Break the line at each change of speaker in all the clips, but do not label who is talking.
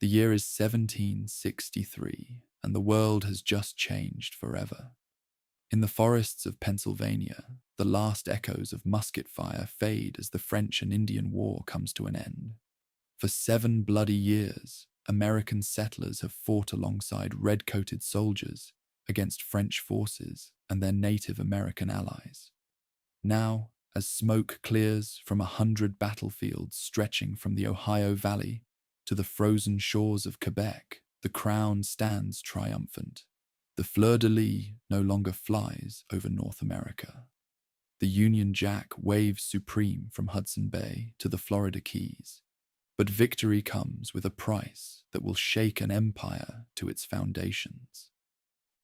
The year is 1763, and the world has just changed forever. In the forests of Pennsylvania, the last echoes of musket fire fade as the French and Indian War comes to an end. For 7 bloody years, American settlers have fought alongside red-coated soldiers against French forces and their Native American allies. Now, as smoke clears from 100 battlefields stretching from the Ohio Valley to the frozen shores of Quebec, the crown stands triumphant. The fleur-de-lis no longer flies over North America. The Union Jack waves supreme from Hudson Bay to the Florida Keys. But victory comes with a price that will shake an empire to its foundations.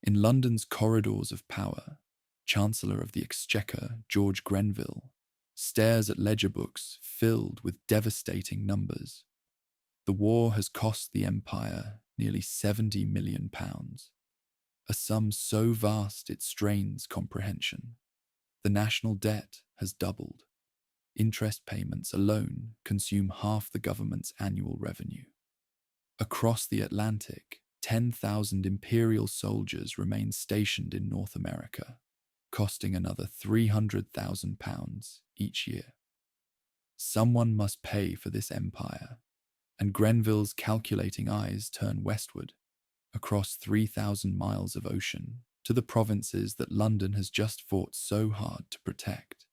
In London's corridors of power, Chancellor of the Exchequer George Grenville stares at ledger books filled with devastating numbers. The war has cost the empire nearly £70 million, a sum so vast it strains comprehension. The national debt has doubled. Interest payments alone consume half the government's annual revenue. Across the Atlantic, 10,000 imperial soldiers remain stationed in North America, costing another £300,000 each year. Someone must pay for this empire, and Grenville's calculating eyes turn westward, across 3,000 miles of ocean, to the provinces that London has just fought so hard to protect.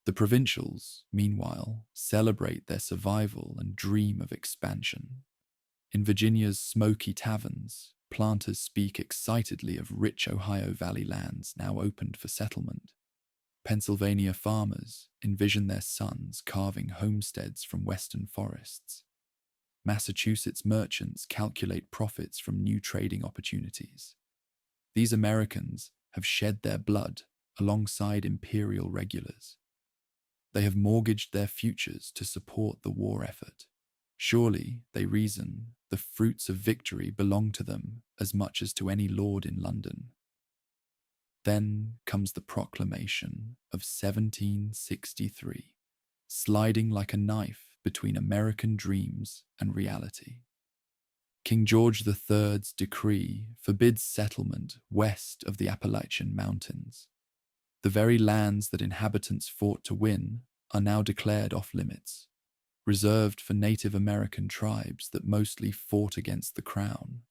The provincials, meanwhile, celebrate their survival and dream of expansion. In Virginia's smoky taverns, planters speak excitedly of rich Ohio Valley lands now opened for settlement. Pennsylvania farmers envision their sons carving homesteads from western forests. Massachusetts merchants calculate profits from new trading opportunities. These Americans have shed their blood alongside imperial regulars. They have mortgaged their futures to support the war effort. Surely, they reason, the fruits of victory belong to them as much as to any lord in London. Then comes the proclamation of 1763, sliding like a knife between American dreams and reality. King George III's decree forbids settlement west of the Appalachian Mountains. The very lands that inhabitants fought to win are now declared off-limits, reserved for Native American tribes that mostly fought against the crown.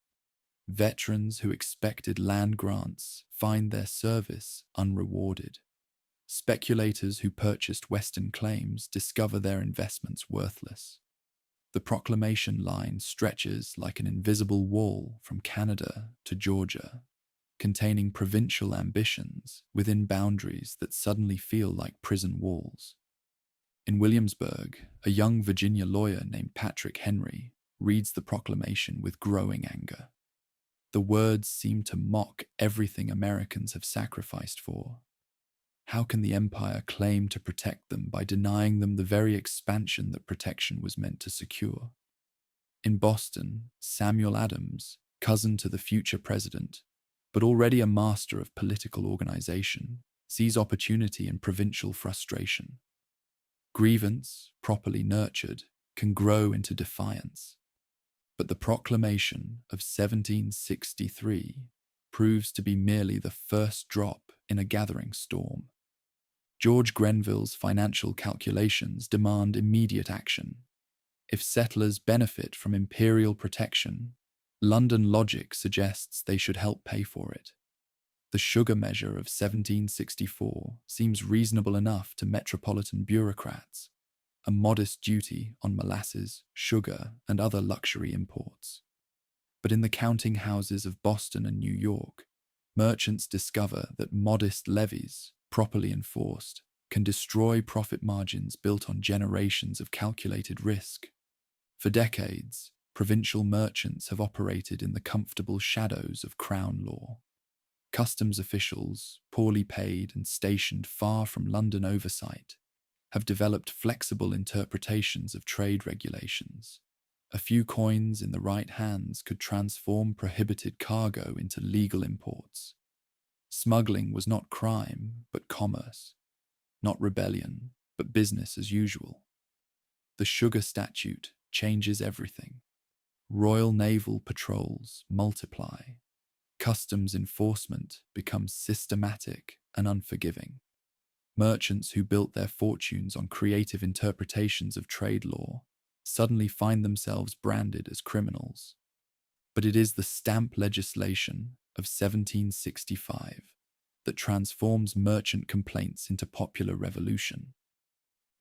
Veterans who expected land grants find their service unrewarded. Speculators who purchased Western claims discover their investments worthless. The proclamation line stretches like an invisible wall from Canada to Georgia, containing provincial ambitions within boundaries that suddenly feel like prison walls. In Williamsburg, a young Virginia lawyer named Patrick Henry reads the proclamation with growing anger. The words seem to mock everything Americans have sacrificed for. How can the empire claim to protect them by denying them the very expansion that protection was meant to secure? In Boston, Samuel Adams, cousin to the future president, but already a master of political organization, sees opportunity in provincial frustration. Grievance, properly nurtured, can grow into defiance. But the proclamation of 1763 proves to be merely the first drop in a gathering storm. George Grenville's financial calculations demand immediate action. If settlers benefit from imperial protection, London logic suggests they should help pay for it. The sugar measure of 1764 seems reasonable enough to metropolitan bureaucrats, a modest duty on molasses, sugar, and other luxury imports. But in the counting houses of Boston and New York, merchants discover that modest levies, properly enforced, can destroy profit margins built on generations of calculated risk. For decades, provincial merchants have operated in the comfortable shadows of crown law. Customs officials, poorly paid and stationed far from London oversight, have developed flexible interpretations of trade regulations. A few coins in the right hands could transform prohibited cargo into legal imports. Smuggling was not crime, but commerce, not rebellion, but business as usual. The sugar statute changes everything. Royal Naval patrols multiply. Customs enforcement becomes systematic and unforgiving. Merchants who built their fortunes on creative interpretations of trade law suddenly find themselves branded as criminals. But it is the stamp legislation of 1765 that transforms merchant complaints into popular revolution.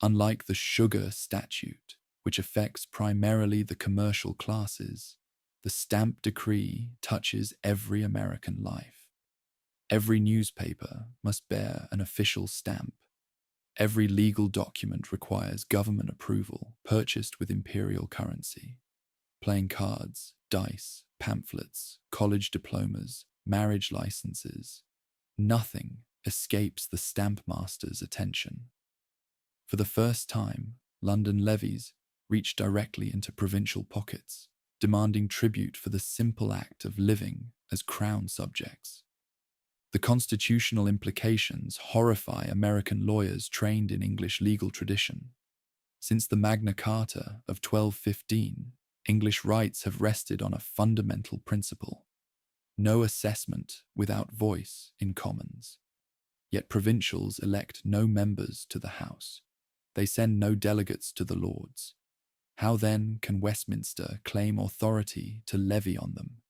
Unlike the sugar statute, which affects primarily the commercial classes, the stamp decree touches every American life. Every newspaper must bear an official stamp. Every legal document requires government approval, purchased with imperial currency. Playing cards, dice, pamphlets, college diplomas, marriage licenses. Nothing escapes the stamp master's attention. For the first time, London levies reach directly into provincial pockets, demanding tribute for the simple act of living as crown subjects. The constitutional implications horrify American lawyers trained in English legal tradition. Since the Magna Carta of 1215, English rights have rested on a fundamental principle: no assessment without voice in Commons. Yet provincials elect no members to the House. They send no delegates to the Lords. How then can Westminster claim authority to levy on them?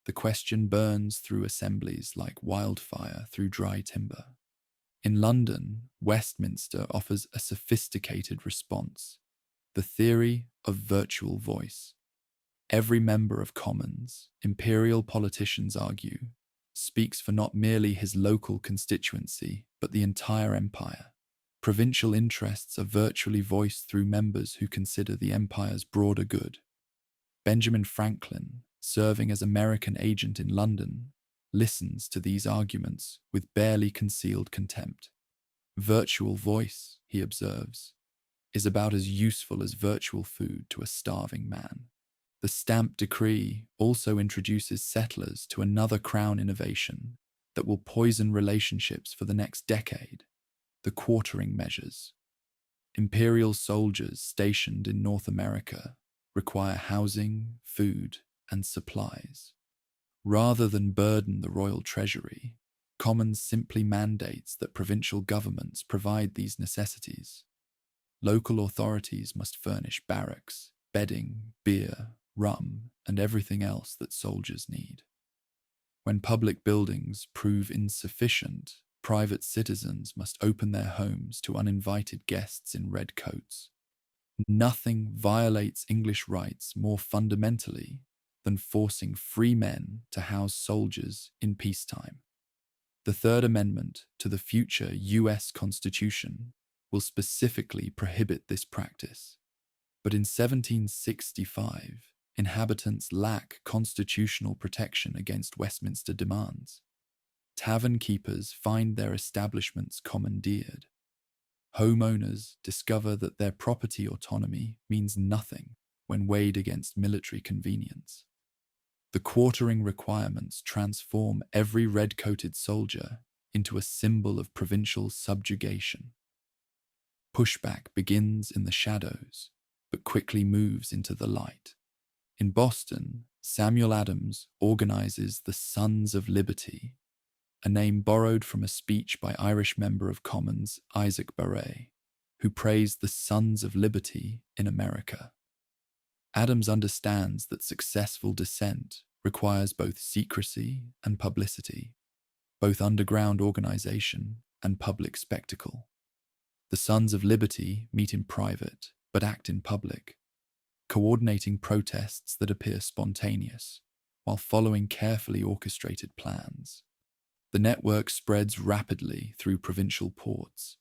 The question burns through assemblies like wildfire through dry timber. In London, Westminster offers a sophisticated response: the theory of virtual voice. Every member of Commons, imperial politicians argue, speaks for not merely his local constituency, but the entire empire. Provincial interests are virtually voiced through members who consider the empire's broader good. Benjamin Franklin, serving as American agent in London, listens to these arguments with barely concealed contempt. Virtual voice, he observes, is about as useful as virtual food to a starving man. The stamp decree also introduces settlers to another crown innovation that will poison relationships for the next decade: the quartering measures. Imperial soldiers stationed in North America require housing, food, and supplies. Rather than burden the royal treasury, Commons simply mandates that provincial governments provide these necessities. Local authorities must furnish barracks, bedding, beer, rum, and everything else that soldiers need. When public buildings prove insufficient, private citizens must open their homes to uninvited guests in red coats. Nothing violates English rights more fundamentally than forcing free men to house soldiers in peacetime. The Third Amendment to the future US Constitution will specifically prohibit this practice. But in 1765, inhabitants lack constitutional protection against Westminster demands. Tavern keepers find their establishments commandeered. Homeowners discover that their property autonomy means nothing when weighed against military convenience. The quartering requirements transform every red-coated soldier into a symbol of provincial subjugation. Pushback begins in the shadows, but quickly moves into the light. In Boston, Samuel Adams organizes the Sons of Liberty, a name borrowed from a speech by Irish member of Commons Isaac Barre, who praised the Sons of Liberty in America. Adams understands that successful dissent requires both secrecy and publicity, both underground organization and public spectacle. The Sons of Liberty meet in private but act in public, coordinating protests that appear spontaneous while following carefully orchestrated plans. The network spreads rapidly through provincial ports.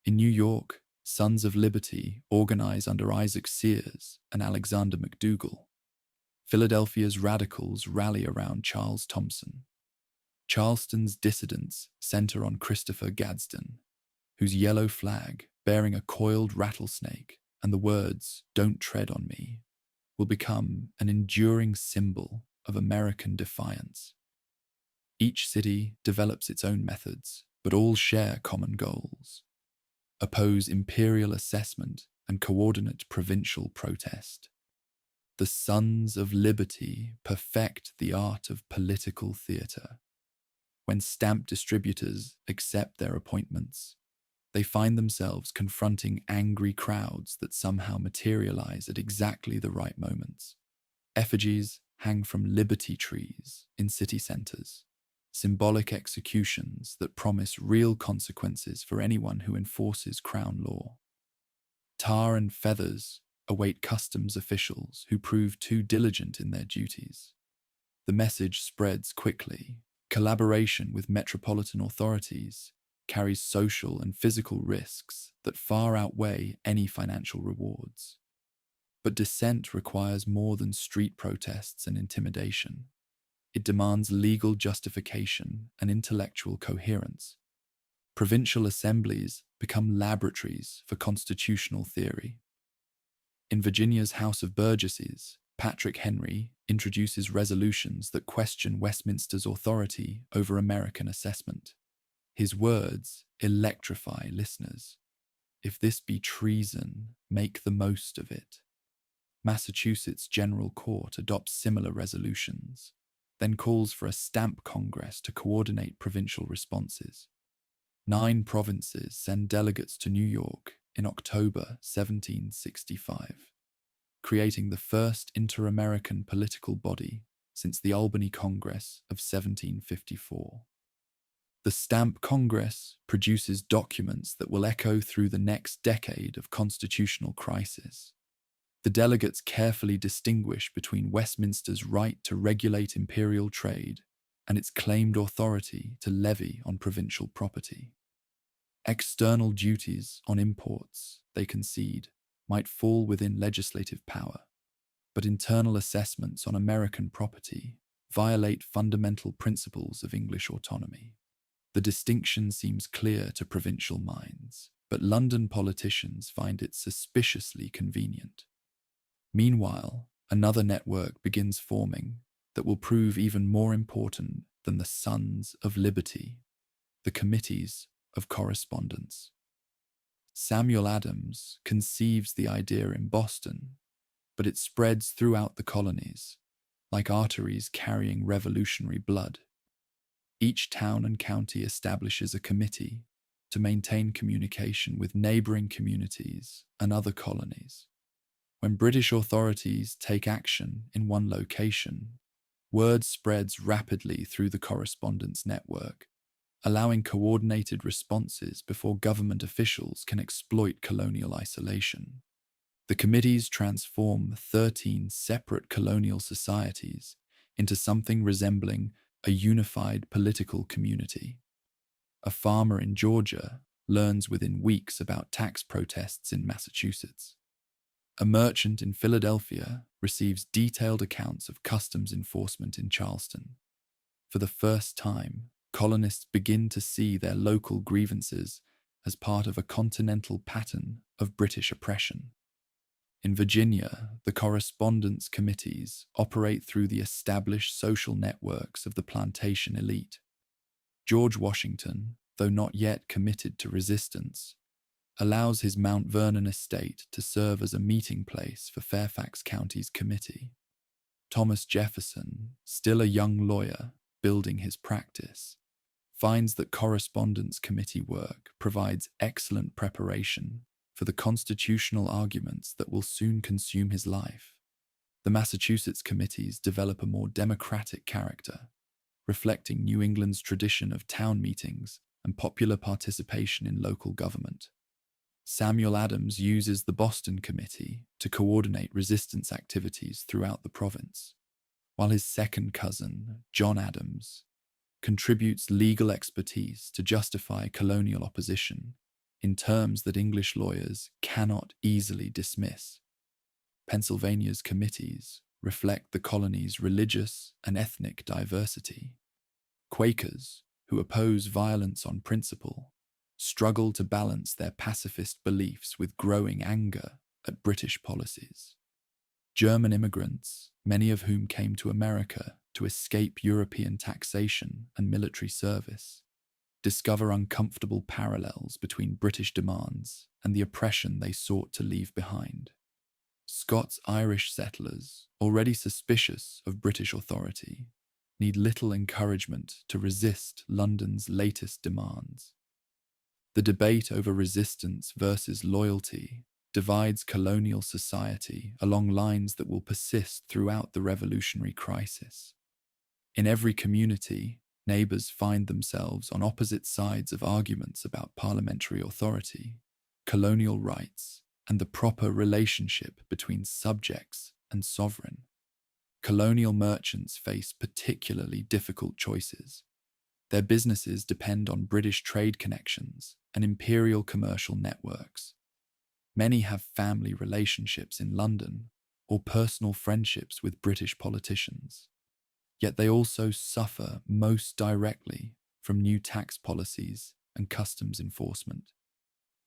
In New York, Sons of Liberty organize under Isaac Sears and Alexander McDougall. Philadelphia's radicals rally around Charles Thompson. Charleston's dissidents center on Christopher Gadsden, whose yellow flag, bearing a coiled rattlesnake and the words, "Don't tread on me," will become an enduring symbol of American defiance. Each city develops its own methods, but all share common goals: oppose imperial assessment and coordinate provincial protest. The Sons of Liberty perfect the art of political theatre. When stamp distributors accept their appointments, they find themselves confronting angry crowds that somehow materialize at exactly the right moments. Effigies hang from liberty trees in city centers, symbolic executions that promise real consequences for anyone who enforces crown law. Tar and feathers await customs officials who prove too diligent in their duties. The message spreads quickly. Collaboration with metropolitan authorities carries social and physical risks that far outweigh any financial rewards. But dissent requires more than street protests and intimidation. It demands legal justification and intellectual coherence. Provincial assemblies become laboratories for constitutional theory. In Virginia's House of Burgesses, Patrick Henry introduces resolutions that question Westminster's authority over American assessment. His words electrify listeners. If this be treason, make the most of it. Massachusetts General Court adopts similar resolutions, then calls for a stamp congress to coordinate provincial responses. 9 provinces send delegates to New York in October 1765, creating the first inter-American political body since the Albany Congress of 1754. The Stamp Congress produces documents that will echo through the next decade of constitutional crisis. The delegates carefully distinguish between Westminster's right to regulate imperial trade and its claimed authority to levy on provincial property. External duties on imports, they concede, might fall within legislative power, but internal assessments on American property violate fundamental principles of English autonomy. The distinction seems clear to provincial minds, but London politicians find it suspiciously convenient. Meanwhile, another network begins forming that will prove even more important than the Sons of Liberty, the Committees of Correspondence. Samuel Adams conceives the idea in Boston, but it spreads throughout the colonies, like arteries carrying revolutionary blood. Each town and county establishes a committee to maintain communication with neighboring communities and other colonies. When British authorities take action in one location, word spreads rapidly through the correspondence network, allowing coordinated responses before government officials can exploit colonial isolation. The committees transform 13 separate colonial societies into something resembling a unified political community. A farmer in Georgia learns within weeks about tax protests in Massachusetts. A merchant in Philadelphia receives detailed accounts of customs enforcement in Charleston. For the first time, colonists begin to see their local grievances as part of a continental pattern of British oppression. In Virginia, the correspondence committees operate through the established social networks of the plantation elite. George Washington, though not yet committed to resistance, allows his Mount Vernon estate to serve as a meeting place for Fairfax County's committee. Thomas Jefferson, still a young lawyer building his practice, finds that correspondence committee work provides excellent preparation for the constitutional arguments that will soon consume his life. The Massachusetts committees develop a more democratic character, reflecting New England's tradition of town meetings and popular participation in local government. Samuel Adams uses the Boston Committee to coordinate resistance activities throughout the province, while his second cousin, John Adams, contributes legal expertise to justify colonial opposition in terms that English lawyers cannot easily dismiss. Pennsylvania's committees reflect the colony's religious and ethnic diversity. Quakers, who oppose violence on principle, struggle to balance their pacifist beliefs with growing anger at British policies. German immigrants, many of whom came to America to escape European taxation and military service, discover uncomfortable parallels between British demands and the oppression they sought to leave behind. Scots-Irish settlers, already suspicious of British authority, need little encouragement to resist London's latest demands. The debate over resistance versus loyalty divides colonial society along lines that will persist throughout the revolutionary crisis. In every community, neighbours find themselves on opposite sides of arguments about parliamentary authority, colonial rights, and the proper relationship between subjects and sovereign. Colonial merchants face particularly difficult choices. Their businesses depend on British trade connections and imperial commercial networks. Many have family relationships in London or personal friendships with British politicians. Yet they also suffer most directly from new tax policies and customs enforcement.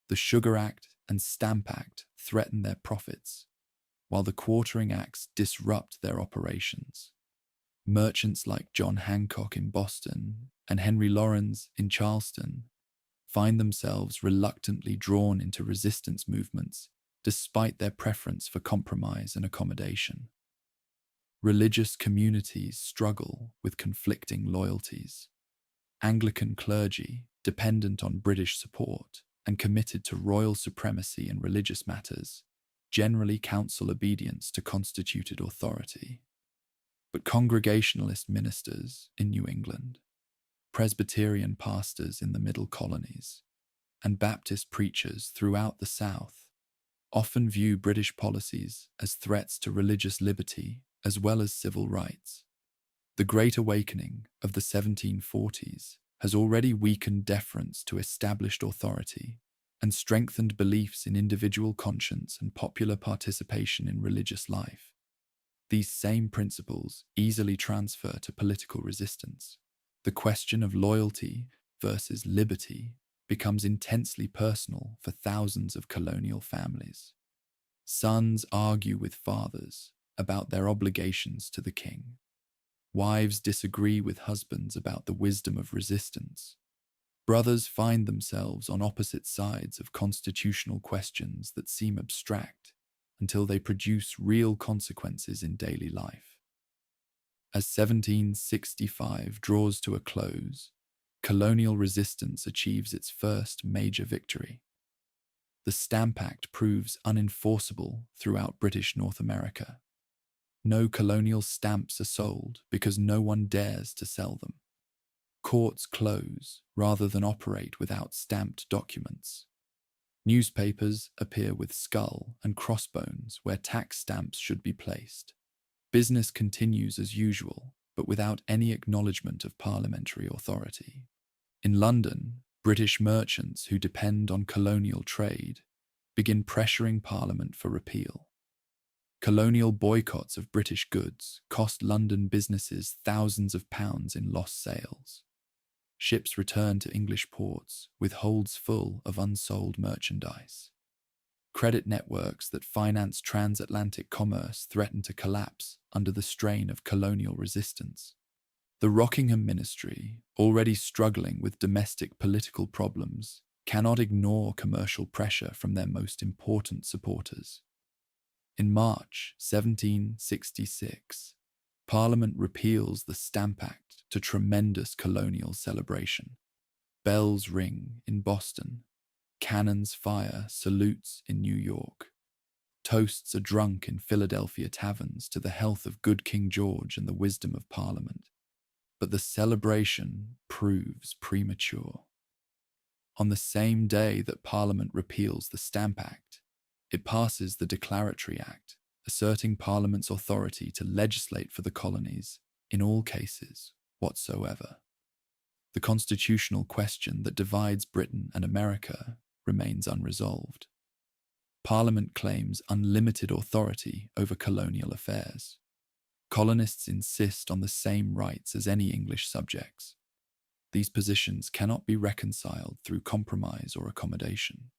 The Sugar Act and Stamp Act threaten their profits, while the Quartering Acts disrupt their operations. Merchants like John Hancock in Boston and Henry Lawrence in Charleston find themselves reluctantly drawn into resistance movements despite their preference for compromise and accommodation. Religious communities struggle with conflicting loyalties. Anglican clergy, dependent on British support and committed to royal supremacy in religious matters, generally counsel obedience to constituted authority. But Congregationalist ministers in New England, Presbyterian pastors in the Middle Colonies, and Baptist preachers throughout the South often view British policies as threats to religious liberty as well as civil rights. The Great Awakening of the 1740s has already weakened deference to established authority and strengthened beliefs in individual conscience and popular participation in religious life. These same principles easily transfer to political resistance. The question of loyalty versus liberty becomes intensely personal for thousands of colonial families. Sons argue with fathers about their obligations to the king. Wives disagree with husbands about the wisdom of resistance. Brothers find themselves on opposite sides of constitutional questions that seem abstract until they produce real consequences in daily life. As 1765 draws to a close, colonial resistance achieves its first major victory. The Stamp Act proves unenforceable throughout British North America. No colonial stamps are sold because no one dares to sell them. Courts close rather than operate without stamped documents. Newspapers appear with skull and crossbones where tax stamps should be placed. Business continues as usual, but without any acknowledgement of parliamentary authority. In London, British merchants who depend on colonial trade begin pressuring Parliament for repeal. Colonial boycotts of British goods cost London businesses thousands of pounds in lost sales. Ships return to English ports with holds full of unsold merchandise. Credit networks that finance transatlantic commerce threaten to collapse under the strain of colonial resistance. The Rockingham Ministry, already struggling with domestic political problems, cannot ignore commercial pressure from their most important supporters. In March 1766, Parliament repeals the Stamp Act to tremendous colonial celebration. Bells ring in Boston, cannons fire salutes in New York. Toasts are drunk in Philadelphia taverns to the health of good King George and the wisdom of Parliament. But the celebration proves premature. On the same day that Parliament repeals the Stamp Act, it passes the Declaratory Act, asserting Parliament's authority to legislate for the colonies in all cases whatsoever. The constitutional question that divides Britain and America remains unresolved. Parliament claims unlimited authority over colonial affairs. Colonists insist on the same rights as any English subjects. These positions cannot be reconciled through compromise or accommodation.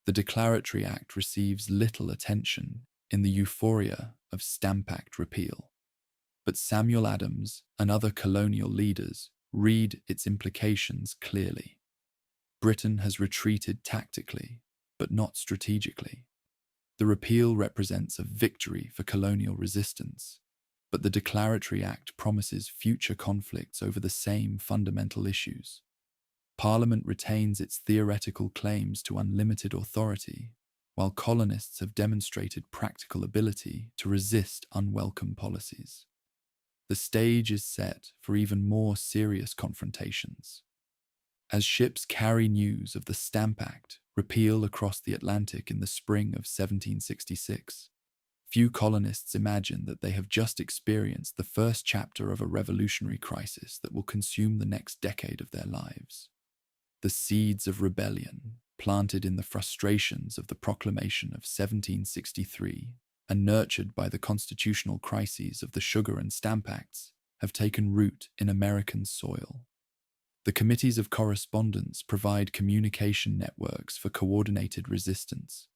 The Declaratory Act receives little attention in the euphoria of Stamp Act repeal, but Samuel Adams and other colonial leaders read its implications clearly. Britain has retreated tactically, but not strategically. The repeal represents a victory for colonial resistance, but the Declaratory Act promises future conflicts over the same fundamental issues. Parliament retains its theoretical claims to unlimited authority, while colonists have demonstrated practical ability to resist unwelcome policies. The stage is set for even more serious confrontations. As ships carry news of the Stamp Act repeal across the Atlantic in the spring of 1766, few colonists imagine that they have just experienced the first chapter of a revolutionary crisis that will consume the next decade of their lives. The seeds of rebellion, planted in the frustrations of the Proclamation of 1763 and nurtured by the constitutional crises of the Sugar and Stamp Acts, have taken root in American soil. The committees of correspondence provide communication networks for coordinated resistance.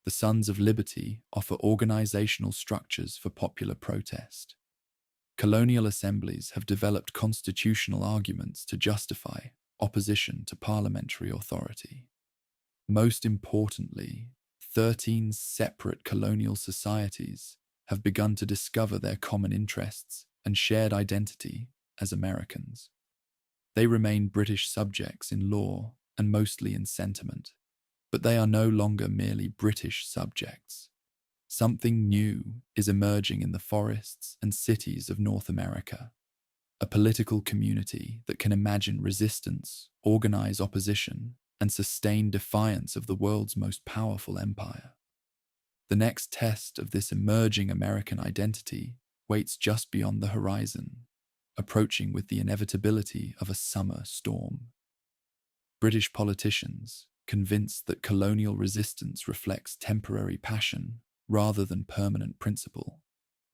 The Sons of Liberty offer organizational structures for popular protest. Colonial assemblies have developed constitutional arguments to justify opposition to parliamentary authority. Most importantly, 13 separate colonial societies have begun to discover their common interests and shared identity as Americans. They remain British subjects in law and mostly in sentiment, but they are no longer merely British subjects. Something new is emerging in the forests and cities of North America, a political community that can imagine resistance, organize opposition, and sustain defiance of the world's most powerful empire. The next test of this emerging American identity waits just beyond the horizon, approaching with the inevitability of a summer storm. British politicians, convinced that colonial resistance reflects temporary passion rather than permanent principle,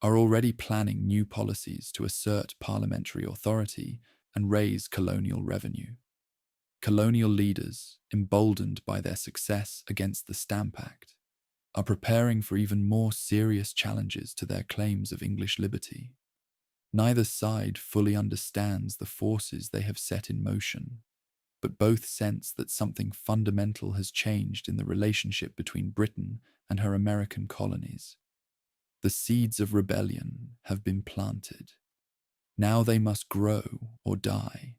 are already planning new policies to assert parliamentary authority and raise colonial revenue. Colonial leaders, emboldened by their success against the Stamp Act, are preparing for even more serious challenges to their claims of English liberty. Neither side fully understands the forces they have set in motion, but both sense that something fundamental has changed in the relationship between Britain and her American colonies. The seeds of rebellion have been planted. Now they must grow or die,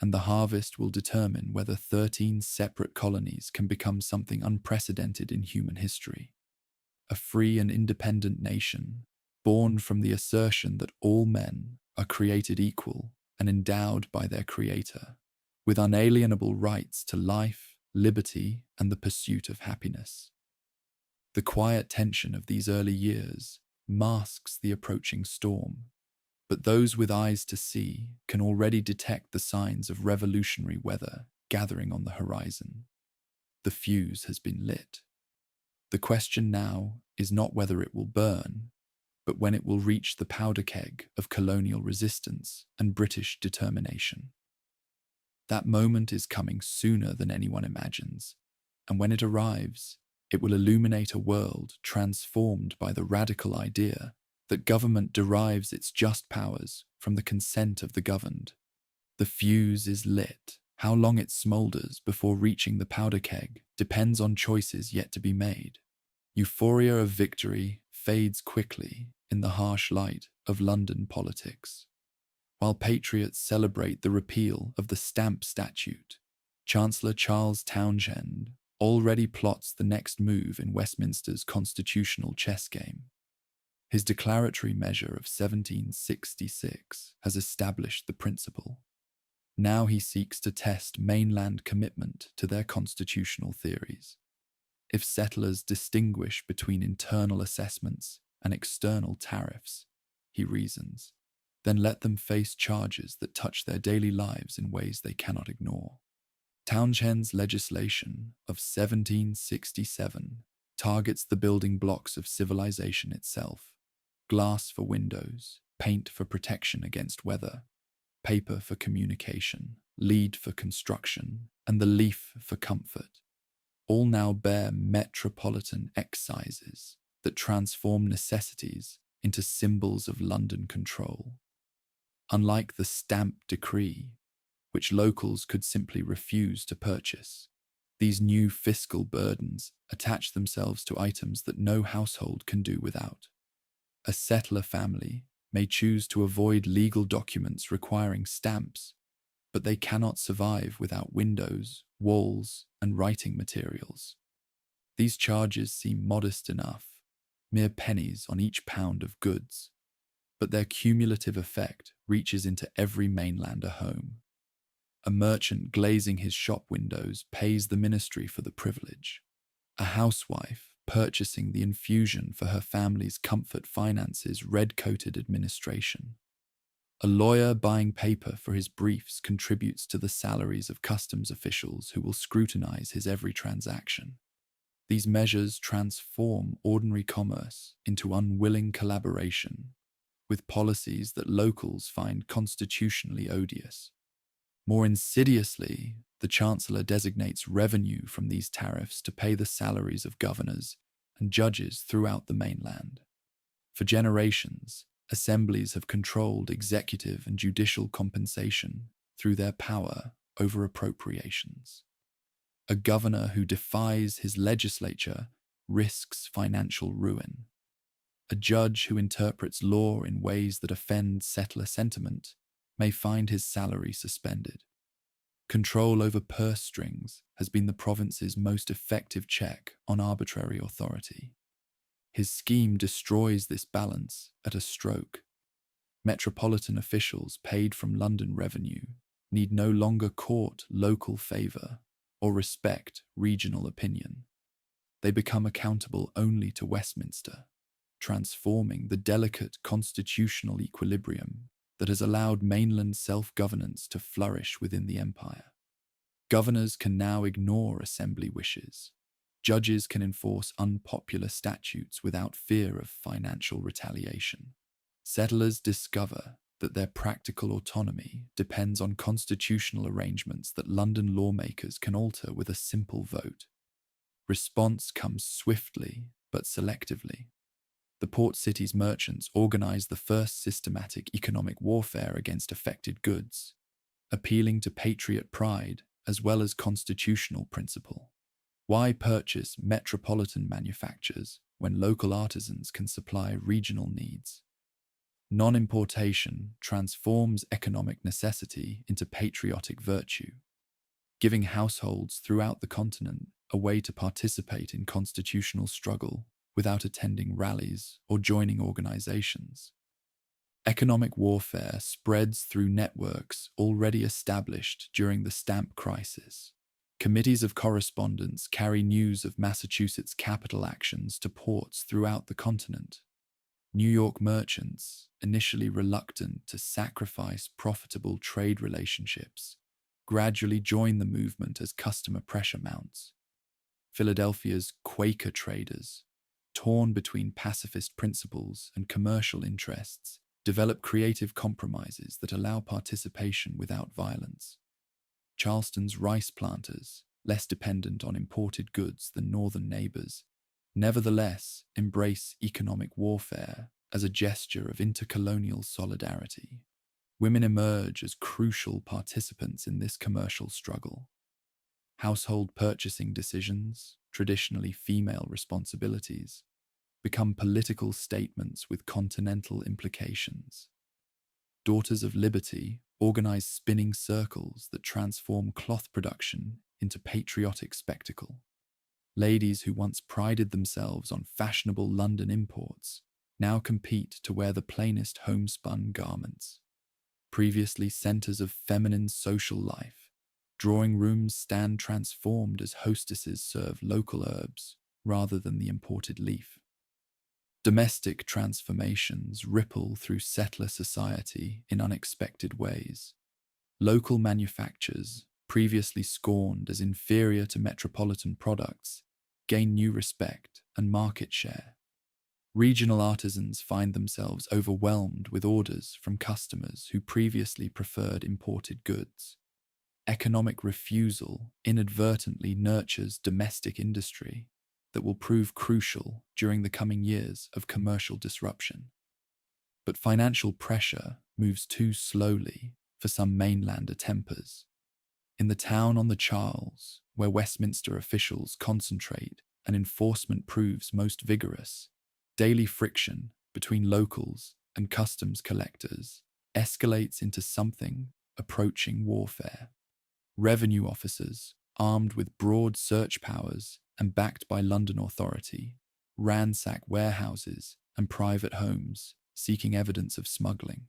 and the harvest will determine whether 13 separate colonies can become something unprecedented in human history. A free and independent nation, born from the assertion that all men are created equal and endowed by their Creator, with unalienable rights to life, liberty, and the pursuit of happiness. The quiet tension of these early years masks the approaching storm, but those with eyes to see can already detect the signs of revolutionary weather gathering on the horizon. The fuse has been lit. The question now is not whether it will burn, but when it will reach the powder keg of colonial resistance and British determination. That moment is coming sooner than anyone imagines, and when it arrives, it will illuminate a world transformed by the radical idea that government derives its just powers from the consent of the governed. The fuse is lit. How long it smoulders before reaching the powder keg depends on choices yet to be made. Euphoria of victory fades quickly in the harsh light of London politics. While patriots celebrate the repeal of the Stamp Statute, Chancellor Charles Townshend already plots the next move in Westminster's constitutional chess game. His declaratory measure of 1766 has established the principle. Now he seeks to test mainland commitment to their constitutional theories. If settlers distinguish between internal assessments and external tariffs, he reasons, then let them face charges that touch their daily lives in ways they cannot ignore. Townshend's legislation of 1767 targets the building blocks of civilization itself: glass for windows, paint for protection against weather, paper for communication, lead for construction, and the leaf for comfort. All now bear metropolitan excises that transform necessities into symbols of London control. Unlike the Stamp Decree, which locals could simply refuse to purchase, These new fiscal burdens attach themselves to items that no household can do without. A settler family may choose to avoid legal documents requiring stamps, but they cannot survive without windows, walls, and writing materials. These charges seem modest enough, mere pennies on each pound of goods, but their cumulative effect reaches into every mainlander home. A merchant glazing his shop windows pays the ministry for the privilege. A housewife purchasing the infusion for her family's comfort finances red-coated administration. A lawyer buying paper for his briefs contributes to the salaries of customs officials who will scrutinize his every transaction. These measures transform ordinary commerce into unwilling collaboration with policies that locals find constitutionally odious. More insidiously, the Chancellor designates revenue from these tariffs to pay the salaries of governors and judges throughout the mainland. For generations, assemblies have controlled executive and judicial compensation through their power over appropriations. A governor who defies his legislature risks financial ruin. A judge who interprets law in ways that offend settler sentiment may find his salary suspended. Control over purse strings has been the province's most effective check on arbitrary authority. His scheme destroys this balance at a stroke. Metropolitan officials paid from London revenue need no longer court local favour or respect regional opinion. They become accountable only to Westminster, transforming the delicate constitutional equilibrium that has allowed mainland self-governance to flourish within the empire. Governors can now ignore assembly wishes. Judges can enforce unpopular statutes without fear of financial retaliation. Settlers discover that their practical autonomy depends on constitutional arrangements that London lawmakers can alter with a simple vote. Response comes swiftly but selectively. The port city's merchants organize the first systematic economic warfare against affected goods, appealing to patriot pride as well as constitutional principle. Why purchase metropolitan manufactures when local artisans can supply regional needs? Non-importation transforms economic necessity into patriotic virtue, giving households throughout the continent a way to participate in constitutional struggle without attending rallies or joining organizations. Economic warfare spreads through networks already established during the stamp crisis. Committees of correspondence carry news of Massachusetts capital actions to ports throughout the continent. New York merchants, initially reluctant to sacrifice profitable trade relationships, gradually join the movement as customer pressure mounts. Philadelphia's Quaker traders, torn between pacifist principles and commercial interests, develop creative compromises that allow participation without violence. Charleston's rice planters, less dependent on imported goods than northern neighbors, nevertheless embrace economic warfare as a gesture of intercolonial solidarity. Women emerge as crucial participants in this commercial struggle. Household purchasing decisions, traditionally female responsibilities, become political statements with continental implications. Daughters of Liberty organize spinning circles that transform cloth production into patriotic spectacle. Ladies who once prided themselves on fashionable London imports now compete to wear the plainest homespun garments. Previously centers of feminine social life, drawing rooms stand transformed as hostesses serve local herbs rather than the imported leaf. Domestic transformations ripple through settler society in unexpected ways. Local manufactures, previously scorned as inferior to metropolitan products, gain new respect and market share. Regional artisans find themselves overwhelmed with orders from customers who previously preferred imported goods. Economic refusal inadvertently nurtures domestic industry that will prove crucial during the coming years of commercial disruption. But financial pressure moves too slowly for some mainlander tempers. In the town on the Charles, where Westminster officials concentrate and enforcement proves most vigorous, daily friction between locals and customs collectors escalates into something approaching warfare. Revenue officers, armed with broad search powers and backed by London authority, ransack warehouses and private homes seeking evidence of smuggling.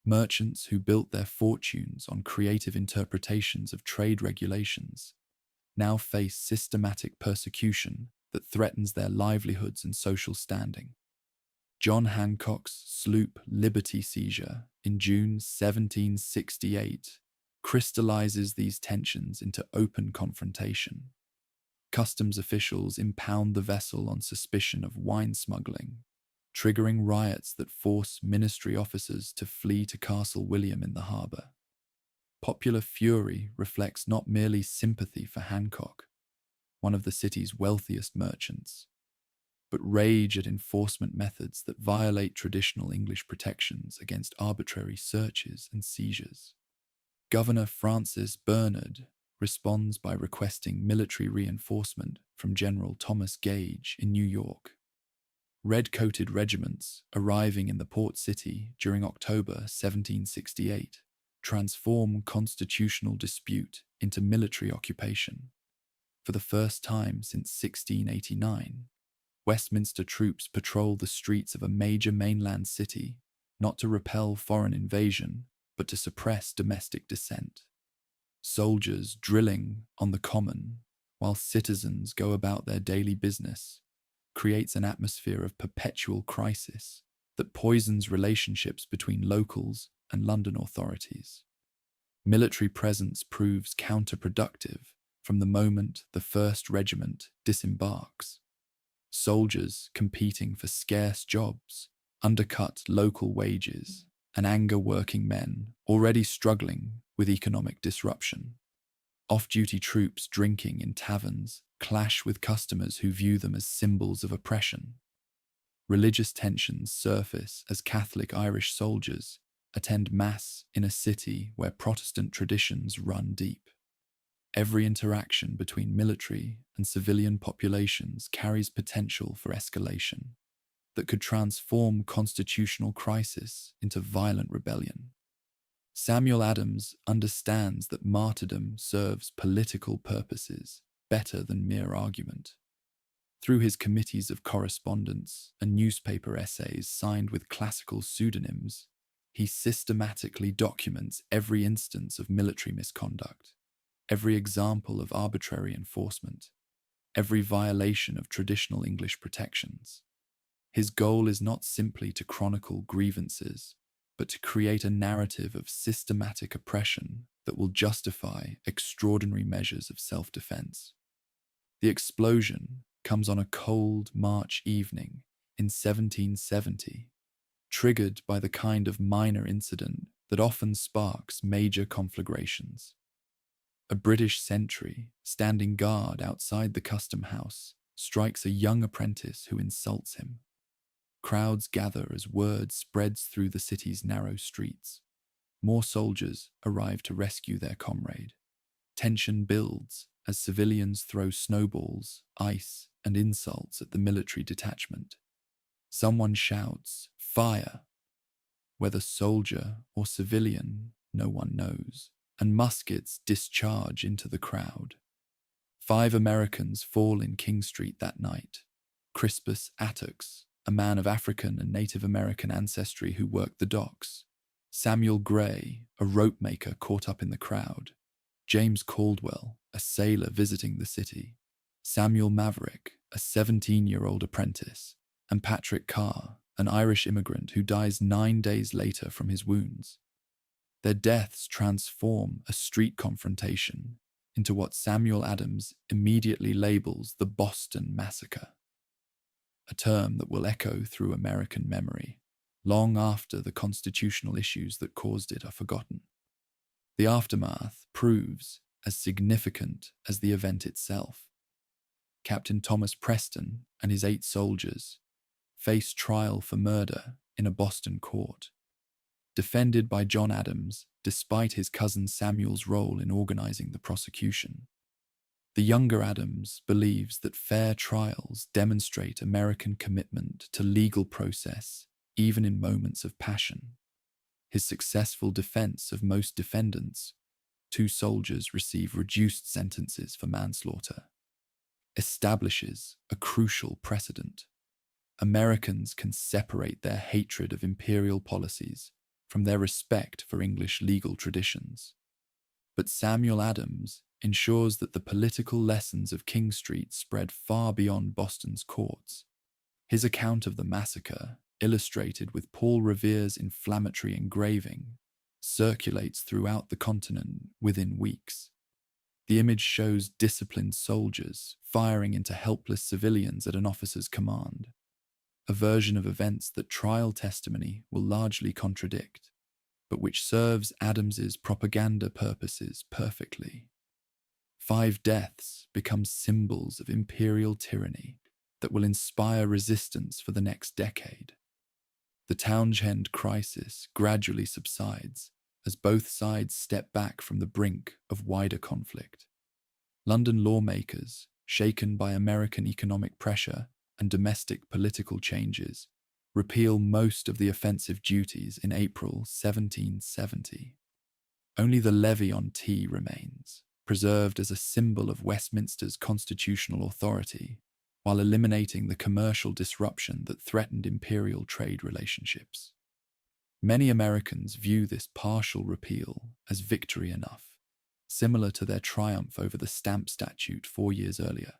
Merchants who built their fortunes on creative interpretations of trade regulations now face systematic persecution that threatens their livelihoods and social standing. John Hancock's sloop Liberty seizure in June 1768 crystallizes these tensions into open confrontation. Customs officials impound the vessel on suspicion of wine smuggling, triggering riots that force ministry officers to flee to Castle William in the harbour. Popular fury reflects not merely sympathy for Hancock, one of the city's wealthiest merchants, but rage at enforcement methods that violate traditional English protections against arbitrary searches and seizures. Governor Francis Bernard responds by requesting military reinforcement from General Thomas Gage in New York. Red-coated regiments arriving in the port city during October 1768 transform constitutional dispute into military occupation. For the first time since 1689, Westminster troops patrol the streets of a major mainland city, not to repel foreign invasion, but to suppress domestic dissent. Soldiers drilling on the common, while citizens go about their daily business, creates an atmosphere of perpetual crisis that poisons relationships between locals and London authorities. Military presence proves counterproductive from the moment the 1st Regiment disembarks. Soldiers competing for scarce jobs undercut local wages and anger working men already struggling with economic disruption. Off-duty troops drinking in taverns clash with customers who view them as symbols of oppression. Religious tensions surface as Catholic Irish soldiers attend Mass in a city where Protestant traditions run deep. Every interaction between military and civilian populations carries potential for escalation that could transform constitutional crisis into violent rebellion. Samuel Adams understands that martyrdom serves political purposes better than mere argument. Through his committees of correspondence and newspaper essays signed with classical pseudonyms, he systematically documents every instance of military misconduct, every example of arbitrary enforcement, every violation of traditional English protections. His goal is not simply to chronicle grievances, but to create a narrative of systematic oppression that will justify extraordinary measures of self-defense. The explosion comes on a cold March evening in 1770, triggered by the kind of minor incident that often sparks major conflagrations. A British sentry, standing guard outside the custom house, strikes a young apprentice who insults him. Crowds gather as word spreads through the city's narrow streets. More soldiers arrive to rescue their comrade. Tension builds as civilians throw snowballs, ice, and insults at the military detachment. Someone shouts, "Fire!" Whether soldier or civilian, no one knows, and muskets discharge into the crowd. 5 Americans fall in King Street that night. Crispus Attucks, a man of African and Native American ancestry who worked the docks. Samuel Gray, a rope maker caught up in the crowd. James Caldwell, a sailor visiting the city. Samuel Maverick, a 17-year-old apprentice. And Patrick Carr, an Irish immigrant who dies 9 days later from his wounds. Their deaths transform a street confrontation into what Samuel Adams immediately labels the Boston Massacre, a term that will echo through American memory, long after the constitutional issues that caused it are forgotten. The aftermath proves as significant as the event itself. Captain Thomas Preston and his 8 soldiers face trial for murder in a Boston court, defended by John Adams despite his cousin Samuel's role in organizing the prosecution. The younger Adams believes that fair trials demonstrate American commitment to legal process, even in moments of passion. His successful defense of most defendants, 2 soldiers receive reduced sentences for manslaughter, establishes a crucial precedent. Americans can separate their hatred of imperial policies from their respect for English legal traditions. But Samuel Adams ensures that the political lessons of King Street spread far beyond Boston's courts. His account of the massacre, illustrated with Paul Revere's inflammatory engraving, circulates throughout the continent within weeks. The image shows disciplined soldiers firing into helpless civilians at an officer's command, a version of events that trial testimony will largely contradict, but which serves Adams's propaganda purposes perfectly. 5 deaths become symbols of imperial tyranny that will inspire resistance for the next decade. The Townshend crisis gradually subsides as both sides step back from the brink of wider conflict. London lawmakers, shaken by American economic pressure and domestic political changes, repeal most of the offensive duties in April 1770. Only the levy on tea remains, preserved as a symbol of Westminster's constitutional authority, while eliminating the commercial disruption that threatened imperial trade relationships. Many Americans view this partial repeal as victory enough, similar to their triumph over the stamp statute 4 years earlier.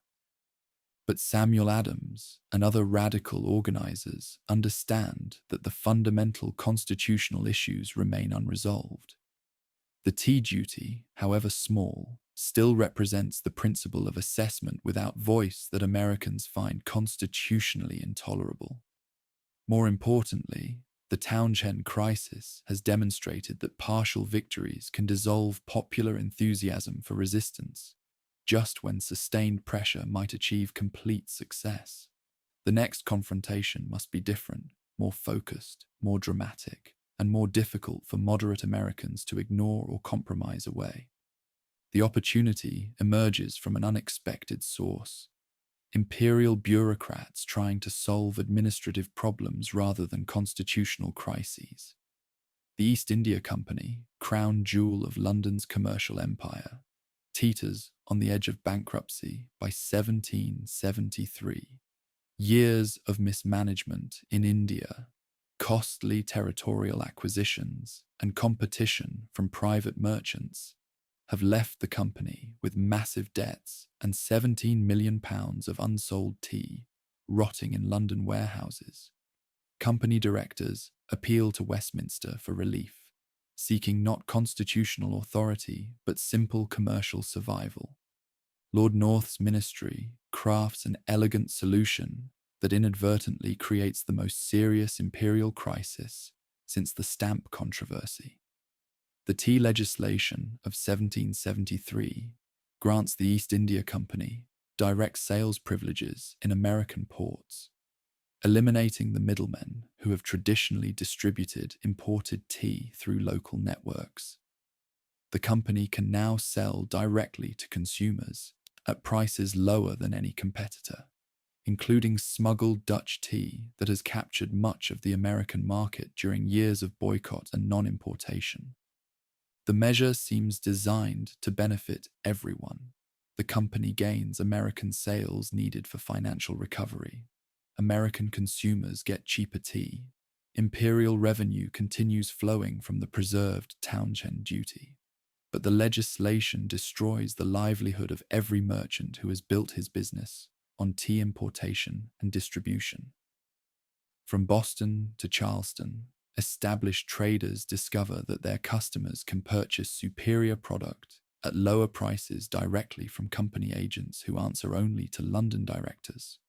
But Samuel Adams and other radical organizers understand that the fundamental constitutional issues remain unresolved. The tea duty, however small, still represents the principle of assessment without voice that Americans find constitutionally intolerable. More importantly, the Townshend crisis has demonstrated that partial victories can dissolve popular enthusiasm for resistance, just when sustained pressure might achieve complete success. The next confrontation must be different, more focused, more dramatic, and more difficult for moderate Americans to ignore or compromise away. The opportunity emerges from an unexpected source: imperial bureaucrats trying to solve administrative problems rather than constitutional crises. The East India Company, crown jewel of London's commercial empire, teeters on the edge of bankruptcy by 1773. Years of mismanagement in India, costly territorial acquisitions, and competition from private merchants have left the company with massive debts and £17 million of unsold tea rotting in London warehouses. Company directors appeal to Westminster for relief, seeking not constitutional authority but simple commercial survival. Lord North's ministry crafts an elegant solution that inadvertently creates the most serious imperial crisis since the stamp controversy. The tea legislation of 1773 grants the East India Company direct sales privileges in American ports, eliminating the middlemen who have traditionally distributed imported tea through local networks. The company can now sell directly to consumers at prices lower than any competitor, including smuggled Dutch tea that has captured much of the American market during years of boycott and non-importation. The measure seems designed to benefit everyone. The company gains American sales needed for financial recovery. American consumers get cheaper tea. Imperial revenue continues flowing from the preserved Townshend duty. But the legislation destroys the livelihood of every merchant who has built his business on tea importation and distribution. From Boston to Charleston, established traders discover that their customers can purchase superior product at lower prices directly from company agents who answer only to London directors.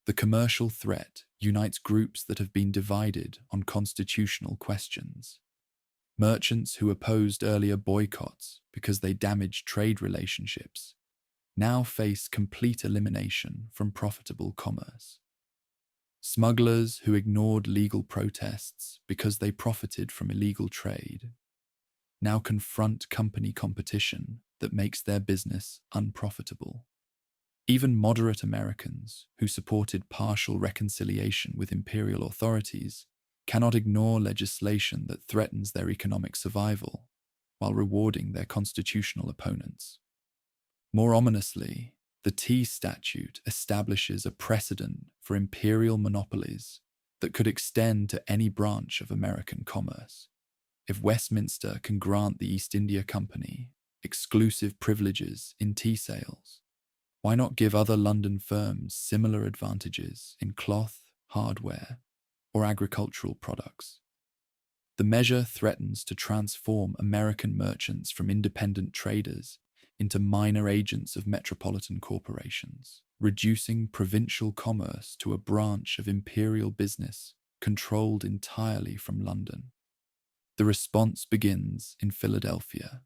The commercial threat unites groups that have been divided on constitutional questions. Merchants who opposed earlier boycotts because they damaged trade relationships now face complete elimination from profitable commerce. Smugglers who ignored legal protests because they profited from illegal trade now confront company competition that makes their business unprofitable. Even moderate Americans who supported partial reconciliation with imperial authorities cannot ignore legislation that threatens their economic survival while rewarding their constitutional opponents. More ominously, the Tea Statute establishes a precedent for imperial monopolies that could extend to any branch of American commerce. If Westminster can grant the East India Company exclusive privileges in tea sales, why not give other London firms similar advantages in cloth, hardware, or agricultural products? The measure threatens to transform American merchants from independent traders into minor agents of metropolitan corporations, reducing provincial commerce to a branch of imperial business controlled entirely from London. The response begins in Philadelphia,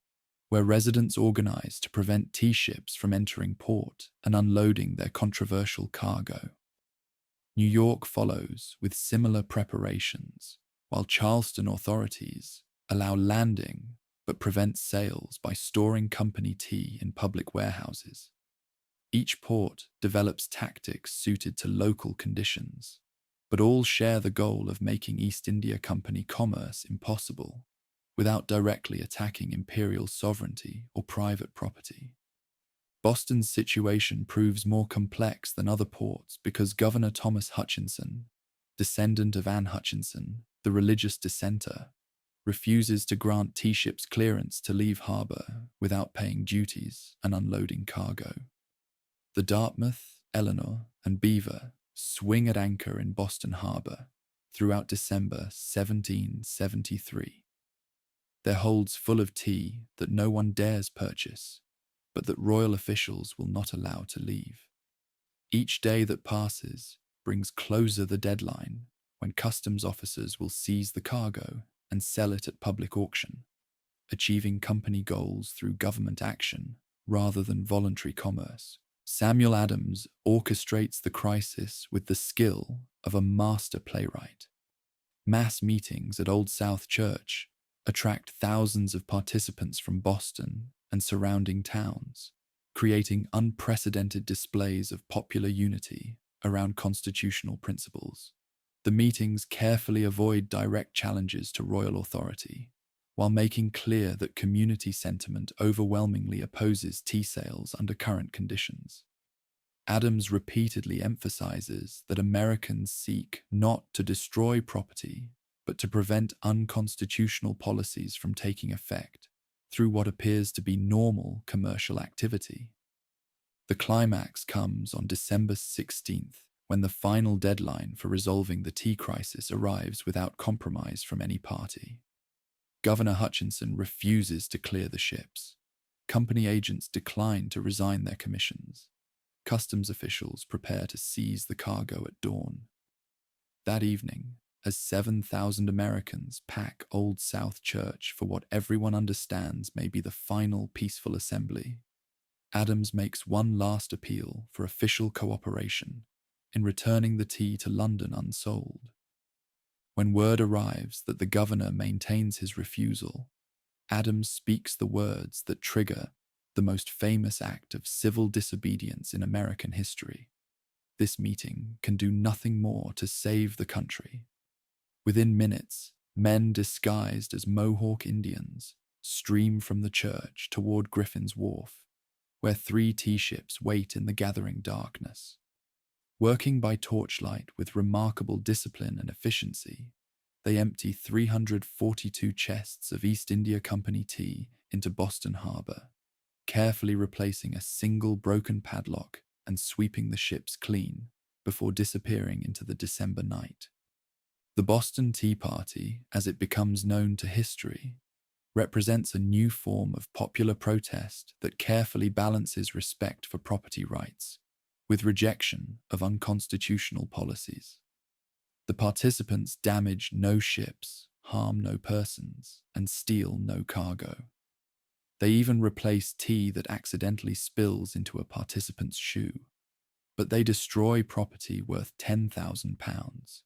where residents organize to prevent tea ships from entering port and unloading their controversial cargo. New York follows with similar preparations, while Charleston authorities allow landing but prevent sales by storing company tea in public warehouses. Each port develops tactics suited to local conditions, but all share the goal of making East India Company commerce impossible without directly attacking imperial sovereignty or private property. Boston's situation proves more complex than other ports because Governor Thomas Hutchinson, descendant of Anne Hutchinson, the religious dissenter, refuses to grant tea ships clearance to leave harbor without paying duties and unloading cargo. The Dartmouth, Eleanor, and Beaver swing at anchor in Boston Harbor throughout December 1773. Their holds full of tea that no one dares purchase, but that royal officials will not allow to leave. Each day that passes brings closer the deadline when customs officers will seize the cargo and sell it at public auction, achieving company goals through government action rather than voluntary commerce. Samuel Adams orchestrates the crisis with the skill of a master playwright. Mass meetings at Old South Church attract thousands of participants from Boston and surrounding towns, creating unprecedented displays of popular unity around constitutional principles. The meetings carefully avoid direct challenges to royal authority, while making clear that community sentiment overwhelmingly opposes tea sales under current conditions. Adams repeatedly emphasizes that Americans seek not to destroy property, but to prevent unconstitutional policies from taking effect through what appears to be normal commercial activity. The climax comes on December 16th, when the final deadline for resolving the tea crisis arrives without compromise from any party. Governor Hutchinson refuses to clear the ships. Company agents decline to resign their commissions. Customs officials prepare to seize the cargo at dawn. That evening, as 7,000 Americans pack Old South Church for what everyone understands may be the final peaceful assembly, Adams makes one last appeal for official cooperation in returning the tea to London unsold. When word arrives that the governor maintains his refusal, Adams speaks the words that trigger the most famous act of civil disobedience in American history. This meeting can do nothing more to save the country. Within minutes, men disguised as Mohawk Indians stream from the church toward Griffin's Wharf, where 3 tea ships wait in the gathering darkness. Working by torchlight with remarkable discipline and efficiency, they empty 342 chests of East India Company tea into Boston Harbor, carefully replacing a single broken padlock and sweeping the ships clean before disappearing into the December night. The Boston Tea Party, as it becomes known to history, represents a new form of popular protest that carefully balances respect for property rights with rejection of unconstitutional policies. The participants damage no ships, harm no persons, and steal no cargo. They even replace tea that accidentally spills into a participant's shoe, but they destroy property worth £10,000.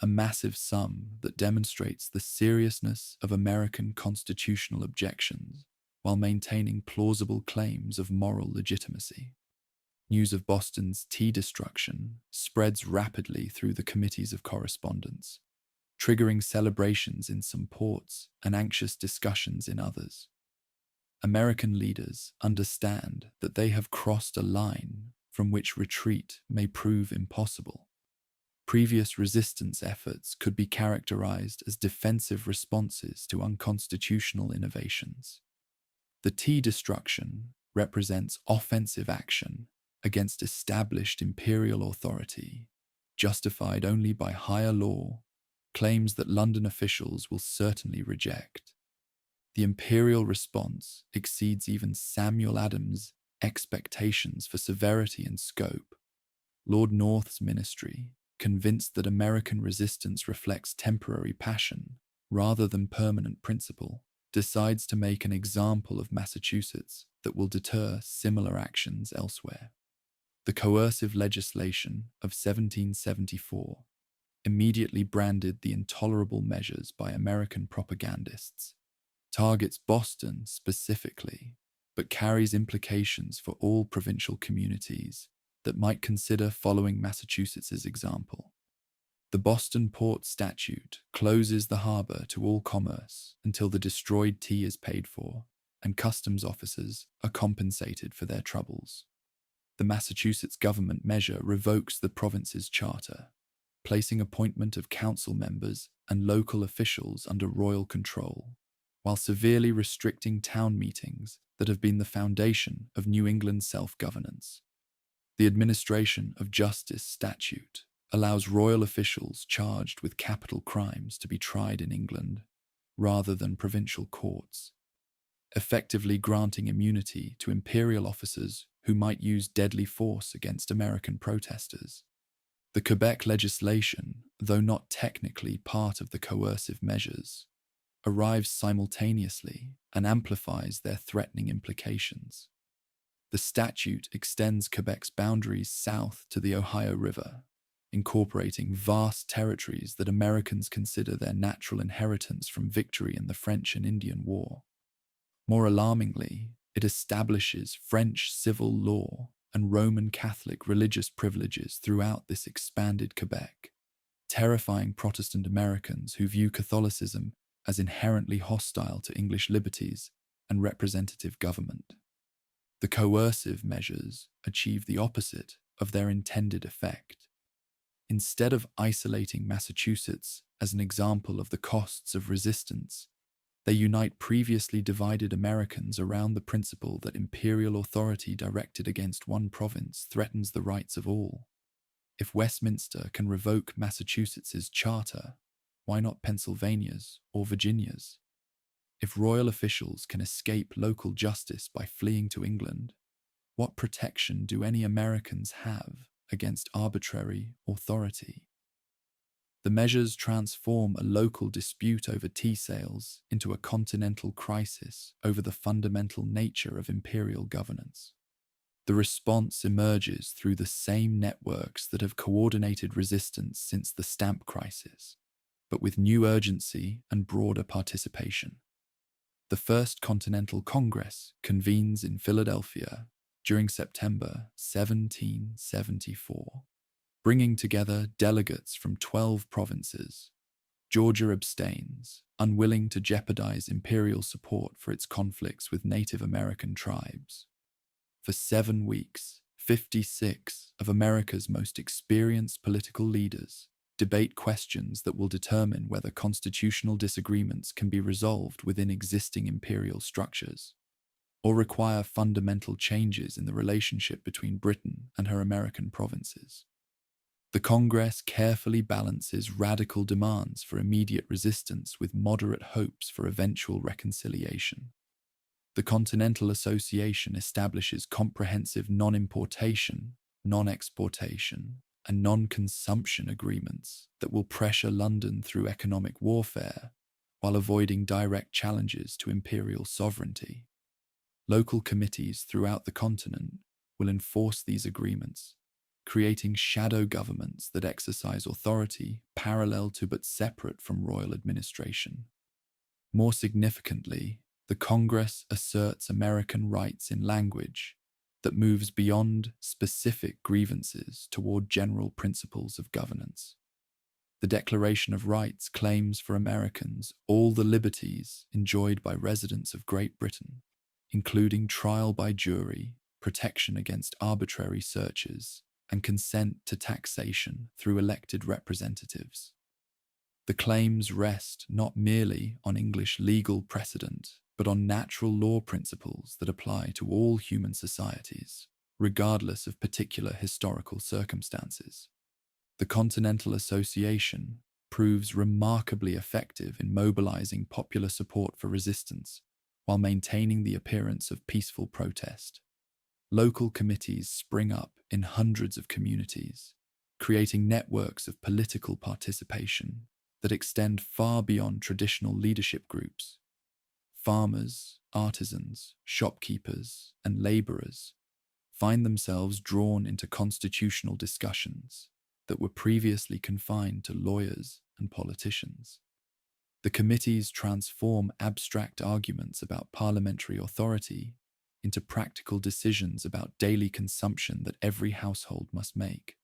a massive sum that demonstrates the seriousness of American constitutional objections while maintaining plausible claims of moral legitimacy. News of Boston's tea destruction spreads rapidly through the committees of correspondence, triggering celebrations in some ports and anxious discussions in others. American leaders understand that they have crossed a line from which retreat may prove impossible. Previous resistance efforts could be characterized as defensive responses to unconstitutional innovations. The tea destruction represents offensive action against established imperial authority, justified only by higher law, claims that London officials will certainly reject. The imperial response exceeds even Samuel Adams' expectations for severity and scope. Lord North's ministry, convinced that American resistance reflects temporary passion rather than permanent principle, decides to make an example of Massachusetts that will deter similar actions elsewhere. The coercive legislation of 1774 immediately branded the intolerable measures by American propagandists, targets Boston specifically, but carries implications for all provincial communities that might consider following Massachusetts's example. The Boston Port Statute closes the harbor to all commerce until the destroyed tea is paid for and customs officers are compensated for their troubles. The Massachusetts government measure revokes the province's charter, placing appointment of council members and local officials under royal control, while severely restricting town meetings that have been the foundation of New England's self-governance. The Administration of Justice statute allows royal officials charged with capital crimes to be tried in England, rather than provincial courts, effectively granting immunity to imperial officers who might use deadly force against American protesters. The Quebec legislation, though not technically part of the coercive measures, arrives simultaneously and amplifies their threatening implications. The statute extends Quebec's boundaries south to the Ohio River, incorporating vast territories that Americans consider their natural inheritance from victory in the French and Indian War. More alarmingly, it establishes French civil law and Roman Catholic religious privileges throughout this expanded Quebec, terrifying Protestant Americans who view Catholicism as inherently hostile to English liberties and representative government. The coercive measures achieve the opposite of their intended effect. Instead of isolating Massachusetts as an example of the costs of resistance, they unite previously divided Americans around the principle that imperial authority directed against one province threatens the rights of all. If Westminster can revoke Massachusetts's charter, why not Pennsylvania's or Virginia's? If royal officials can escape local justice by fleeing to England, what protection do any Americans have against arbitrary authority? The measures transform a local dispute over tea sales into a continental crisis over the fundamental nature of imperial governance. The response emerges through the same networks that have coordinated resistance since the stamp crisis, but with new urgency and broader participation. The First Continental Congress convenes in Philadelphia during September 1774, bringing together delegates from 12 provinces. Georgia abstains, unwilling to jeopardize imperial support for its conflicts with Native American tribes. For 7 weeks, 56 of America's most experienced political leaders debate questions that will determine whether constitutional disagreements can be resolved within existing imperial structures, or require fundamental changes in the relationship between Britain and her American provinces. The Congress carefully balances radical demands for immediate resistance with moderate hopes for eventual reconciliation. The Continental Association establishes comprehensive non-importation, non-exportation, and non-consumption agreements that will pressure London through economic warfare while avoiding direct challenges to imperial sovereignty. Local committees throughout the continent will enforce these agreements, creating shadow governments that exercise authority parallel to but separate from royal administration. More significantly, the Congress asserts American rights in language that moves beyond specific grievances toward general principles of governance. The Declaration of Rights claims for Americans all the liberties enjoyed by residents of Great Britain, including trial by jury, protection against arbitrary searches, and consent to taxation through elected representatives. The claims rest not merely on English legal precedent, but on natural law principles that apply to all human societies, regardless of particular historical circumstances. The Continental Association proves remarkably effective in mobilizing popular support for resistance while maintaining the appearance of peaceful protest. Local committees spring up in hundreds of communities, creating networks of political participation that extend far beyond traditional leadership groups. Farmers, artisans, shopkeepers, and laborers find themselves drawn into constitutional discussions that were previously confined to lawyers and politicians. The committees transform abstract arguments about parliamentary authority into practical decisions about daily consumption that every household must make.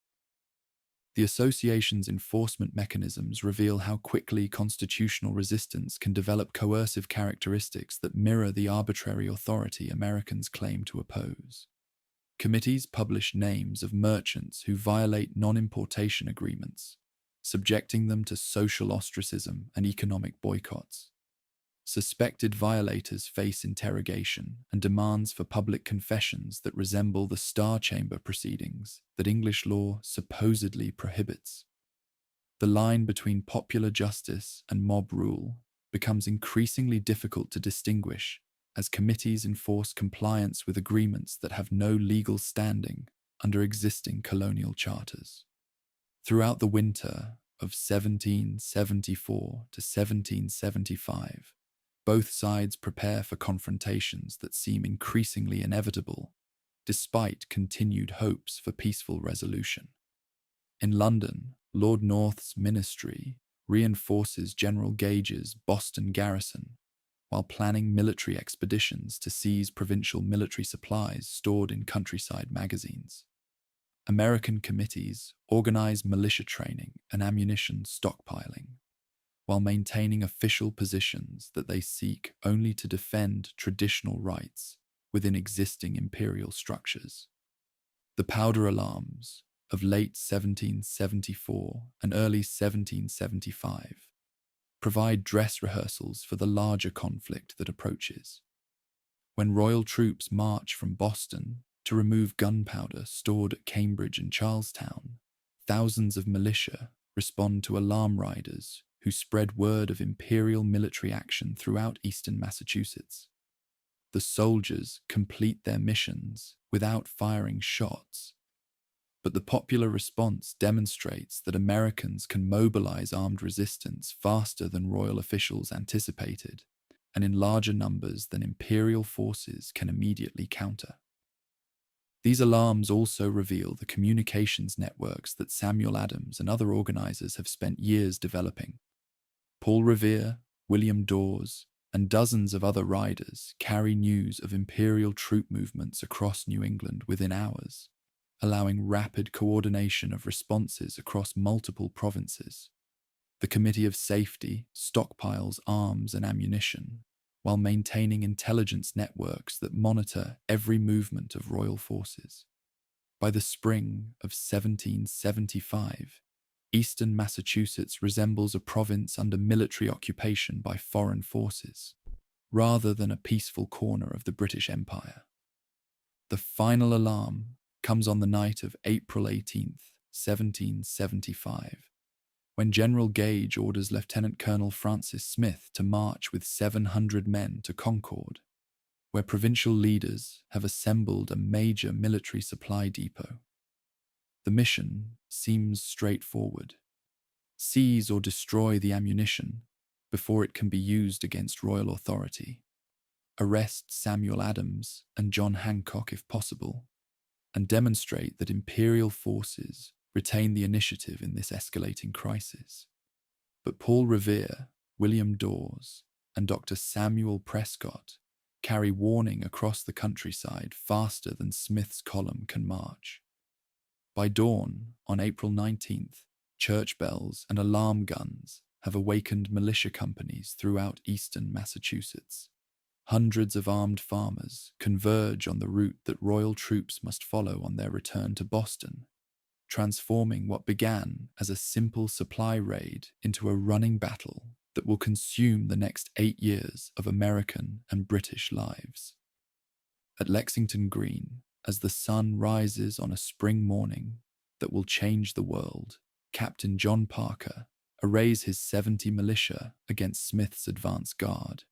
The association's enforcement mechanisms reveal how quickly constitutional resistance can develop coercive characteristics that mirror the arbitrary authority Americans claim to oppose. Committees publish names of merchants who violate non-importation agreements, subjecting them to social ostracism and economic boycotts. Suspected violators face interrogation and demands for public confessions that resemble the Star Chamber proceedings that English law supposedly prohibits. The line between popular justice and mob rule becomes increasingly difficult to distinguish as committees enforce compliance with agreements that have no legal standing under existing colonial charters. Throughout the winter of 1774 to 1775, both sides prepare for confrontations that seem increasingly inevitable, despite continued hopes for peaceful resolution. In London, Lord North's ministry reinforces General Gage's Boston garrison while planning military expeditions to seize provincial military supplies stored in countryside magazines. American committees organize militia training and ammunition stockpiling, while maintaining official positions that they seek only to defend traditional rights within existing imperial structures. The powder alarms of late 1774 and early 1775 provide dress rehearsals for the larger conflict that approaches. When royal troops march from Boston to remove gunpowder stored at Cambridge and Charlestown, thousands of militia respond to alarm riders who spread word of imperial military action throughout eastern Massachusetts. The soldiers complete their missions without firing shots, but the popular response demonstrates that Americans can mobilize armed resistance faster than royal officials anticipated, and in larger numbers than imperial forces can immediately counter. These alarms also reveal the communications networks that Samuel Adams and other organizers have spent years developing. Paul Revere, William Dawes, and dozens of other riders carry news of imperial troop movements across New England within hours, allowing rapid coordination of responses across multiple provinces. The Committee of Safety stockpiles arms and ammunition, while maintaining intelligence networks that monitor every movement of royal forces. By the spring of 1775, eastern Massachusetts resembles a province under military occupation by foreign forces, rather than a peaceful corner of the British Empire. The final alarm comes on the night of April 18th, 1775, when General Gage orders Lieutenant Colonel Francis Smith to march with 700 men to Concord, where provincial leaders have assembled a major military supply depot. The mission seems straightforward: seize or destroy the ammunition before it can be used against royal authority. Arrest Samuel Adams and John Hancock if possible, and demonstrate that Imperial forces retain the initiative in this escalating crisis. But Paul Revere, William Dawes, and Dr. Samuel Prescott carry warning across the countryside faster than Smith's column can march. By dawn, on April 19th, church bells and alarm guns have awakened militia companies throughout eastern Massachusetts. Hundreds of armed farmers converge on the route that royal troops must follow on their return to Boston, transforming what began as a simple supply raid into a running battle that will consume the next 8 years of American and British lives. At Lexington Green, as the sun rises on a spring morning that will change the world, Captain John Parker arrays his 70 militia against Smith's advance guard.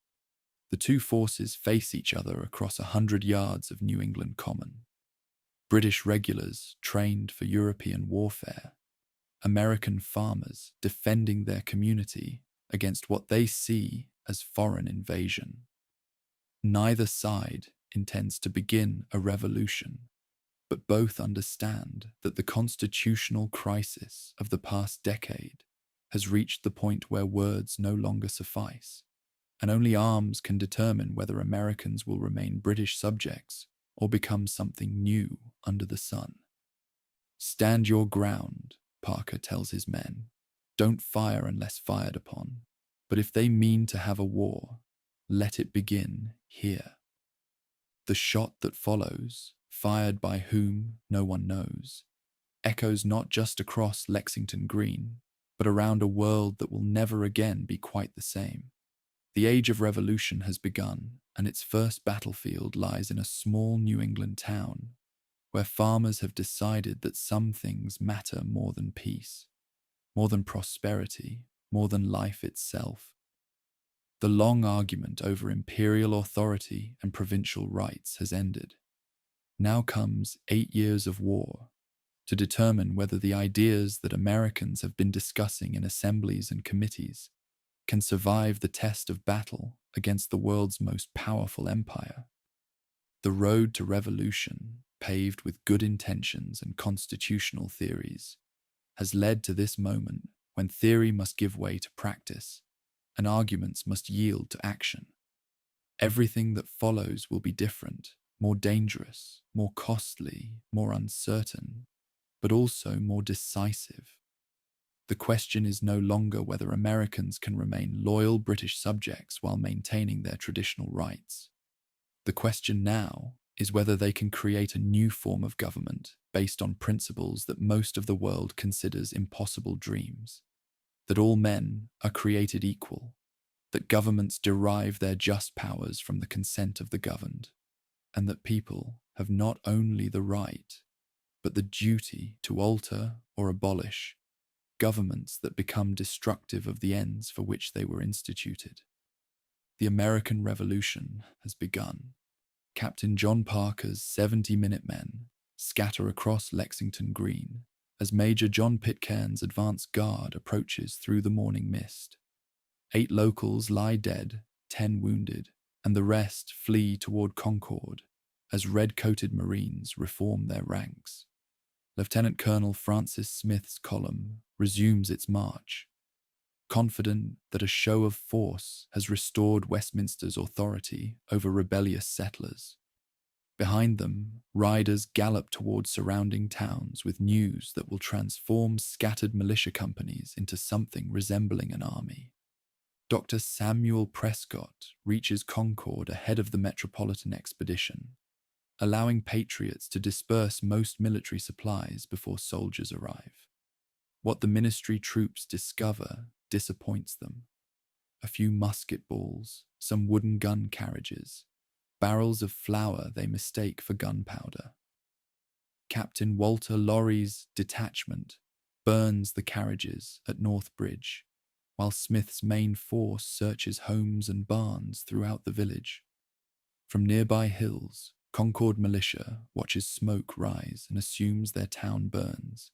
The two forces face each other across 100 yards of New England Common. British regulars trained for European warfare, American farmers defending their community against what they see as foreign invasion. Neither side intends to begin a revolution, but both understand that the constitutional crisis of the past decade has reached the point where words no longer suffice, and only arms can determine whether Americans will remain British subjects or become something new under the sun. "Stand your ground," Parker tells his men. "Don't fire unless fired upon. But if they mean to have a war, let it begin here." The shot that follows, fired by whom no one knows, echoes not just across Lexington Green, but around a world that will never again be quite the same. The age of revolution has begun, and its first battlefield lies in a small New England town, where farmers have decided that some things matter more than peace, more than prosperity, more than life itself. The long argument over imperial authority and provincial rights has ended. Now comes 8 years of war to determine whether the ideas that Americans have been discussing in assemblies and committees can survive the test of battle against the world's most powerful empire. The road to revolution, paved with good intentions and constitutional theories, has led to this moment when theory must give way to practice and arguments must yield to action. Everything that follows will be different, more dangerous, more costly, more uncertain, but also more decisive. The question is no longer whether Americans can remain loyal British subjects while maintaining their traditional rights. The question now is whether they can create a new form of government based on principles that most of the world considers impossible dreams. That all men are created equal, that governments derive their just powers from the consent of the governed, and that people have not only the right, but the duty to alter or abolish governments that become destructive of the ends for which they were instituted. The American Revolution has begun. Captain John Parker's 70 Minutemen scatter across Lexington Green as Major John Pitcairn's advance guard approaches through the morning mist. 8 locals lie dead, 10 wounded, and the rest flee toward Concord as red-coated Marines reform their ranks. Lieutenant Colonel Francis Smith's column resumes its march, confident that a show of force has restored Westminster's authority over rebellious settlers. Behind them, riders gallop toward surrounding towns with news that will transform scattered militia companies into something resembling an army. Dr. Samuel Prescott reaches Concord ahead of the Metropolitan Expedition, allowing patriots to disperse most military supplies before soldiers arrive. What the ministry troops discover disappoints them. A few musket balls, some wooden gun carriages, barrels of flour they mistake for gunpowder. Captain Walter Lorry's detachment burns the carriages at North Bridge, while Smith's main force searches homes and barns throughout the village. From nearby hills, Concord militia watches smoke rise and assumes their town burns.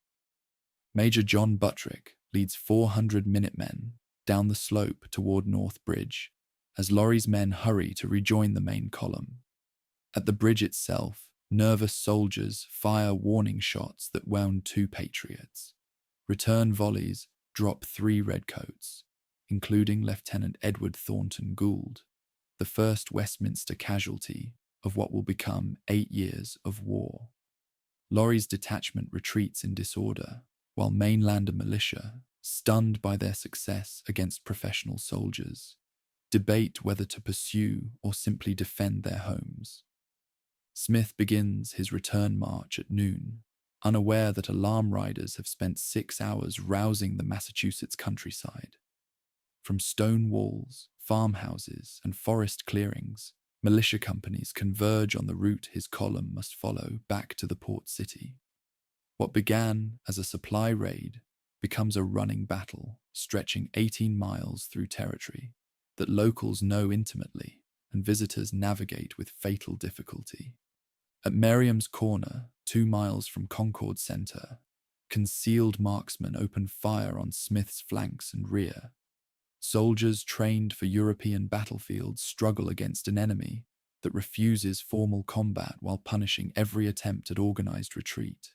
Major John Buttrick leads 400 Minutemen down the slope toward North Bridge as Lorry's men hurry to rejoin the main column. At the bridge itself, Nervous soldiers fire warning shots that wound 2 patriots. Return volleys drop 3 redcoats, including Lieutenant Edward Thornton Gould, the first Westminster casualty of what will become 8 years of war. Laurie's detachment retreats in disorder, while mainlander militia, stunned by their success against professional soldiers, debate whether to pursue or simply defend their homes. Smith begins his return march at noon, unaware that alarm riders have spent 6 hours rousing the Massachusetts countryside. From stone walls, farmhouses, and forest clearings, militia companies converge on the route his column must follow back to the port city. What began as a supply raid becomes a running battle stretching 18 miles through territory that locals know intimately and visitors navigate with fatal difficulty. At Merriam's Corner, 2 miles from Concord Center, concealed marksmen open fire on Smith's flanks and rear. Soldiers trained for European battlefields struggle against an enemy that refuses formal combat while punishing every attempt at organized retreat.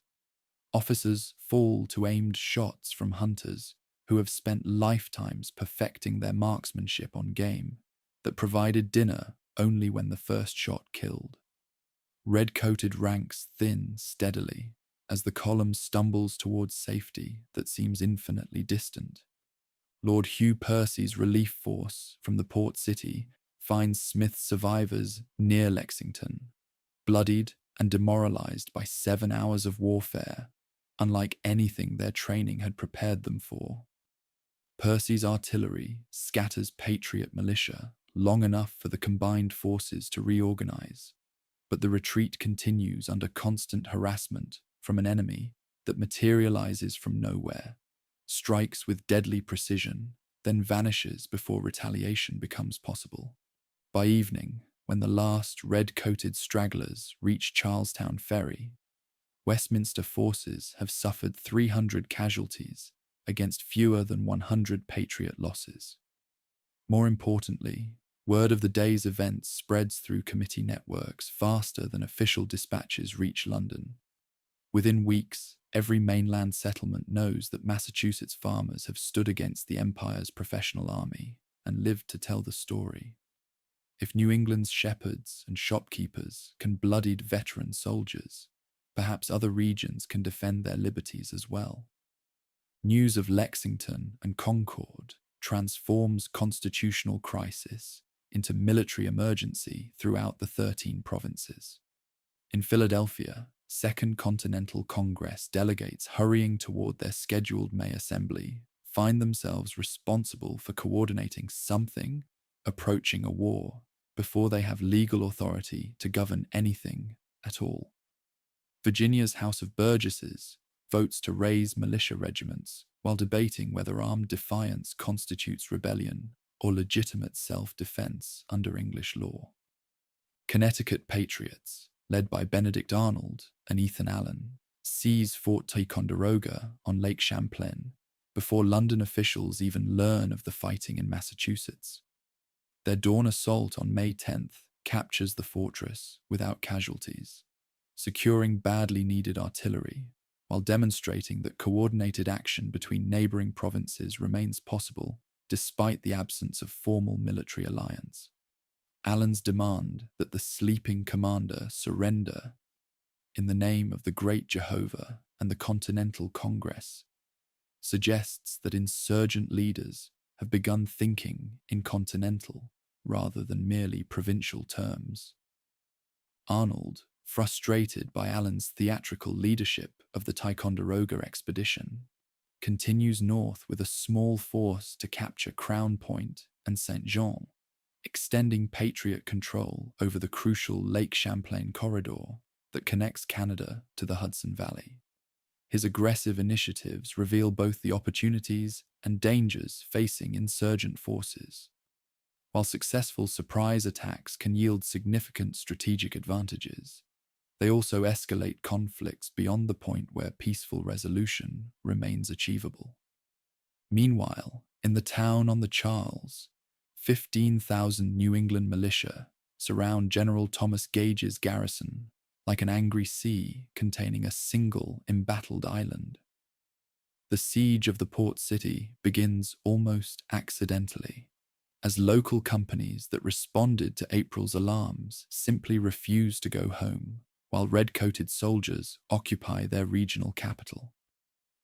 Officers fall to aimed shots from hunters who have spent lifetimes perfecting their marksmanship on game that provided dinner only when the first shot killed. Red-coated ranks thin steadily as the column stumbles towards safety that seems infinitely distant. Lord Hugh Percy's relief force from the port city finds Smith's survivors near Lexington, bloodied and demoralized by 7 hours of warfare, unlike anything their training had prepared them for. Percy's artillery scatters Patriot militia long enough for the combined forces to reorganize, but the retreat continues under constant harassment from an enemy that materializes from nowhere, strikes with deadly precision, then vanishes before retaliation becomes possible. By evening, when the last red-coated stragglers reach Charlestown Ferry, Westminster forces have suffered 300 casualties against fewer than 100 Patriot losses. More importantly, word of the day's events spreads through committee networks faster than official dispatches reach London. Within weeks, every mainland settlement knows that Massachusetts farmers have stood against the Empire's professional army and lived to tell the story. If New England's shepherds and shopkeepers can bloodied veteran soldiers, perhaps other regions can defend their liberties as well. News of Lexington and Concord transforms constitutional crisis into military emergency throughout the 13 provinces. In Philadelphia, Second Continental Congress delegates hurrying toward their scheduled May Assembly find themselves responsible for coordinating something approaching a war before they have legal authority to govern anything at all. Virginia's House of Burgesses votes to raise militia regiments while debating whether armed defiance constitutes rebellion or legitimate self-defense under English law. Connecticut patriots, led by Benedict Arnold and Ethan Allen, seize Fort Ticonderoga on Lake Champlain before London officials even learn of the fighting in Massachusetts. Their dawn assault on May 10th captures the fortress without casualties, securing badly needed artillery while demonstrating that coordinated action between neighboring provinces remains possible despite the absence of formal military alliance. Allen's demand that the sleeping commander surrender in the name of the Great Jehovah and the Continental Congress suggests that insurgent leaders have begun thinking in continental rather than merely provincial terms. Arnold, frustrated by Allen's theatrical leadership of the Ticonderoga expedition, continues north with a small force to capture Crown Point and St. Jean, extending Patriot control over the crucial Lake Champlain corridor that connects Canada to the Hudson Valley. His aggressive initiatives reveal both the opportunities and dangers facing insurgent forces. While successful surprise attacks can yield significant strategic advantages, they also escalate conflicts beyond the point where peaceful resolution remains achievable. Meanwhile, in the town on the Charles, 15,000 New England militia surround General Thomas Gage's garrison, like an angry sea containing a single embattled island. The siege of the port city begins almost accidentally, as local companies that responded to April's alarms simply refuse to go home, while red-coated soldiers occupy their regional capital.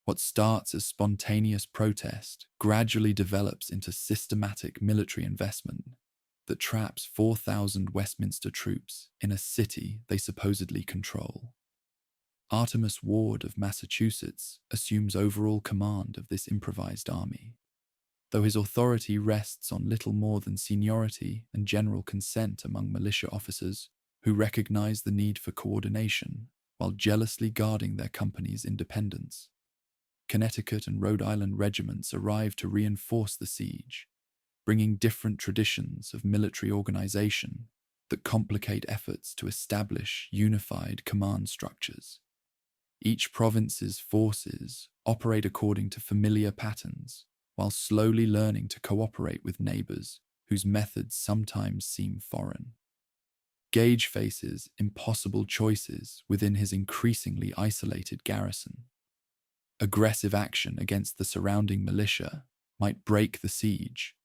What starts as spontaneous protest gradually develops into systematic military investment that traps 4,000 Westminster troops in a city they supposedly control. Artemus Ward of Massachusetts assumes overall command of this improvised army, though his authority rests on little more than seniority and general consent among militia officers who recognize the need for coordination while jealously guarding their company's independence. Connecticut and Rhode Island regiments arrive to reinforce the siege, bringing different traditions of military organization that complicate efforts to establish unified command structures. Each province's forces operate according to familiar patterns, while slowly learning to cooperate with neighbors whose methods sometimes seem foreign. Gage faces impossible choices within his increasingly isolated garrison. Aggressive action against the surrounding militia might break the siege,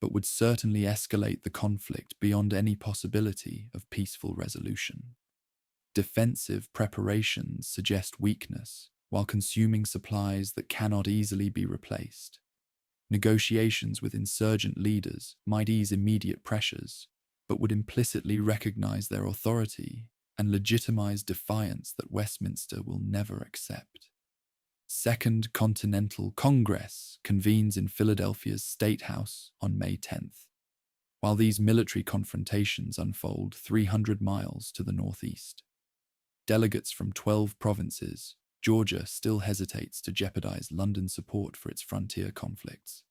but would certainly escalate the conflict beyond any possibility of peaceful resolution. Defensive preparations suggest weakness, while consuming supplies that cannot easily be replaced. Negotiations with insurgent leaders might ease immediate pressures, but would implicitly recognize their authority and legitimize defiance that Westminster will never accept. Second Continental Congress convenes in Philadelphia's State House on May 10th, while these military confrontations unfold 300 miles to the northeast. Delegates from 12 provinces, Georgia still hesitates to jeopardize London's support for its frontier conflicts,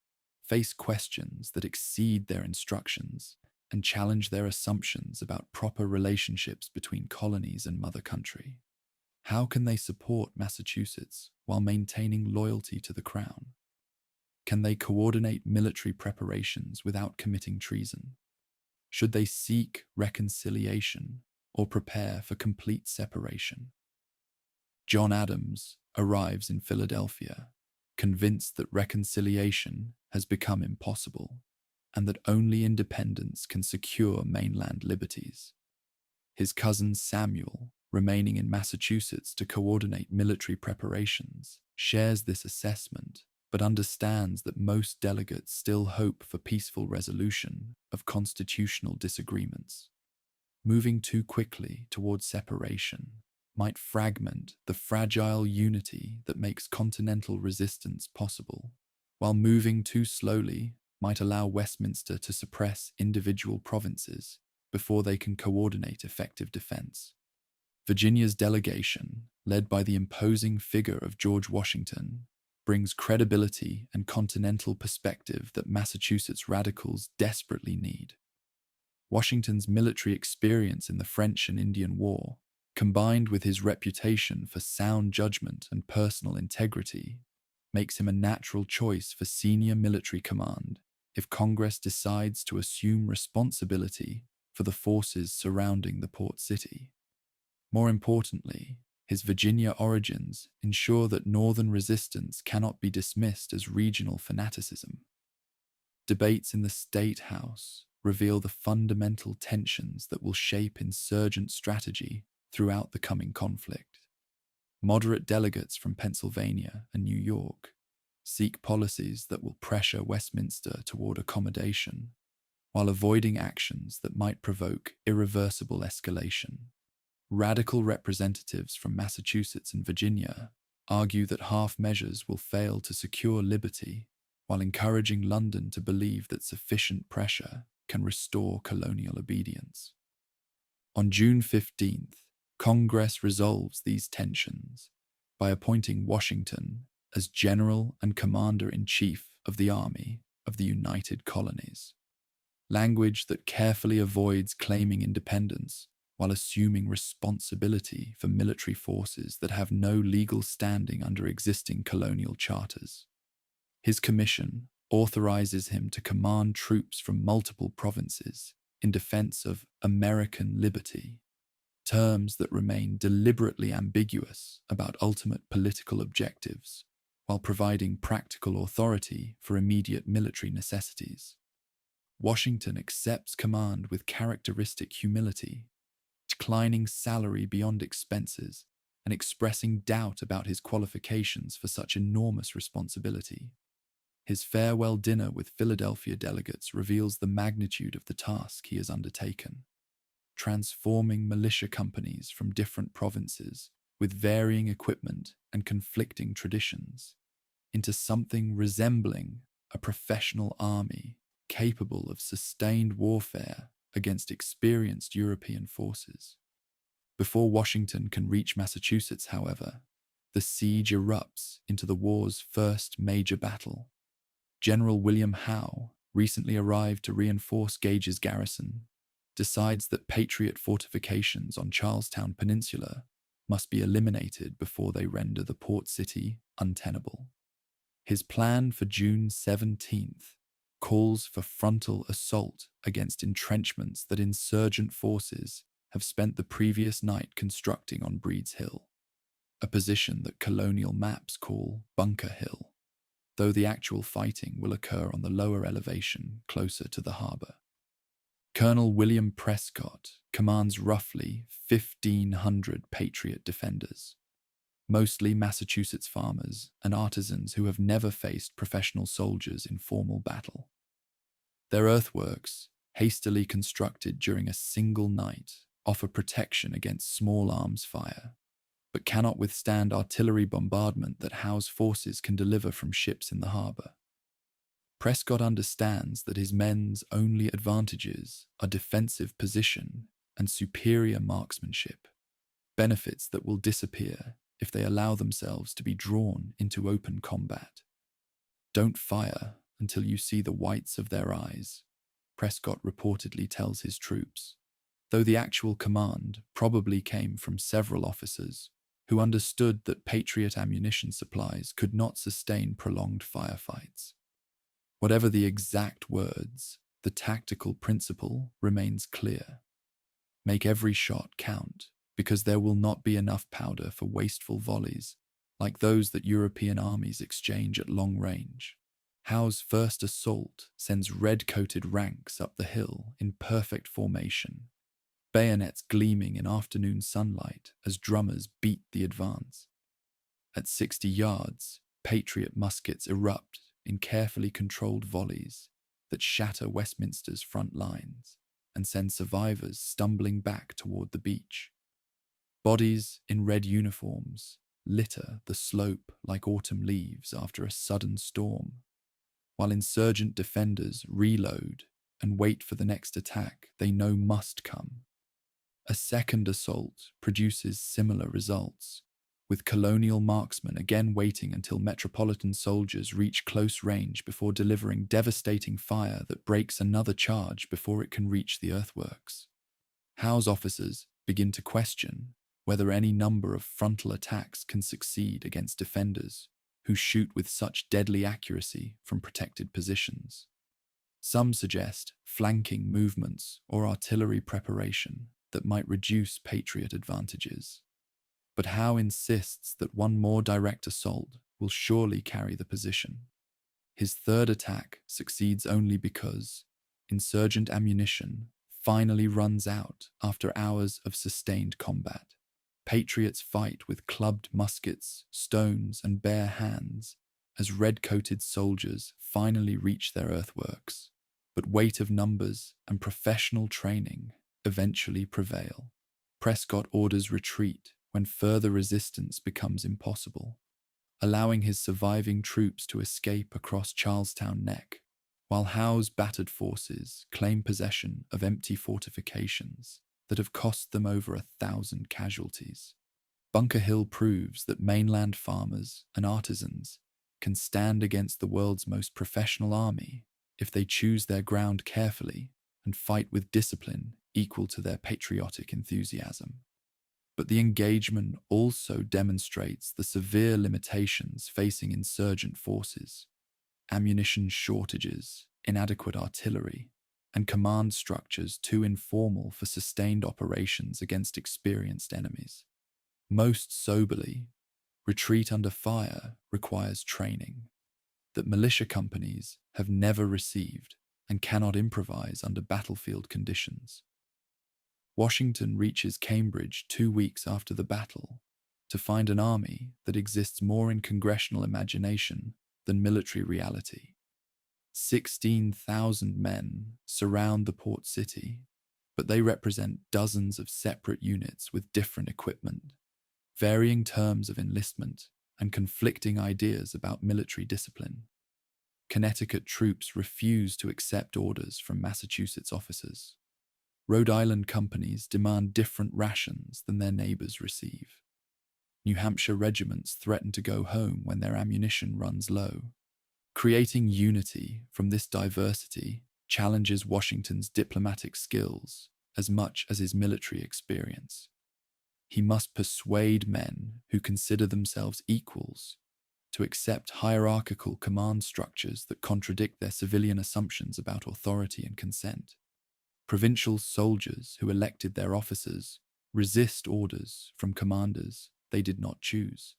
face questions that exceed their instructions and challenge their assumptions about proper relationships between colonies and mother country. How can they support Massachusetts while maintaining loyalty to the crown? Can they coordinate military preparations without committing treason? Should they seek reconciliation or prepare for complete separation? John Adams arrives in Philadelphia, convinced that reconciliation has become impossible and that only independence can secure mainland liberties. His cousin Samuel, remaining in Massachusetts to coordinate military preparations, shares this assessment, but understands that most delegates still hope for peaceful resolution of constitutional disagreements. Moving too quickly towards separation might fragment the fragile unity that makes continental resistance possible, while moving too slowly might allow Westminster to suppress individual provinces before they can coordinate effective defense. Virginia's delegation, led by the imposing figure of George Washington, brings credibility and continental perspective that Massachusetts radicals desperately need. Washington's military experience in the French and Indian War, combined with his reputation for sound judgment and personal integrity, makes him a natural choice for senior military command if Congress decides to assume responsibility for the forces surrounding the port city. More importantly, his Virginia origins ensure that Northern resistance cannot be dismissed as regional fanaticism. Debates in the State House reveal the fundamental tensions that will shape insurgent strategy throughout the coming conflict. Moderate delegates from Pennsylvania and New York seek policies that will pressure Westminster toward accommodation, while avoiding actions that might provoke irreversible escalation. Radical representatives from Massachusetts and Virginia argue that half measures will fail to secure liberty, while encouraging London to believe that sufficient pressure can restore colonial obedience. On June 15th, Congress resolves these tensions by appointing Washington as General and Commander-in-Chief of the Army of the United Colonies, language that carefully avoids claiming independence while assuming responsibility for military forces that have no legal standing under existing colonial charters. His commission authorizes him to command troops from multiple provinces in defense of American liberty, terms that remain deliberately ambiguous about ultimate political objectives, while providing practical authority for immediate military necessities. Washington accepts command with characteristic humility, declining salary beyond expenses and expressing doubt about his qualifications for such enormous responsibility. His farewell dinner with Philadelphia delegates reveals the magnitude of the task he has undertaken, transforming militia companies from different provinces with varying equipment and conflicting traditions into something resembling a professional army capable of sustained warfare against experienced European forces. Before Washington can reach Massachusetts, however, the siege erupts into the war's first major battle. General William Howe, recently arrived to reinforce Gage's garrison, decides that Patriot fortifications on Charlestown Peninsula must be eliminated before they render the port city untenable. His plan for June 17th calls for frontal assault against entrenchments that insurgent forces have spent the previous night constructing on Breed's Hill, a position that colonial maps call Bunker Hill, though the actual fighting will occur on the lower elevation closer to the harbour. Colonel William Prescott commands roughly 1,500 Patriot defenders, mostly Massachusetts farmers and artisans who have never faced professional soldiers in formal battle. Their earthworks, hastily constructed during a single night, offer protection against small arms fire, but cannot withstand artillery bombardment that Howe's forces can deliver from ships in the harbour. Prescott understands that his men's only advantages are defensive position and superior marksmanship, benefits that will disappear if they allow themselves to be drawn into open combat. "Don't fire until you see the whites of their eyes," Prescott reportedly tells his troops, though the actual command probably came from several officers who understood that Patriot ammunition supplies could not sustain prolonged firefights. Whatever the exact words, the tactical principle remains clear. Make every shot count, because there will not be enough powder for wasteful volleys like those that European armies exchange at long range. Howe's first assault sends red-coated ranks up the hill in perfect formation, bayonets gleaming in afternoon sunlight as drummers beat the advance. At 60 yards, Patriot muskets erupt in carefully controlled volleys that shatter Westminster's front lines and send survivors stumbling back toward the beach. Bodies in red uniforms litter the slope like autumn leaves after a sudden storm, while insurgent defenders reload and wait for the next attack they know must come. A second assault produces similar results, with colonial marksmen again waiting until metropolitan soldiers reach close range before delivering devastating fire that breaks another charge before it can reach the earthworks. Howe's officers begin to question whether any number of frontal attacks can succeed against defenders who shoot with such deadly accuracy from protected positions. Some suggest flanking movements or artillery preparation that might reduce Patriot advantages. But Howe insists that one more direct assault will surely carry the position. His third attack succeeds only because insurgent ammunition finally runs out after hours of sustained combat. Patriots fight with clubbed muskets, stones, and bare hands as red-coated soldiers finally reach their earthworks, but weight of numbers and professional training eventually prevail. Prescott orders retreat when further resistance becomes impossible, allowing his surviving troops to escape across Charlestown Neck, while Howe's battered forces claim possession of empty fortifications that have cost them over 1,000 casualties. Bunker Hill proves that mainland farmers and artisans can stand against the world's most professional army if they choose their ground carefully and fight with discipline equal to their patriotic enthusiasm. But the engagement also demonstrates the severe limitations facing insurgent forces: ammunition shortages, inadequate artillery, and command structures too informal for sustained operations against experienced enemies. Most soberly, retreat under fire requires training that militia companies have never received and cannot improvise under battlefield conditions. Washington reaches Cambridge 2 weeks after the battle to find an army that exists more in congressional imagination than military reality. 16,000 men surround the port city, but they represent dozens of separate units with different equipment, varying terms of enlistment, and conflicting ideas about military discipline. Connecticut troops refuse to accept orders from Massachusetts officers. Rhode Island companies demand different rations than their neighbors receive. New Hampshire regiments threaten to go home when their ammunition runs low. Creating unity from this diversity challenges Washington's diplomatic skills as much as his military experience. He must persuade men who consider themselves equals to accept hierarchical command structures that contradict their civilian assumptions about authority and consent. Provincial soldiers who elected their officers resist orders from commanders they did not choose.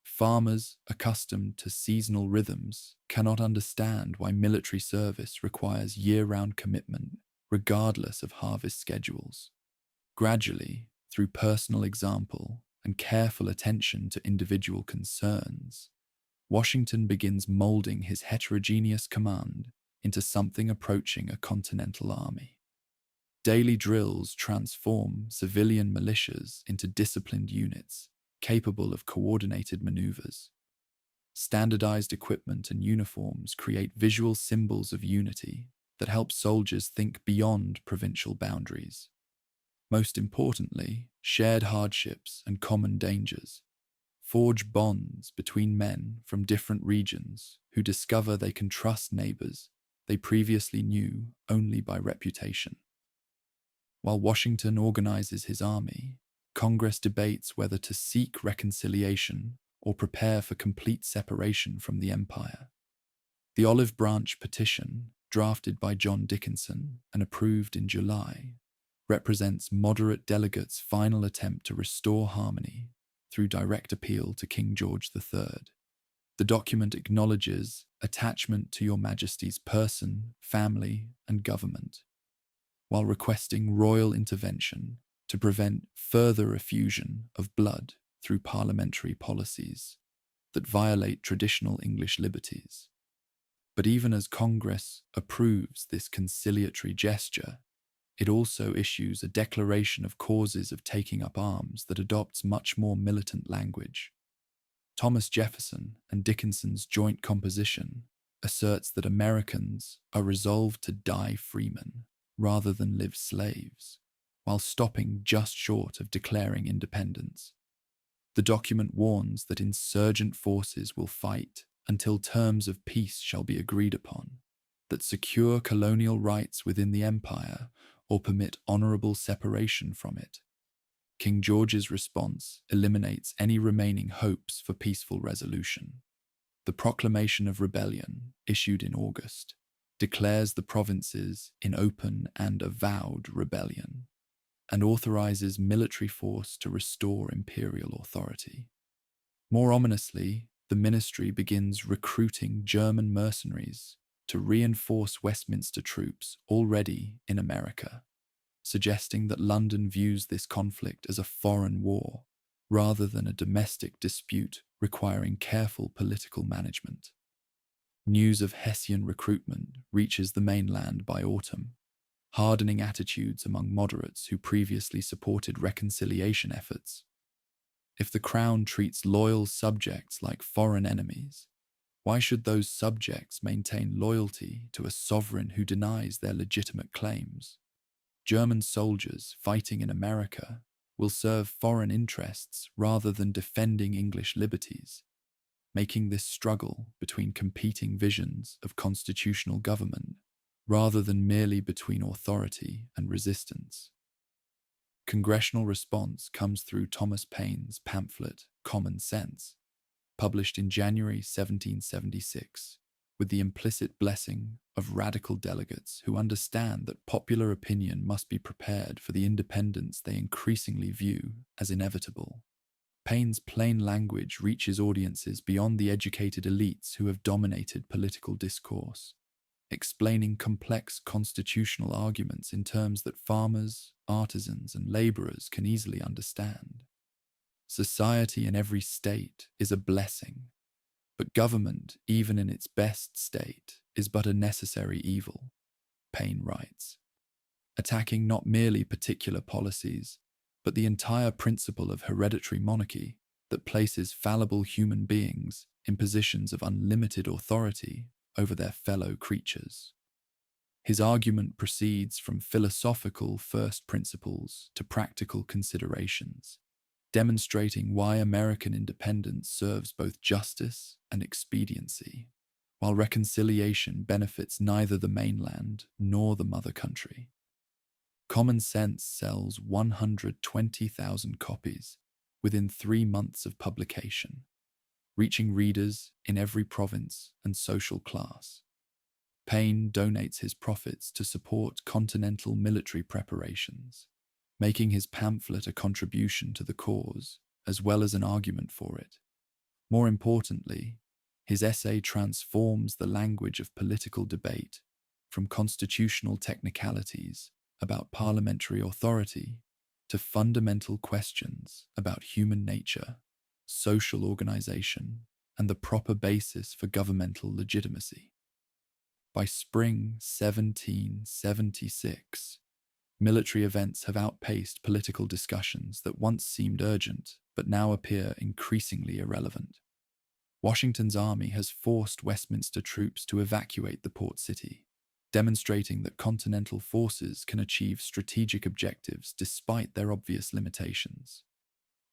Farmers accustomed to seasonal rhythms cannot understand why military service requires year-round commitment regardless of harvest schedules. Gradually, through personal example and careful attention to individual concerns, Washington begins molding his heterogeneous command into something approaching a continental army. Daily drills transform civilian militias into disciplined units capable of coordinated maneuvers. Standardized equipment and uniforms create visual symbols of unity that help soldiers think beyond provincial boundaries. Most importantly, shared hardships and common dangers forge bonds between men from different regions who discover they can trust neighbors they previously knew only by reputation. While Washington organizes his army, Congress debates whether to seek reconciliation or prepare for complete separation from the empire. The Olive Branch Petition, drafted by John Dickinson and approved in July, represents moderate delegates' final attempt to restore harmony through direct appeal to King George III. The document acknowledges attachment to Your Majesty's person, family, and government, while requesting royal intervention to prevent further effusion of blood through parliamentary policies that violate traditional English liberties. But even as Congress approves this conciliatory gesture, it also issues a declaration of causes of taking up arms that adopts much more militant language. Thomas Jefferson and Dickinson's joint composition asserts that Americans are resolved to die freemen rather than live slaves, while stopping just short of declaring independence. The document warns that insurgent forces will fight until terms of peace shall be agreed upon, that secure colonial rights within the empire or permit honorable separation from it. King George's response eliminates any remaining hopes for peaceful resolution. The Proclamation of Rebellion, issued in August, declares the provinces in open and avowed rebellion, and authorizes military force to restore imperial authority. More ominously, the ministry begins recruiting German mercenaries to reinforce Westminster troops already in America, suggesting that London views this conflict as a foreign war rather than a domestic dispute requiring careful political management. News of Hessian recruitment reaches the mainland by autumn, hardening attitudes among moderates who previously supported reconciliation efforts. If the crown treats loyal subjects like foreign enemies, why should those subjects maintain loyalty to a sovereign who denies their legitimate claims? German soldiers fighting in America will serve foreign interests rather than defending English liberties, making this struggle between competing visions of constitutional government rather than merely between authority and resistance. Congressional response comes through Thomas Paine's pamphlet, Common Sense, published in January 1776, with the implicit blessing of radical delegates who understand that popular opinion must be prepared for the independence they increasingly view as inevitable. Paine's plain language reaches audiences beyond the educated elites who have dominated political discourse, explaining complex constitutional arguments in terms that farmers, artisans, and laborers can easily understand. Society in every state is a blessing, but government, even in its best state, is but a necessary evil, Paine writes, attacking not merely particular policies, but the entire principle of hereditary monarchy that places fallible human beings in positions of unlimited authority over their fellow creatures. His argument proceeds from philosophical first principles to practical considerations, demonstrating why American independence serves both justice and expediency, while reconciliation benefits neither the mainland nor the mother country. Common Sense sells 120,000 copies within 3 months of publication, reaching readers in every province and social class. Paine donates his profits to support continental military preparations, making his pamphlet a contribution to the cause as well as an argument for it. More importantly, his essay transforms the language of political debate from constitutional technicalities about parliamentary authority to fundamental questions about human nature, social organization, and the proper basis for governmental legitimacy. By spring 1776, military events have outpaced political discussions that once seemed urgent but now appear increasingly irrelevant. Washington's army has forced Westminster troops to evacuate the port city, demonstrating that continental forces can achieve strategic objectives despite their obvious limitations.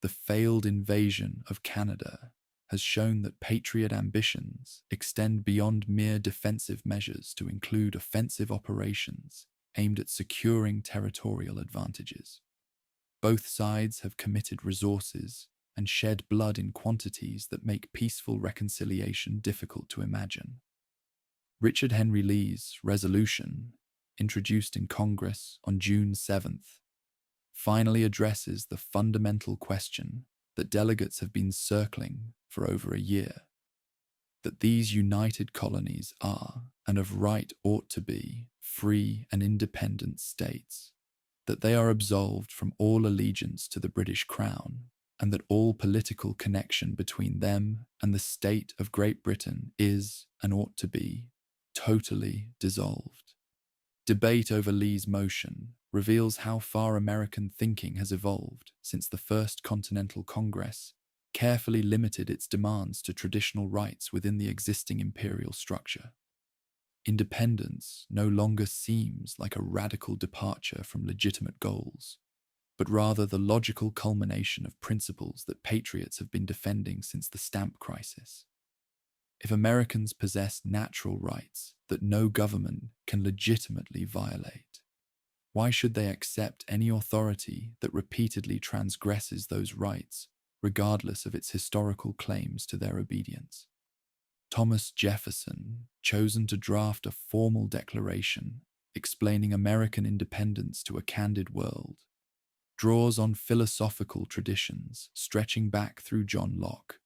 The failed invasion of Canada has shown that patriot ambitions extend beyond mere defensive measures to include offensive operations aimed at securing territorial advantages. Both sides have committed resources and shed blood in quantities that make peaceful reconciliation difficult to imagine. Richard Henry Lee's resolution, introduced in Congress on June 7th, finally addresses the fundamental question that delegates have been circling for over a year: that these united colonies are, and of right ought to be, free and independent states, that they are absolved from all allegiance to the British Crown, and that all political connection between them and the state of Great Britain is, and ought to be, totally dissolved. Debate over Lee's motion reveals how far American thinking has evolved since the First Continental Congress carefully limited its demands to traditional rights within the existing imperial structure. Independence no longer seems like a radical departure from legitimate goals, but rather the logical culmination of principles that patriots have been defending since the stamp crisis. If Americans possess natural rights that no government can legitimately violate, why should they accept any authority that repeatedly transgresses those rights, regardless of its historical claims to their obedience? Thomas Jefferson, chosen to draft a formal declaration explaining American independence to a candid world, draws on philosophical traditions stretching back through John Locke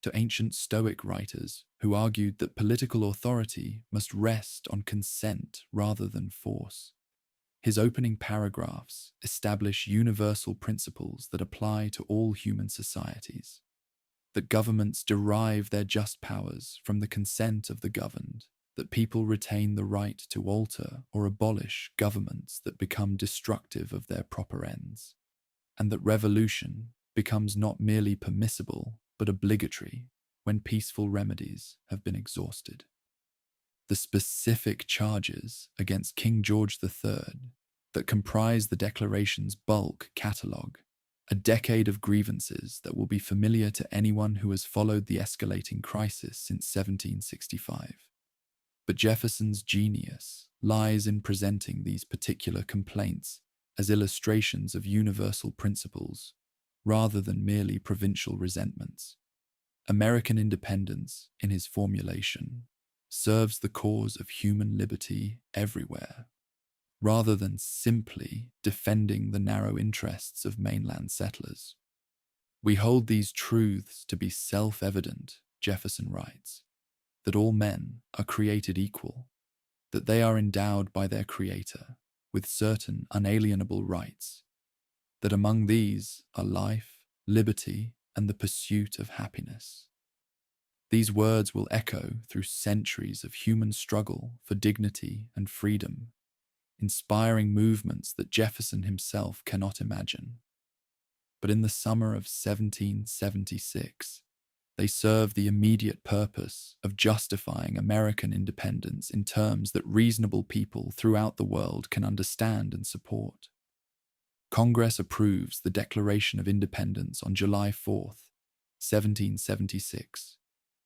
to ancient Stoic writers who argued that political authority must rest on consent rather than force. His opening paragraphs establish universal principles that apply to all human societies: that governments derive their just powers from the consent of the governed, that people retain the right to alter or abolish governments that become destructive of their proper ends, and that revolution becomes not merely permissible but obligatory when peaceful remedies have been exhausted. The specific charges against King George III that comprise the Declaration's bulk catalogue a decade of grievances that will be familiar to anyone who has followed the escalating crisis since 1765. But Jefferson's genius lies in presenting these particular complaints as illustrations of universal principles, rather than merely provincial resentments. American independence, in his formulation, serves the cause of human liberty everywhere, rather than simply defending the narrow interests of mainland settlers. We hold these truths to be self-evident, Jefferson writes, that all men are created equal, that they are endowed by their Creator with certain unalienable rights, that among these are life, liberty, and the pursuit of happiness. These words will echo through centuries of human struggle for dignity and freedom, inspiring movements that Jefferson himself cannot imagine. But in the summer of 1776, they serve the immediate purpose of justifying American independence in terms that reasonable people throughout the world can understand and support. Congress approves the Declaration of Independence on July 4th, 1776,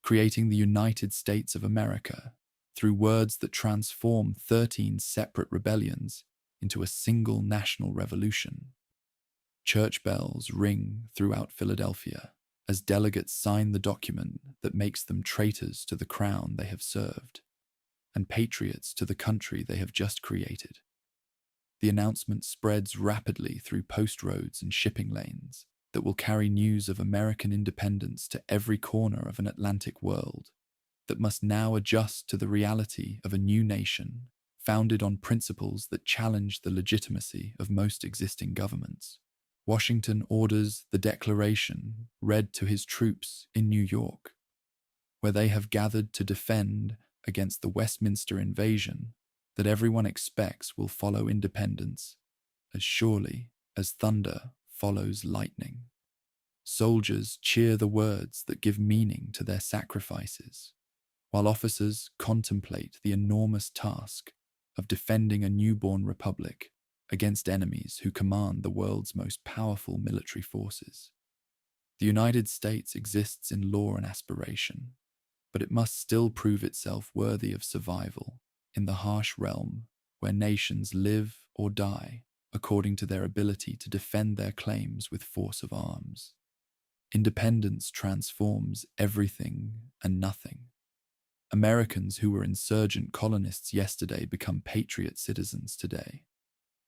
creating the United States of America through words that transform 13 separate rebellions into a single national revolution. Church bells ring throughout Philadelphia as delegates sign the document that makes them traitors to the crown they have served and patriots to the country they have just created. The announcement spreads rapidly through post roads and shipping lanes that will carry news of American independence to every corner of an Atlantic world that must now adjust to the reality of a new nation founded on principles that challenge the legitimacy of most existing governments. Washington orders the Declaration read to his troops in New York, where they have gathered to defend against the Westminster invasion that everyone expects will follow independence as surely as thunder follows lightning. Soldiers cheer the words that give meaning to their sacrifices, while officers contemplate the enormous task of defending a newborn republic against enemies who command the world's most powerful military forces. The United States exists in law and aspiration, but it must still prove itself worthy of survival in the harsh realm where nations live or die according to their ability to defend their claims with force of arms. Independence transforms everything and nothing. Americans who were insurgent colonists yesterday become patriot citizens today,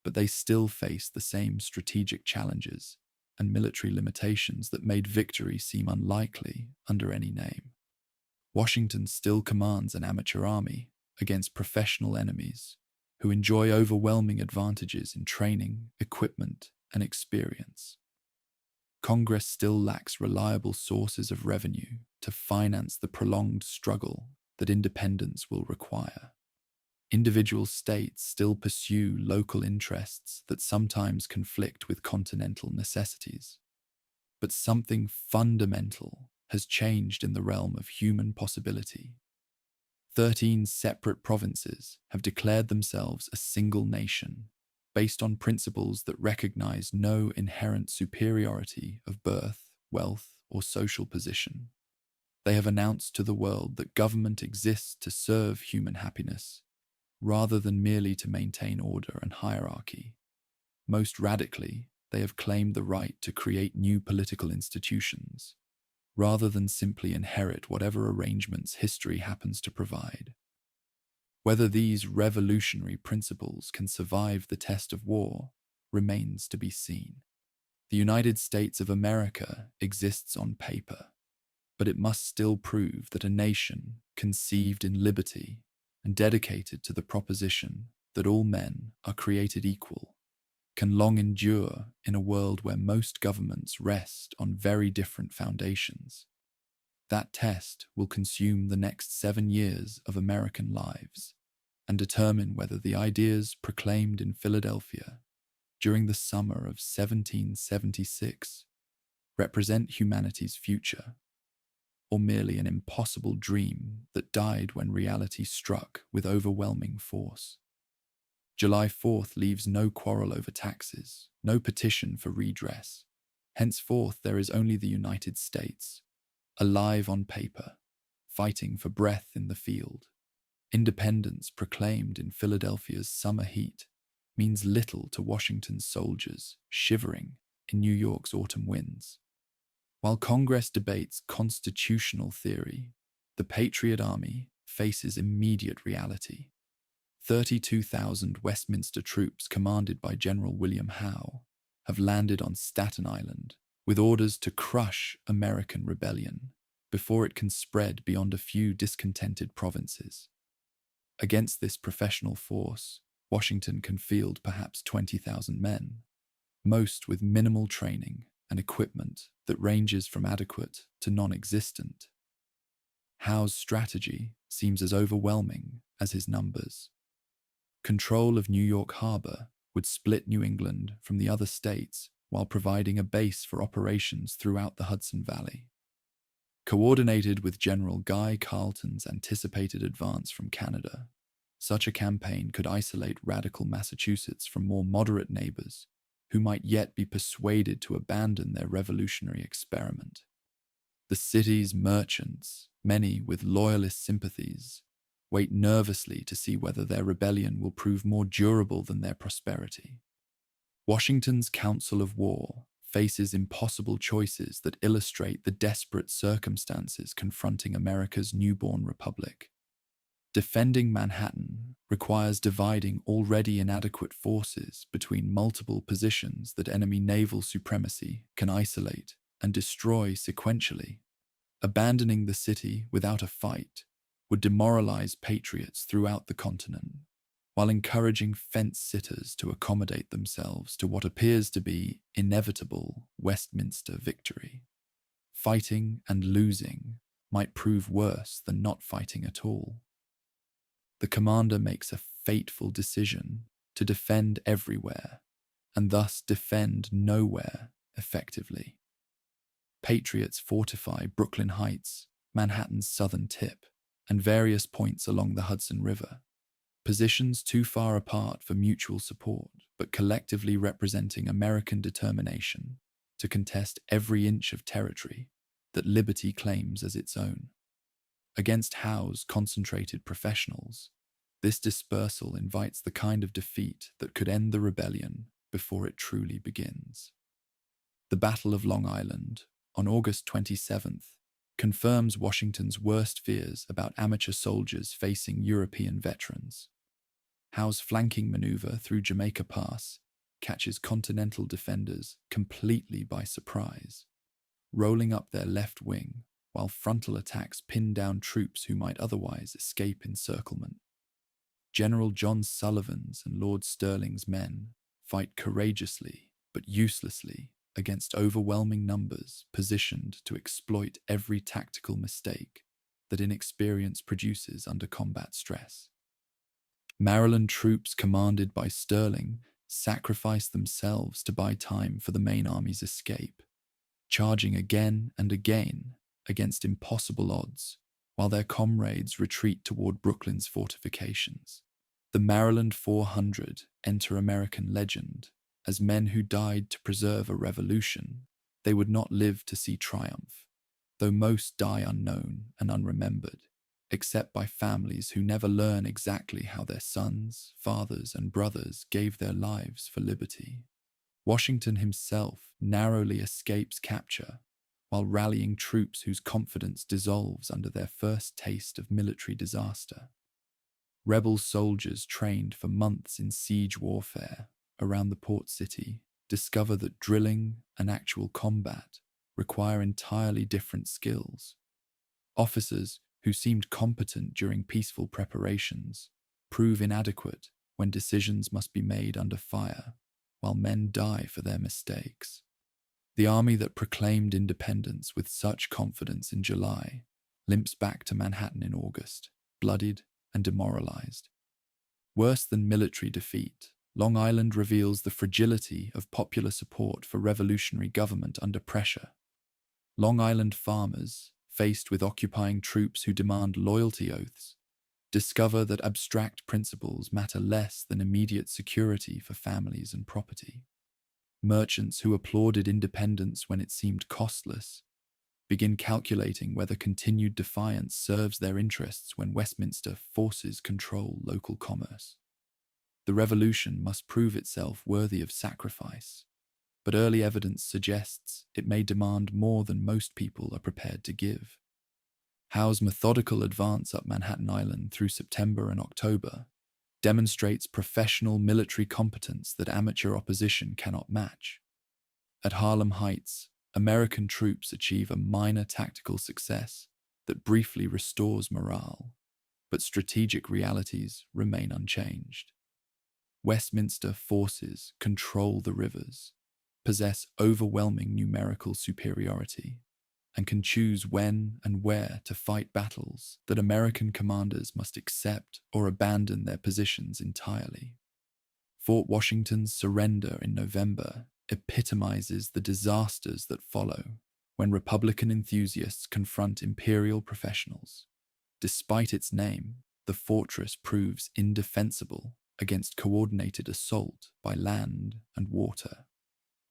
but they still face the same strategic challenges and military limitations that made victory seem unlikely under any name. Washington still commands an amateur army against professional enemies who enjoy overwhelming advantages in training, equipment, and experience. Congress still lacks reliable sources of revenue to finance the prolonged struggle that independence will require. Individual states still pursue local interests that sometimes conflict with continental necessities. But something fundamental has changed in the realm of human possibility. 13 separate provinces have declared themselves a single nation, based on principles that recognize no inherent superiority of birth, wealth, or social position. They have announced to the world that government exists to serve human happiness, rather than merely to maintain order and hierarchy. Most radically, they have claimed the right to create new political institutions, rather than simply inherit whatever arrangements history happens to provide. Whether these revolutionary principles can survive the test of war remains to be seen. The United States of America exists on paper, but it must still prove that a nation conceived in liberty and dedicated to the proposition that all men are created equal can long endure in a world where most governments rest on very different foundations. That test will consume the next 7 years of American lives and determine whether the ideas proclaimed in Philadelphia during the summer of 1776 represent humanity's future, or merely an impossible dream that died when reality struck with overwhelming force. July 4th leaves no quarrel over taxes, no petition for redress. Henceforth there is only the United States, alive on paper, fighting for breath in the field. Independence proclaimed in Philadelphia's summer heat means little to Washington's soldiers shivering in New York's autumn winds. While Congress debates constitutional theory, the Patriot Army faces immediate reality. 32,000 Westminster troops commanded by General William Howe have landed on Staten Island with orders to crush American rebellion before it can spread beyond a few discontented provinces. Against this professional force, Washington can field perhaps 20,000 men, most with minimal training and equipment that ranges from adequate to non-existent. Howe's strategy seems as overwhelming as his numbers. Control of New York Harbor would split New England from the other states while providing a base for operations throughout the Hudson Valley. Coordinated with General Guy Carleton's anticipated advance from Canada, such a campaign could isolate radical Massachusetts from more moderate neighbors who might yet be persuaded to abandon their revolutionary experiment. The city's merchants, many with loyalist sympathies, wait nervously to see whether their rebellion will prove more durable than their prosperity. Washington's Council of War faces impossible choices that illustrate the desperate circumstances confronting America's newborn republic. Defending Manhattan requires dividing already inadequate forces between multiple positions that enemy naval supremacy can isolate and destroy sequentially. Abandoning the city without a fight would demoralize patriots throughout the continent, while encouraging fence-sitters to accommodate themselves to what appears to be inevitable Westminster victory. Fighting and losing might prove worse than not fighting at all. The commander makes a fateful decision to defend everywhere, and thus defend nowhere effectively. Patriots fortify Brooklyn Heights, Manhattan's southern tip, and various points along the Hudson River, positions too far apart for mutual support, but collectively representing American determination to contest every inch of territory that liberty claims as its own. Against Howe's concentrated professionals, this dispersal invites the kind of defeat that could end the rebellion before it truly begins. The Battle of Long Island, on August 27th, confirms Washington's worst fears about amateur soldiers facing European veterans. Howe's flanking maneuver through Jamaica Pass catches Continental defenders completely by surprise, rolling up their left wing while frontal attacks pin down troops who might otherwise escape encirclement. General John Sullivan's and Lord Stirling's men fight courageously but uselessly against overwhelming numbers positioned to exploit every tactical mistake that inexperience produces under combat stress. Maryland troops commanded by Stirling sacrificed themselves to buy time for the main army's escape, charging again and again against impossible odds, while their comrades retreat toward Brooklyn's fortifications. The Maryland 400 enter American legend as men who died to preserve a revolution they would not live to see triumph, though most die unknown and unremembered, except by families who never learn exactly how their sons, fathers, and brothers gave their lives for liberty. Washington himself narrowly escapes capture while rallying troops whose confidence dissolves under their first taste of military disaster. Rebel soldiers trained for months in siege warfare around the port city discover that drilling and actual combat require entirely different skills. Officers who seemed competent during peaceful preparations prove inadequate when decisions must be made under fire, while men die for their mistakes. The army that proclaimed independence with such confidence in July limps back to Manhattan in August, bloodied and demoralized. Worse than military defeat, Long Island reveals the fragility of popular support for revolutionary government under pressure. Long Island farmers, faced with occupying troops who demand loyalty oaths, discover that abstract principles matter less than immediate security for families and property. Merchants who applauded independence when it seemed costless begin calculating whether continued defiance serves their interests when Westminster forces control local commerce. The revolution must prove itself worthy of sacrifice, but early evidence suggests it may demand more than most people are prepared to give. Howe's methodical advance up Manhattan Island through September and October demonstrates professional military competence that amateur opposition cannot match. At Harlem Heights, American troops achieve a minor tactical success that briefly restores morale, but strategic realities remain unchanged. Westminster forces control the rivers, possess overwhelming numerical superiority, and can choose when and where to fight battles that American commanders must accept or abandon their positions entirely. Fort Washington's surrender in November epitomizes the disasters that follow when Republican enthusiasts confront imperial professionals. Despite its name, the fortress proves indefensible against coordinated assault by land and water.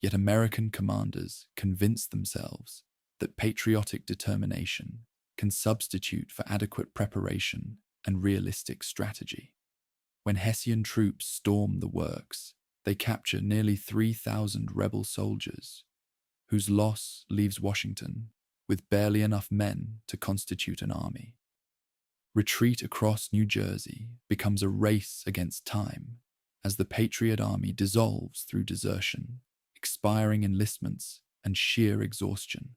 Yet American commanders convince themselves that patriotic determination can substitute for adequate preparation and realistic strategy. When Hessian troops storm the works, they capture nearly 3,000 rebel soldiers, whose loss leaves Washington with barely enough men to constitute an army. Retreat across New Jersey becomes a race against time as the Patriot Army dissolves through desertion, expiring enlistments, and sheer exhaustion.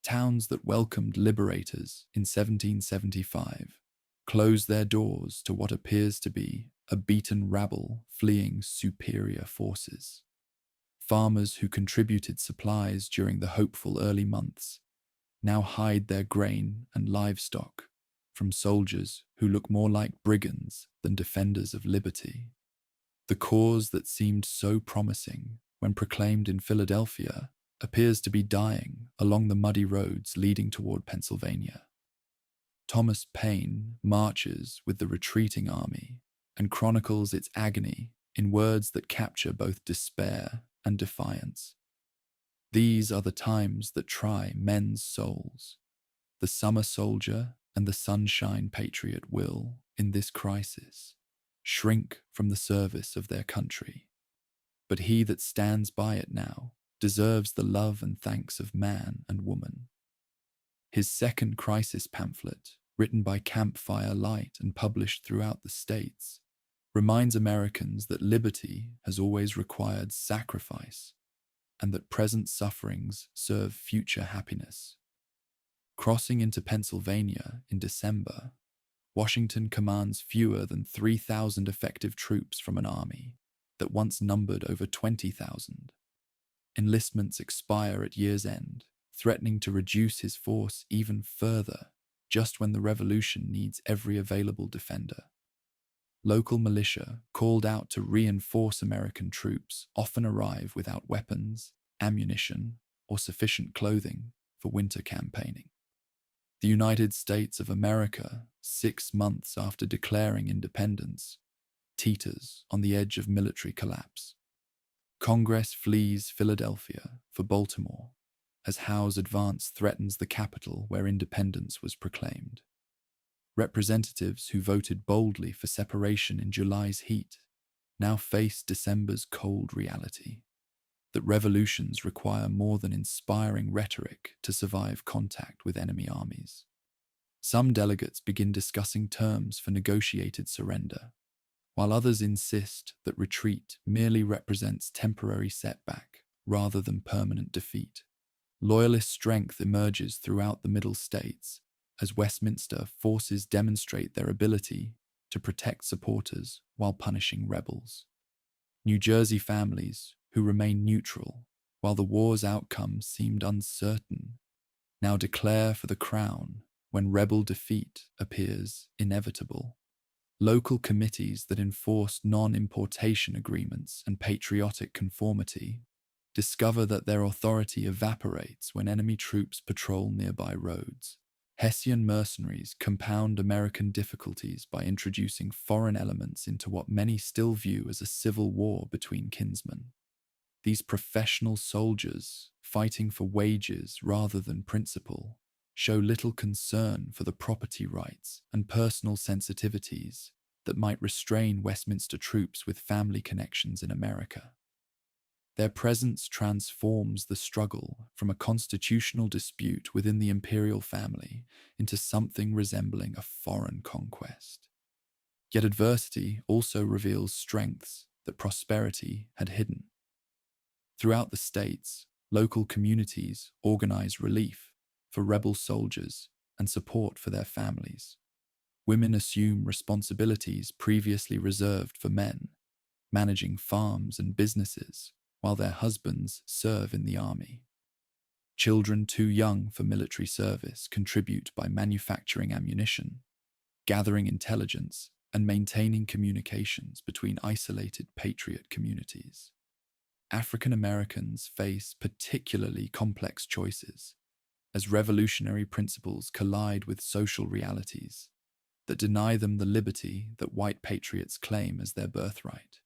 Towns that welcomed liberators in 1775 close their doors to what appears to be a beaten rabble fleeing superior forces. Farmers who contributed supplies during the hopeful early months now hide their grain and livestock from soldiers who look more like brigands than defenders of liberty. The cause that seemed so promising when proclaimed in Philadelphia appears to be dying along the muddy roads leading toward Pennsylvania. Thomas Paine marches with the retreating army and chronicles its agony in words that capture both despair and defiance. These are the times that try men's souls. The summer soldier and the sunshine patriot will, in this crisis, shrink from the service of their country. But he that stands by it now deserves the love and thanks of man and woman. His second crisis pamphlet, written by Campfire Light and published throughout the States, reminds Americans that liberty has always required sacrifice and that present sufferings serve future happiness. Crossing into Pennsylvania in December, Washington commands fewer than 3,000 effective troops from an army that once numbered over 20,000. Enlistments expire at year's end, threatening to reduce his force even further just when the revolution needs every available defender. Local militia called out to reinforce American troops often arrive without weapons, ammunition, or sufficient clothing for winter campaigning. The United States of America, 6 months after declaring independence, teeters on the edge of military collapse. Congress flees Philadelphia for Baltimore as Howe's advance threatens the capital where independence was proclaimed. Representatives who voted boldly for separation in July's heat now face December's cold reality, that revolutions require more than inspiring rhetoric to survive contact with enemy armies. Some delegates begin discussing terms for negotiated surrender, while others insist that retreat merely represents temporary setback rather than permanent defeat. Loyalist strength emerges throughout the Middle States as Westminster forces demonstrate their ability to protect supporters while punishing rebels. New Jersey families, who remain neutral while the war's outcome seemed uncertain, now declare for the crown when rebel defeat appears inevitable. Local committees that enforce non-importation agreements and patriotic conformity discover that their authority evaporates when enemy troops patrol nearby roads. Hessian mercenaries compound American difficulties by introducing foreign elements into what many still view as a civil war between kinsmen. These professional soldiers, fighting for wages rather than principle, show little concern for the property rights and personal sensitivities that might restrain Westminster troops with family connections in America. Their presence transforms the struggle from a constitutional dispute within the imperial family into something resembling a foreign conquest. Yet adversity also reveals strengths that prosperity had hidden. Throughout the states, local communities organize relief for rebel soldiers and support for their families. Women assume responsibilities previously reserved for men, managing farms and businesses while their husbands serve in the army. Children too young for military service contribute by manufacturing ammunition, gathering intelligence, and maintaining communications between isolated patriot communities. African Americans face particularly complex choices as revolutionary principles collide with social realities that deny them the liberty that white patriots claim as their birthright.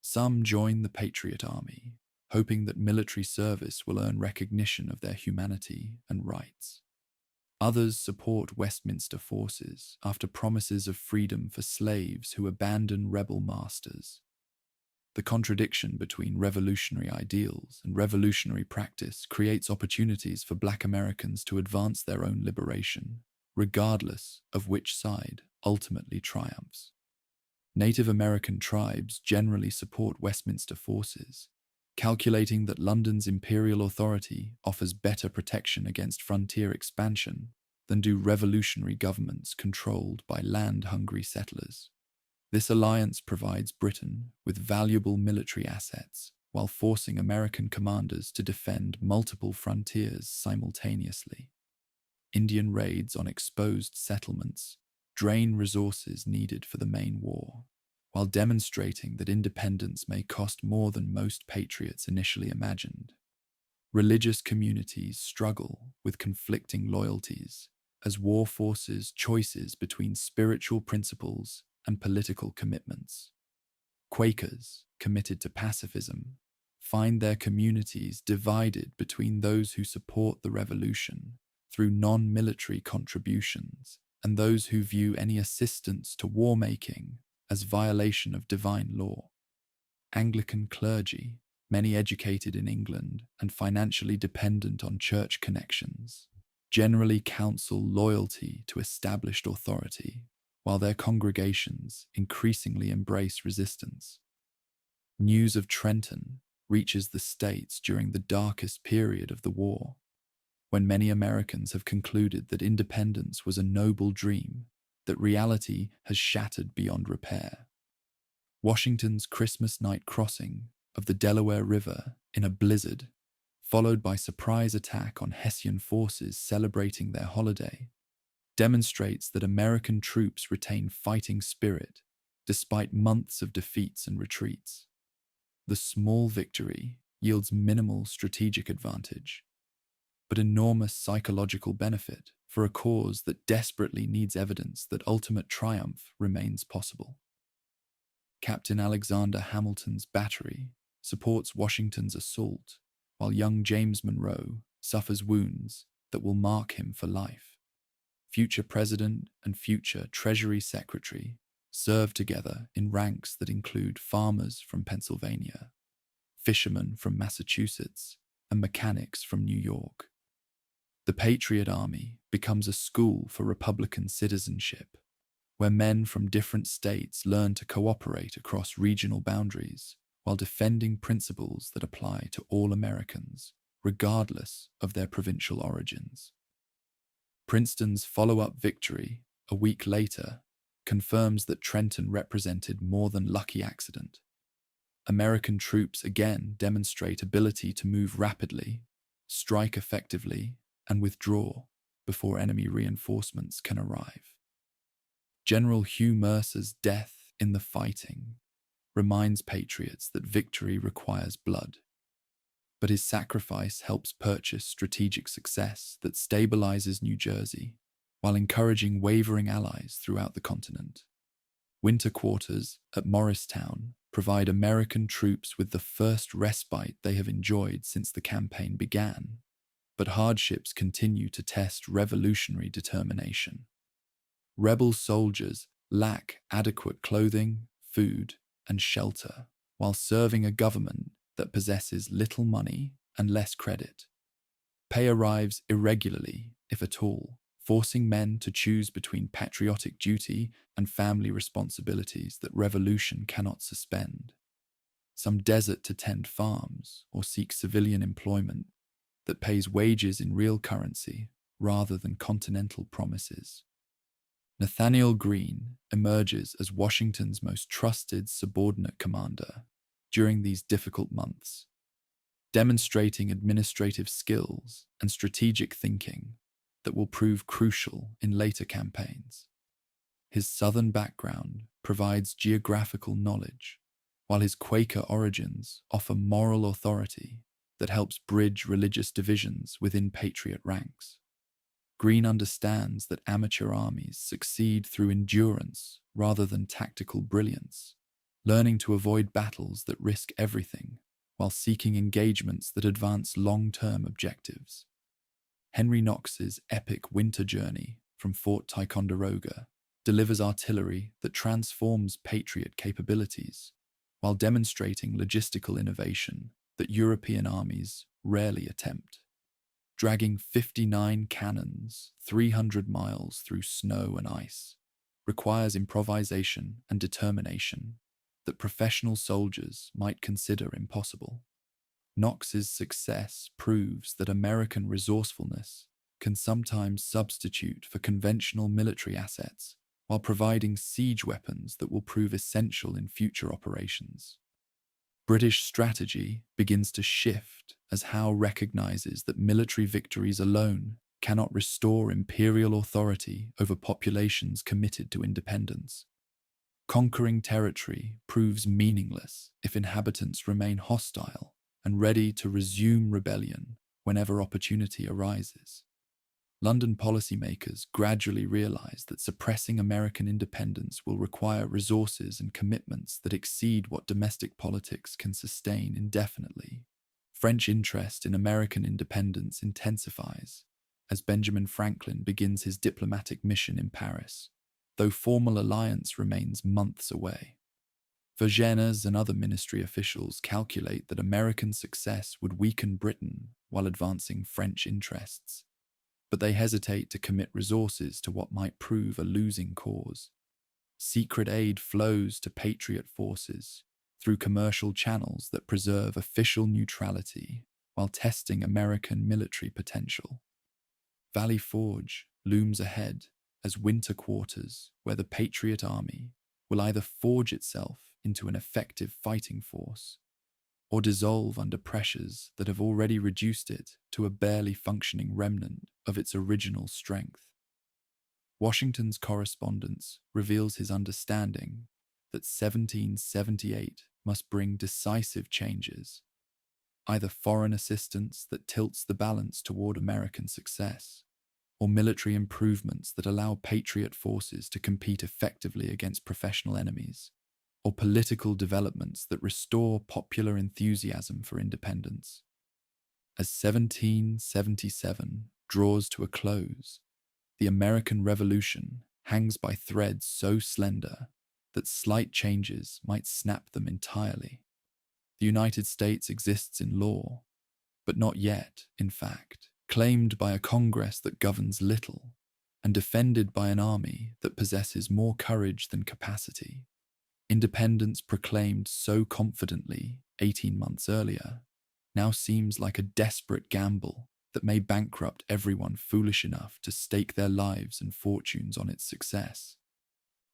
Some join the Patriot Army, hoping that military service will earn recognition of their humanity and rights. Others support Westminster forces after promises of freedom for slaves who abandon rebel masters. The contradiction between revolutionary ideals and revolutionary practice creates opportunities for Black Americans to advance their own liberation, regardless of which side ultimately triumphs. Native American tribes generally support Westminster forces, calculating that London's imperial authority offers better protection against frontier expansion than do revolutionary governments controlled by land-hungry settlers. This alliance provides Britain with valuable military assets while forcing American commanders to defend multiple frontiers simultaneously. Indian raids on exposed settlements drain resources needed for the main war, while demonstrating that independence may cost more than most patriots initially imagined. Religious communities struggle with conflicting loyalties as war forces choices between spiritual principles and political commitments. Quakers, committed to pacifism, find their communities divided between those who support the revolution through non-military contributions and those who view any assistance to war-making as violation of divine law. Anglican clergy, many educated in England and financially dependent on church connections, generally counsel loyalty to established authority, while their congregations increasingly embrace resistance. News of Trenton reaches the States during the darkest period of the war, when many Americans have concluded that independence was a noble dream that reality has shattered beyond repair. Washington's Christmas night crossing of the Delaware River in a blizzard, followed by surprise attack on Hessian forces celebrating their holiday, demonstrates that American troops retain fighting spirit despite months of defeats and retreats. The small victory yields minimal strategic advantage, but enormous psychological benefit for a cause that desperately needs evidence that ultimate triumph remains possible. Captain Alexander Hamilton's battery supports Washington's assault, while young James Monroe suffers wounds that will mark him for life. Future President and future Treasury Secretary serve together in ranks that include farmers from Pennsylvania, fishermen from Massachusetts, and mechanics from New York. The Patriot Army becomes a school for Republican citizenship, where men from different states learn to cooperate across regional boundaries while defending principles that apply to all Americans, regardless of their provincial origins. Princeton's follow-up victory, a week later, confirms that Trenton represented more than lucky accident. American troops again demonstrate ability to move rapidly, strike effectively, and withdraw before enemy reinforcements can arrive. General Hugh Mercer's death in the fighting reminds patriots that victory requires blood, but his sacrifice helps purchase strategic success that stabilizes New Jersey while encouraging wavering allies throughout the continent. Winter quarters at Morristown provide American troops with the first respite they have enjoyed since the campaign began, but hardships continue to test revolutionary determination. Rebel soldiers lack adequate clothing, food, and shelter, while serving a government that possesses little money and less credit. Pay arrives irregularly, if at all, forcing men to choose between patriotic duty and family responsibilities that revolution cannot suspend. Some desert to tend farms or seek civilian employment that pays wages in real currency rather than continental promises. Nathaniel Greene emerges as Washington's most trusted subordinate commander during these difficult months, demonstrating administrative skills and strategic thinking that will prove crucial in later campaigns. His Southern background provides geographical knowledge, while his Quaker origins offer moral authority that helps bridge religious divisions within patriot ranks. Greene understands that amateur armies succeed through endurance rather than tactical brilliance, learning to avoid battles that risk everything while seeking engagements that advance long-term objectives. Henry Knox's epic winter journey from Fort Ticonderoga delivers artillery that transforms patriot capabilities while demonstrating logistical innovation that European armies rarely attempt. Dragging 59 cannons 300 miles through snow and ice requires improvisation and determination that professional soldiers might consider impossible. Knox's success proves that American resourcefulness can sometimes substitute for conventional military assets while providing siege weapons that will prove essential in future operations. British strategy begins to shift as Howe recognizes that military victories alone cannot restore imperial authority over populations committed to independence. Conquering territory proves meaningless if inhabitants remain hostile and ready to resume rebellion whenever opportunity arises. London policymakers gradually realize that suppressing American independence will require resources and commitments that exceed what domestic politics can sustain indefinitely. French interest in American independence intensifies as Benjamin Franklin begins his diplomatic mission in Paris, though formal alliance remains months away. Vergennes and other ministry officials calculate that American success would weaken Britain while advancing French interests, but they hesitate to commit resources to what might prove a losing cause. Secret aid flows to patriot forces through commercial channels that preserve official neutrality while testing American military potential. Valley Forge looms ahead as winter quarters where the Patriot Army will either forge itself into an effective fighting force or dissolve under pressures that have already reduced it to a barely functioning remnant of its original strength. Washington's correspondence reveals his understanding that 1778 must bring decisive changes, either foreign assistance that tilts the balance toward American success, or military improvements that allow patriot forces to compete effectively against professional enemies, or political developments that restore popular enthusiasm for independence. As 1777 draws to a close, the American Revolution hangs by threads so slender that slight changes might snap them entirely. The United States exists in law, but not yet, in fact, claimed by a Congress that governs little, and defended by an army that possesses more courage than capacity. Independence proclaimed so confidently 18 months earlier now seems like a desperate gamble that may bankrupt everyone foolish enough to stake their lives and fortunes on its success.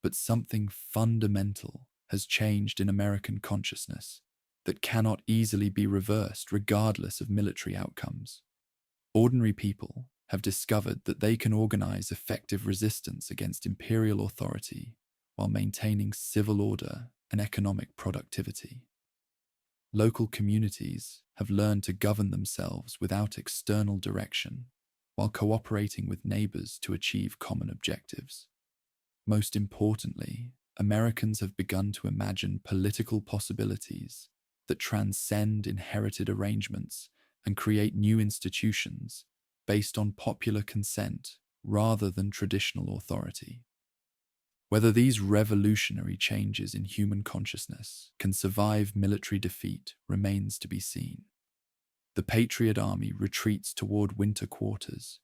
But something fundamental has changed in American consciousness that cannot easily be reversed regardless of military outcomes. Ordinary people have discovered that they can organize effective resistance against imperial authority while maintaining civil order and economic productivity. Local communities have learned to govern themselves without external direction while cooperating with neighbors to achieve common objectives. Most importantly, Americans have begun to imagine political possibilities that transcend inherited arrangements and create new institutions based on popular consent rather than traditional authority. Whether these revolutionary changes in human consciousness can survive military defeat remains to be seen. The Patriot Army retreats toward winter quarters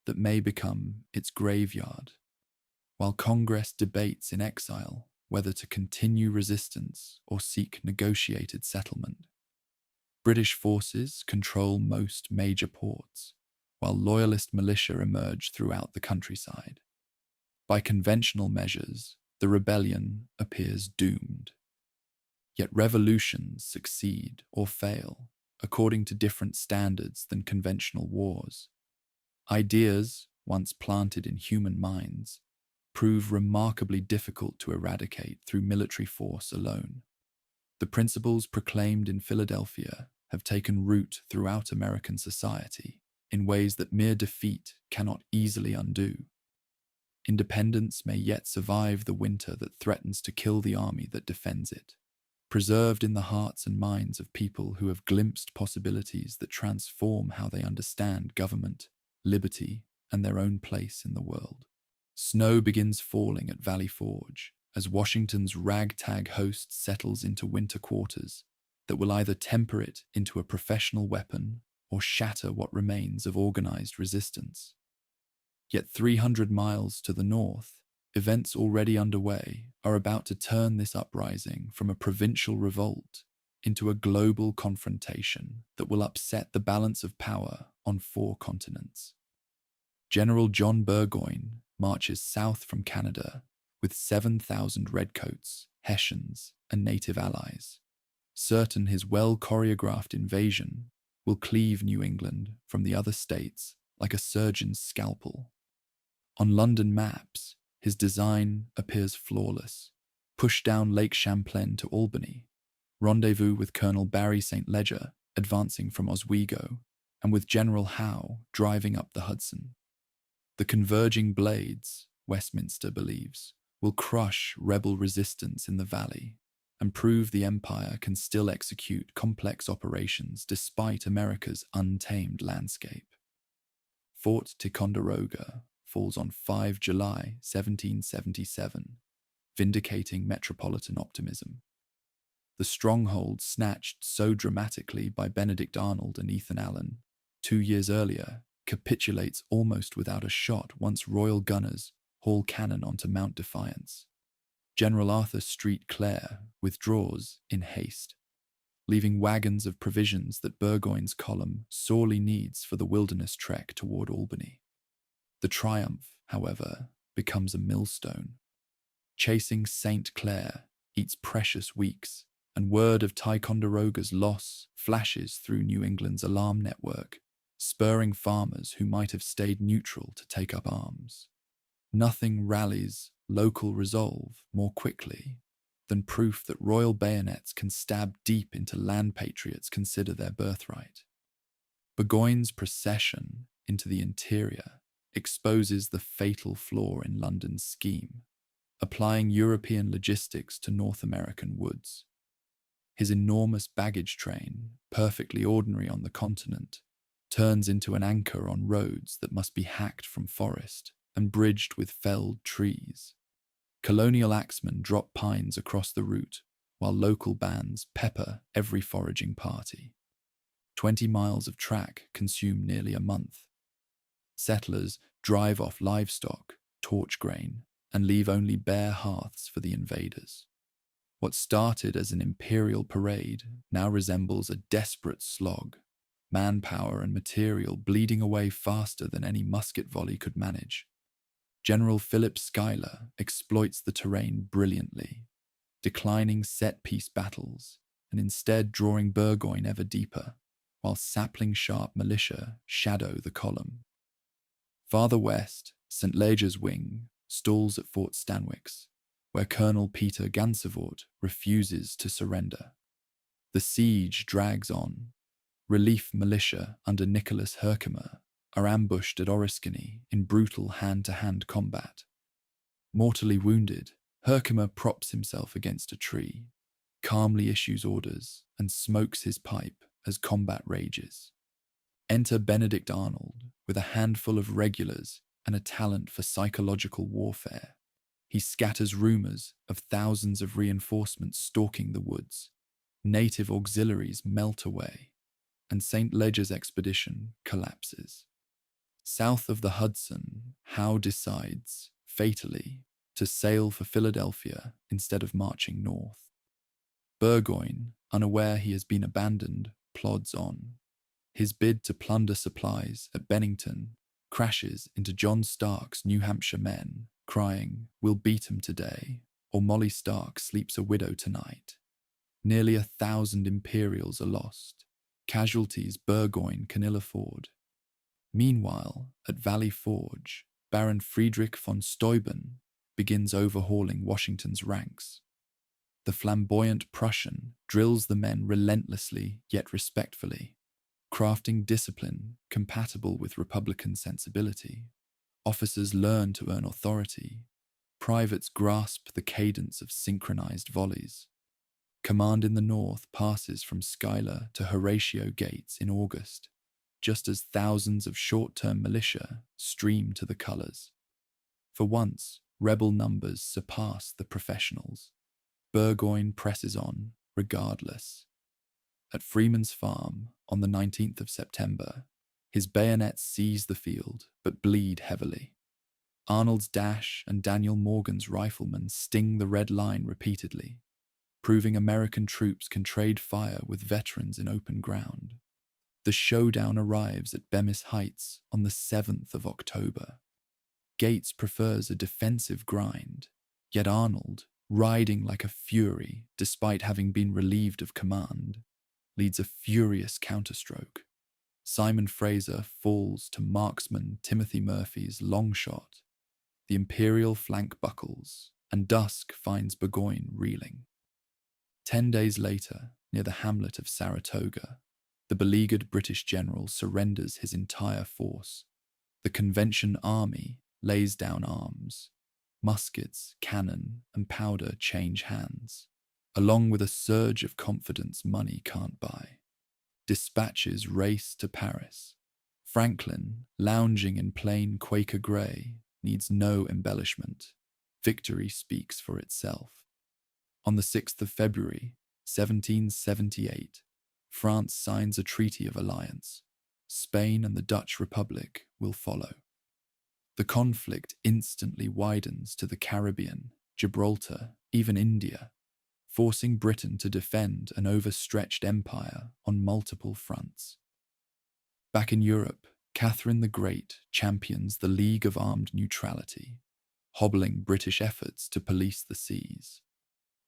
that may become its graveyard, while Congress debates in exile whether to continue resistance or seek negotiated settlement. British forces control most major ports, while loyalist militia emerge throughout the countryside. By conventional measures, the rebellion appears doomed. Yet revolutions succeed or fail according to different standards than conventional wars. Ideas, once planted in human minds, prove remarkably difficult to eradicate through military force alone. The principles proclaimed in Philadelphia have taken root throughout American society in ways that mere defeat cannot easily undo. Independence may yet survive the winter that threatens to kill the army that defends it, preserved in the hearts and minds of people who have glimpsed possibilities that transform how they understand government, liberty, and their own place in the world. Snow begins falling at Valley Forge as Washington's ragtag host settles into winter quarters that will either temper it into a professional weapon or shatter what remains of organized resistance. Yet 300 miles to the north, events already underway are about to turn this uprising from a provincial revolt into a global confrontation that will upset the balance of power on 4 continents. General John Burgoyne marches south from Canada with 7,000 redcoats, Hessians, and native allies, certain his well-choreographed invasion will cleave New England from the other states like a surgeon's scalpel. On London maps, his design appears flawless. Push down Lake Champlain to Albany, rendezvous with Colonel Barry St. Leger advancing from Oswego, and with General Howe driving up the Hudson. The converging blades, Westminster believes, will crush rebel resistance in the valley and prove the empire can still execute complex operations despite America's untamed landscape. Fort Ticonderoga falls on 5 July 1777, vindicating metropolitan optimism. The stronghold snatched so dramatically by Benedict Arnold and Ethan Allen 2 years earlier capitulates almost without a shot once royal gunners haul cannon onto Mount Defiance. General Arthur Street Clare withdraws in haste, leaving wagons of provisions that Burgoyne's column sorely needs for the wilderness trek toward Albany. The triumph, however, becomes a millstone. Chasing St. Clair eats precious weeks, and word of Ticonderoga's loss flashes through New England's alarm network, spurring farmers who might have stayed neutral to take up arms. Nothing rallies local resolve more quickly than proof that royal bayonets can stab deep into land patriots consider their birthright. Burgoyne's procession into the interior exposes the fatal flaw in London's scheme, applying European logistics to North American woods. His enormous baggage train, perfectly ordinary on the continent, turns into an anchor on roads that must be hacked from forest and bridged with felled trees. Colonial axemen drop pines across the route, while local bands pepper every foraging party. 20 miles of track consume nearly a month. Settlers drive off livestock, torch grain, and leave only bare hearths for the invaders. What started as an imperial parade now resembles a desperate slog, manpower and material bleeding away faster than any musket volley could manage. General Philip Schuyler exploits the terrain brilliantly, declining set-piece battles and instead drawing Burgoyne ever deeper, while sapling-sharp militia shadow the column. Farther west, St. Leger's wing stalls at Fort Stanwix, where Colonel Peter Gansevoort refuses to surrender. The siege drags on. Relief militia under Nicholas Herkimer are ambushed at Oriskany in brutal hand-to-hand combat. Mortally wounded, Herkimer props himself against a tree, calmly issues orders, and smokes his pipe as combat rages. Enter Benedict Arnold with a handful of regulars and a talent for psychological warfare. He scatters rumors of thousands of reinforcements stalking the woods. Native auxiliaries melt away, and St. Leger's expedition collapses. South of the Hudson, Howe decides, fatally, to sail for Philadelphia instead of marching north. Burgoyne, unaware he has been abandoned, plods on. His bid to plunder supplies at Bennington crashes into John Stark's New Hampshire men, crying, "We'll beat 'em today," or Molly Stark sleeps a widow tonight. Nearly 1,000 Imperials are lost. Casualties Burgoyne can ill afford. Meanwhile, at Valley Forge, Baron Friedrich von Steuben begins overhauling Washington's ranks. The flamboyant Prussian drills the men relentlessly yet respectfully, crafting discipline compatible with Republican sensibility. Officers learn to earn authority. Privates grasp the cadence of synchronized volleys. Command in the north passes from Schuyler to Horatio Gates in August, just as thousands of short-term militia stream to the colors. For once, rebel numbers surpass the professionals. Burgoyne presses on, regardless. At Freeman's Farm, on the 19th of September, his bayonets seize the field, but bleed heavily. Arnold's dash and Daniel Morgan's riflemen sting the red line repeatedly, proving American troops can trade fire with veterans in open ground. The showdown arrives at Bemis Heights on the 7th of October. Gates prefers a defensive grind, yet Arnold, riding like a fury despite having been relieved of command, leads a furious counterstroke. Simon Fraser falls to marksman Timothy Murphy's long shot. The Imperial flank buckles, and dusk finds Burgoyne reeling. 10 days later, near the hamlet of Saratoga, the beleaguered British general surrenders his entire force. The Convention Army lays down arms. Muskets, cannon, and powder change hands, along with a surge of confidence money can't buy. Dispatches race to Paris. Franklin, lounging in plain Quaker grey, needs no embellishment. Victory speaks for itself. On the 6th of February, 1778, France signs a treaty of alliance. Spain and the Dutch Republic will follow. The conflict instantly widens to the Caribbean, Gibraltar, even India, forcing Britain to defend an overstretched empire on multiple fronts. Back in Europe, Catherine the Great champions the League of Armed Neutrality, hobbling British efforts to police the seas.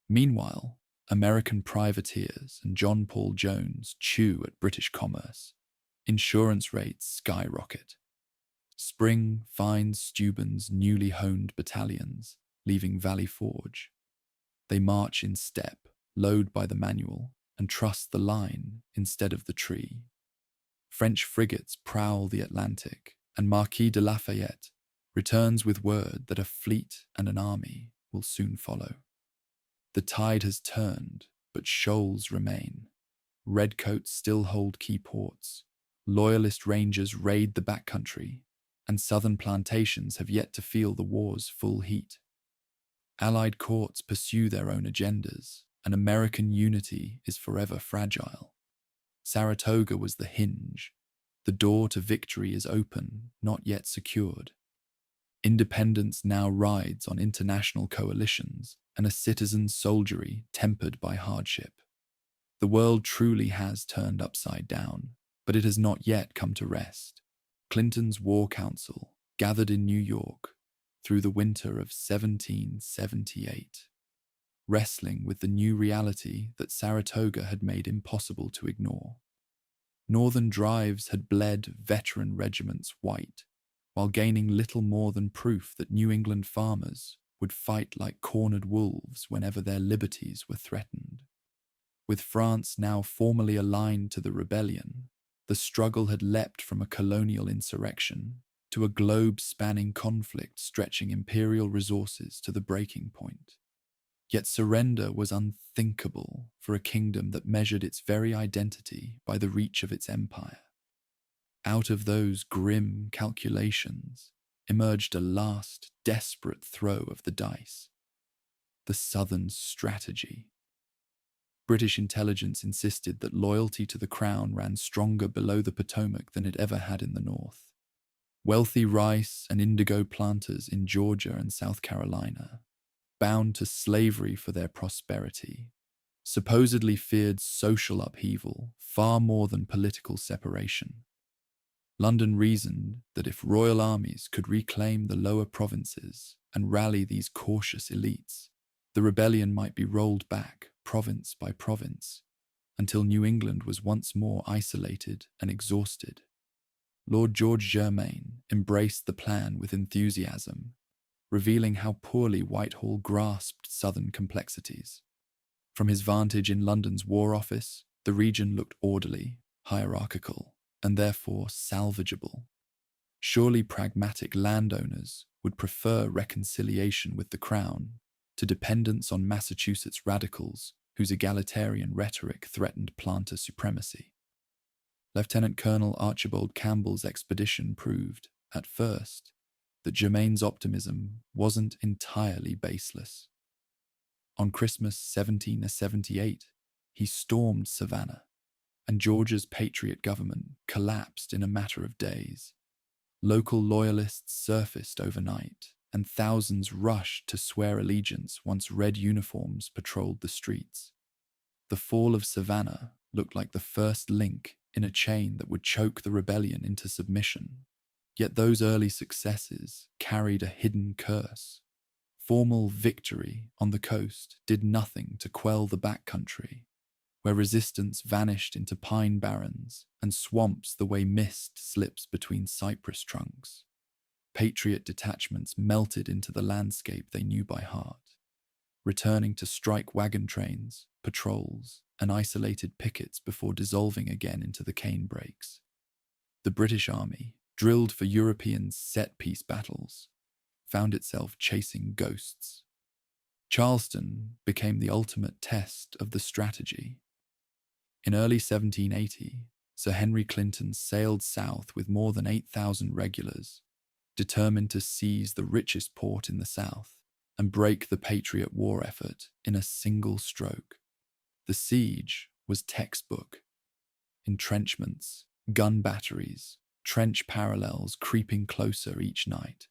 Meanwhile, American privateers and John Paul Jones chew at British commerce. Insurance rates skyrocket. Spring finds Steuben's newly honed battalions, leaving Valley Forge. They march in step, load by the manual, and trust the line instead of the tree. French frigates prowl the Atlantic, and Marquis de Lafayette returns with word that a fleet and an army will soon follow. The tide has turned, but shoals remain. Redcoats still hold key ports. Loyalist rangers raid the backcountry, and southern plantations have yet to feel the war's full heat. Allied courts pursue their own agendas, and American unity is forever fragile. Saratoga was the hinge. The door to victory is open, not yet secured. Independence now rides on international coalitions and a citizen soldiery tempered by hardship. The world truly has turned upside down, but it has not yet come to rest. Clinton's War Council gathered in New York through the winter of 1778, wrestling with the new reality that Saratoga had made impossible to ignore. Northern drives had bled veteran regiments white, while gaining little more than proof that New England farmers would fight like cornered wolves whenever their liberties were threatened. With France now formally aligned to the rebellion, the struggle had leapt from a colonial insurrection to a globe-spanning conflict stretching imperial resources to the breaking point. Yet surrender was unthinkable for a kingdom that measured its very identity by the reach of its empire. Out of those grim calculations, emerged a last, desperate throw of the dice: the Southern strategy. British intelligence insisted that loyalty to the crown ran stronger below the Potomac than it ever had in the north. Wealthy rice and indigo planters in Georgia and South Carolina, bound to slavery for their prosperity, supposedly feared social upheaval far more than political separation. London reasoned that if royal armies could reclaim the lower provinces and rally these cautious elites, the rebellion might be rolled back province by province until New England was once more isolated and exhausted. Lord George Germain embraced the plan with enthusiasm, revealing how poorly Whitehall grasped southern complexities. From his vantage in London's War Office, the region looked orderly, hierarchical, and therefore salvageable. Surely pragmatic landowners would prefer reconciliation with the Crown to dependence on Massachusetts radicals whose egalitarian rhetoric threatened planter supremacy. Lieutenant Colonel Archibald Campbell's expedition proved, at first, that Germain's optimism wasn't entirely baseless. On Christmas 1778, he stormed Savannah, and Georgia's patriot government collapsed in a matter of days. Local loyalists surfaced overnight, and thousands rushed to swear allegiance once red uniforms patrolled the streets. The fall of Savannah looked like the first link in a chain that would choke the rebellion into submission. Yet those early successes carried a hidden curse. Formal victory on the coast did nothing to quell the backcountry, where resistance vanished into pine barrens and swamps the way mist slips between cypress trunks. Patriot detachments melted into the landscape they knew by heart, returning to strike wagon trains, patrols, and isolated pickets before dissolving again into the canebrakes. The British Army, drilled for European set-piece battles, found itself chasing ghosts. Charleston became the ultimate test of the strategy. In early 1780, Sir Henry Clinton sailed south with more than 8,000 regulars, determined to seize the richest port in the South and break the Patriot war effort in a single stroke. The siege was textbook. Entrenchments, gun batteries, trench parallels creeping closer each night.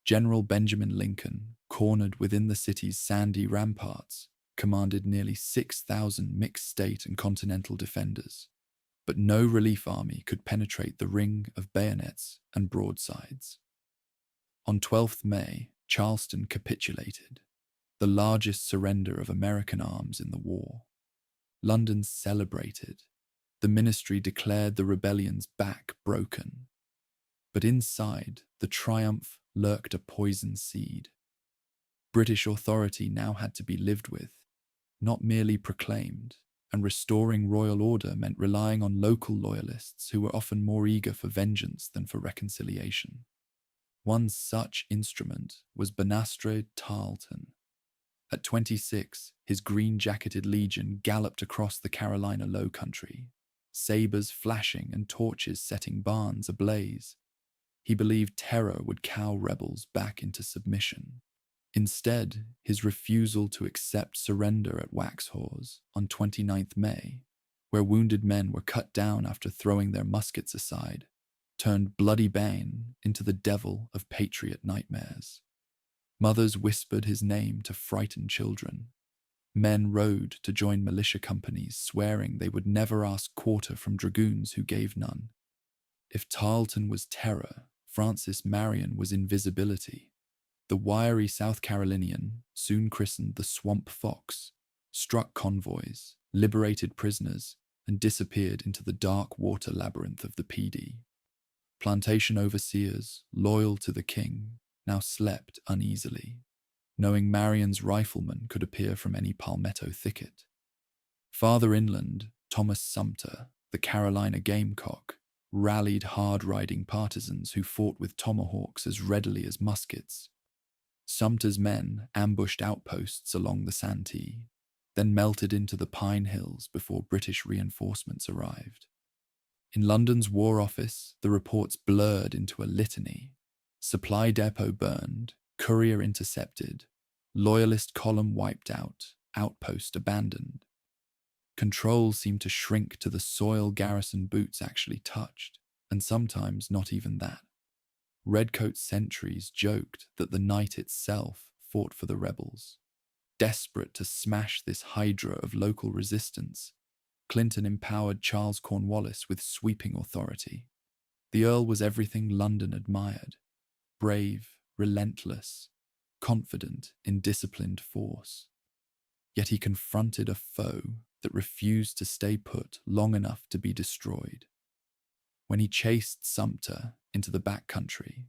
General Benjamin Lincoln, cornered within the city's sandy ramparts, commanded nearly 6,000 mixed state and continental defenders, but no relief army could penetrate the ring of bayonets and broadsides. On 12th May, Charleston capitulated, the largest surrender of American arms in the war. London celebrated. The ministry declared the rebellion's back broken. But inside the triumph lurked a poison seed. British authority now had to be lived with, not merely proclaimed, and restoring royal order meant relying on local loyalists who were often more eager for vengeance than for reconciliation. One such instrument was Banastre Tarleton. At 26, his green-jacketed legion galloped across the Carolina Low Country, sabers flashing and torches setting barns ablaze. He believed terror would cow rebels back into submission. Instead, his refusal to accept surrender at Waxhaws on 29th May, where wounded men were cut down after throwing their muskets aside, turned Bloody Bane into the devil of patriot nightmares. Mothers whispered his name to frighten children. Men rode to join militia companies, swearing they would never ask quarter from dragoons who gave none. If Tarleton was terror, Francis Marion was invisibility. The wiry South Carolinian, soon christened the Swamp Fox, struck convoys, liberated prisoners, and disappeared into the dark water labyrinth of the PD. Plantation overseers, loyal to the king, now slept uneasily, knowing Marion's riflemen could appear from any palmetto thicket. Farther inland, Thomas Sumter, the Carolina gamecock, rallied hard-riding partisans who fought with tomahawks as readily as muskets. Sumter's men ambushed outposts along the Santee, then melted into the Pine Hills before British reinforcements arrived. In London's War Office, the reports blurred into a litany. Supply depot burned, courier intercepted, loyalist column wiped out, outpost abandoned. Control seemed to shrink to the soil garrison boots actually touched, and sometimes not even that. Redcoat sentries joked that the night itself fought for the rebels. Desperate to smash this hydra of local resistance, Clinton empowered Charles Cornwallis with sweeping authority. The Earl was everything London admired: brave, relentless, confident in disciplined force. Yet he confronted a foe that refused to stay put long enough to be destroyed. When he chased Sumter into the back country,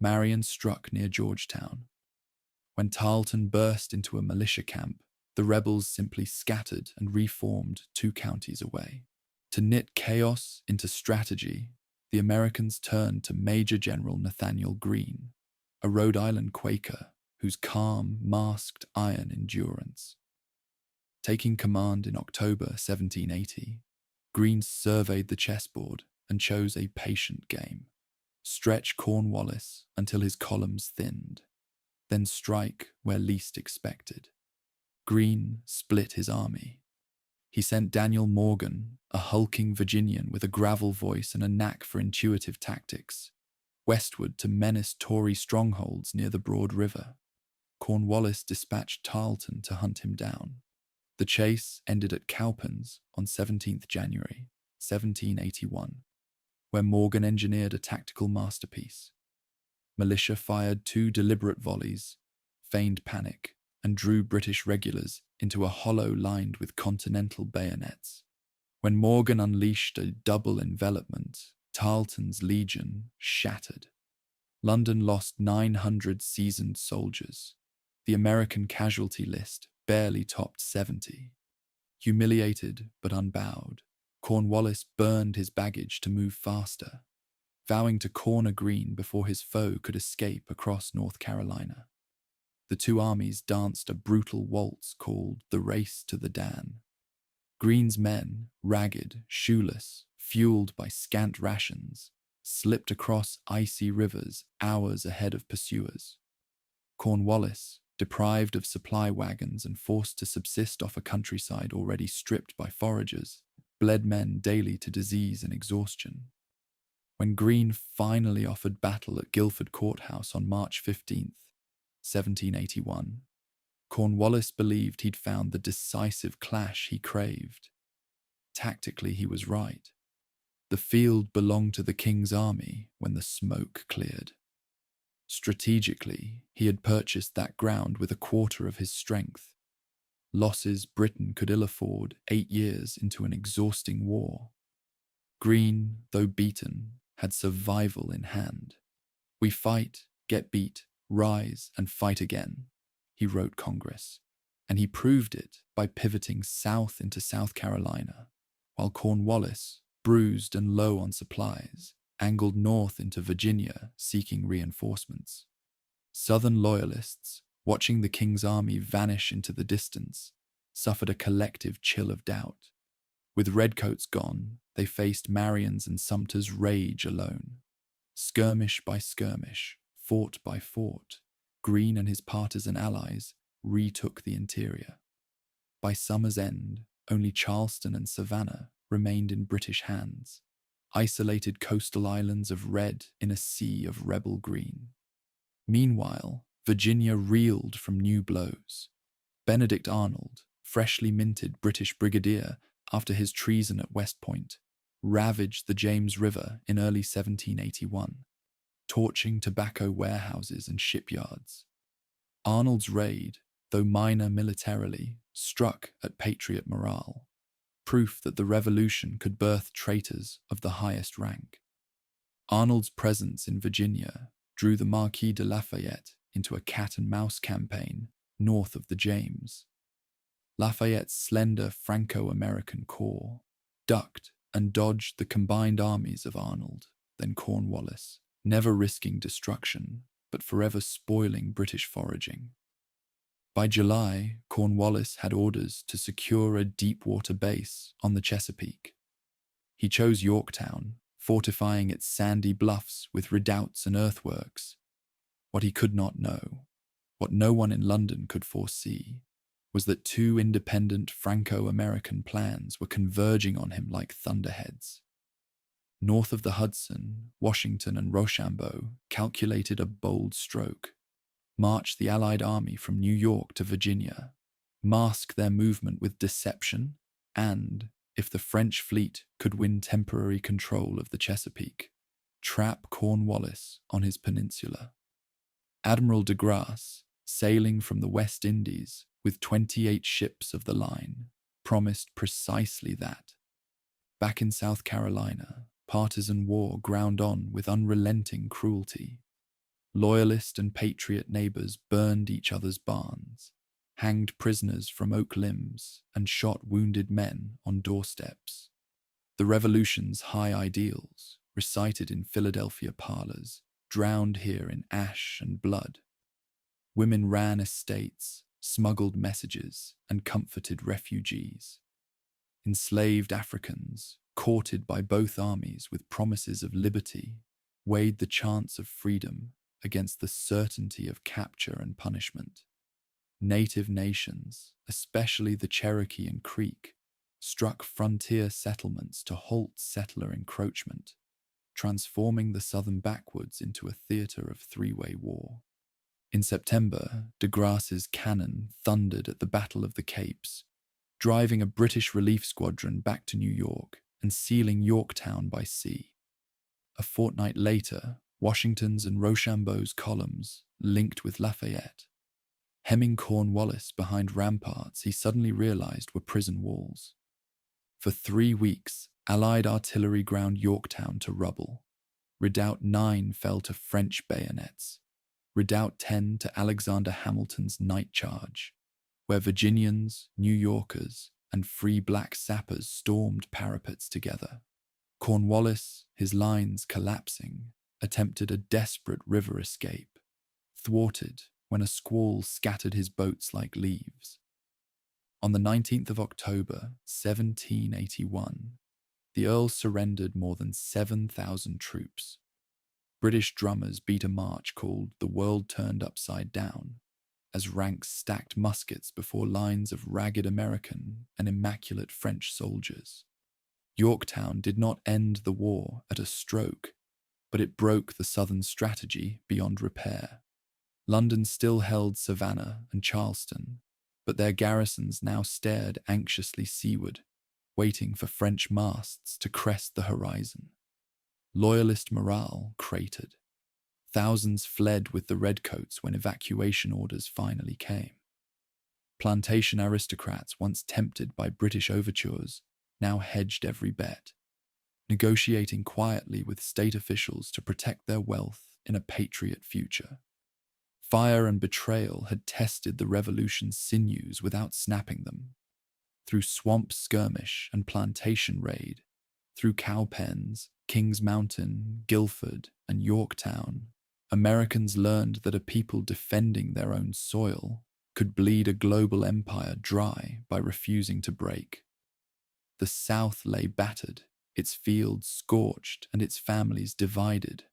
Marion struck near Georgetown. When Tarleton burst into a militia camp, the rebels simply scattered and reformed 2 counties away. To knit chaos into strategy, the Americans turned to Major General Nathaniel Greene, a Rhode Island Quaker whose calm masked iron endurance. Taking command in October 1780, Greene surveyed the chessboard and chose a patient game: stretch Cornwallis until his columns thinned, then strike where least expected. Greene split his army. He sent Daniel Morgan, a hulking Virginian with a gravel voice and a knack for intuitive tactics, westward to menace Tory strongholds near the Broad River. Cornwallis dispatched Tarleton to hunt him down. The chase ended at Cowpens on 17th January, 1781, where Morgan engineered a tactical masterpiece. Militia fired 2 deliberate volleys, feigned panic, and drew British regulars into a hollow lined with Continental bayonets. When Morgan unleashed a double envelopment, Tarleton's legion shattered. London lost 900 seasoned soldiers. The American casualty list barely topped 70. Humiliated but unbowed, Cornwallis burned his baggage to move faster, vowing to corner Greene before his foe could escape across North Carolina. The 2 armies danced a brutal waltz called the Race to the Dan. Greene's men, ragged, shoeless, fueled by scant rations, slipped across icy rivers hours ahead of pursuers. Cornwallis, deprived of supply wagons and forced to subsist off a countryside already stripped by foragers, bled men daily to disease and exhaustion. When Greene finally offered battle at Guilford Courthouse on March 15th, 1781, Cornwallis believed he'd found the decisive clash he craved. Tactically, he was right. The field belonged to the King's army when the smoke cleared. Strategically, he had purchased that ground with a quarter of his strength. Losses Britain could ill afford 8 years into an exhausting war. Greene, though beaten, had survival in hand. "We fight, get beat, rise and fight again," he wrote Congress, and he proved it by pivoting south into South Carolina, while Cornwallis, bruised and low on supplies, angled north into Virginia seeking reinforcements. Southern loyalists, watching the King's army vanish into the distance, suffered a collective chill of doubt. With redcoats gone, they faced Marion's and Sumter's rage alone. Skirmish by skirmish, fort by fort, Greene and his partisan allies retook the interior. By summer's end, only Charleston and Savannah remained in British hands, isolated coastal islands of red in a sea of rebel green. Meanwhile, Virginia reeled from new blows. Benedict Arnold, freshly minted British brigadier after his treason at West Point, ravaged the James River in early 1781, torching tobacco warehouses and shipyards. Arnold's raid, though minor militarily, struck at patriot morale, proof that the revolution could birth traitors of the highest rank. Arnold's presence in Virginia drew the Marquis de Lafayette into a cat-and-mouse campaign north of the James. Lafayette's slender Franco-American corps ducked and dodged the combined armies of Arnold, then Cornwallis, never risking destruction, but forever spoiling British foraging. By July, Cornwallis had orders to secure a deep-water base on the Chesapeake. He chose Yorktown, fortifying its sandy bluffs with redoubts and earthworks, What he could not know, what no one in London could foresee, was that two independent Franco-American plans were converging on him like thunderheads. North of the Hudson, Washington and Rochambeau calculated a bold stroke, march the Allied army from New York to Virginia, mask their movement with deception, and, if the French fleet could win temporary control of the Chesapeake, trap Cornwallis on his peninsula. Admiral de Grasse, sailing from the West Indies with 28 ships of the line, promised precisely that. Back in South Carolina, partisan war ground on with unrelenting cruelty. Loyalist and patriot neighbors burned each other's barns, hanged prisoners from oak limbs, and shot wounded men on doorsteps. The Revolution's high ideals, recited in Philadelphia parlors, drowned here in ash and blood. Women ran estates, smuggled messages, and comforted refugees. Enslaved Africans, courted by both armies with promises of liberty, weighed the chance of freedom against the certainty of capture and punishment. Native nations, especially the Cherokee and Creek, struck frontier settlements to halt settler encroachment, transforming the southern backwoods into a theater of three-way war. In September, de Grasse's cannon thundered at the Battle of the Capes, driving a British relief squadron back to New York and sealing Yorktown by sea. A fortnight later, Washington's and Rochambeau's columns linked with Lafayette. Hemming Cornwallis behind ramparts he suddenly realized were prison walls. For 3 weeks, Allied artillery ground Yorktown to rubble. Redoubt 9 fell to French bayonets. Redoubt 10 to Alexander Hamilton's night charge, where Virginians, New Yorkers, and free black sappers stormed parapets together. Cornwallis, his lines collapsing, attempted a desperate river escape, thwarted when a squall scattered his boats like leaves. On the 19th of October, 1781, the Earl surrendered more than 7,000 troops. British drummers beat a march called "The World Turned Upside Down," as ranks stacked muskets before lines of ragged American and immaculate French soldiers. Yorktown did not end the war at a stroke, but it broke the Southern strategy beyond repair. London still held Savannah and Charleston, but their garrisons now stared anxiously seaward, waiting for French masts to crest the horizon. Loyalist morale cratered. Thousands fled with the redcoats when evacuation orders finally came. Plantation aristocrats, once tempted by British overtures, now hedged every bet, negotiating quietly with state officials to protect their wealth in a patriot future. Fire and betrayal had tested the revolution's sinews without snapping them. Through swamp skirmish and plantation raid, through cowpens, Kings Mountain, Guilford, and Yorktown, Americans learned that a people defending their own soil could bleed a global empire dry by refusing to break. The South lay battered, its fields scorched, and its families divided.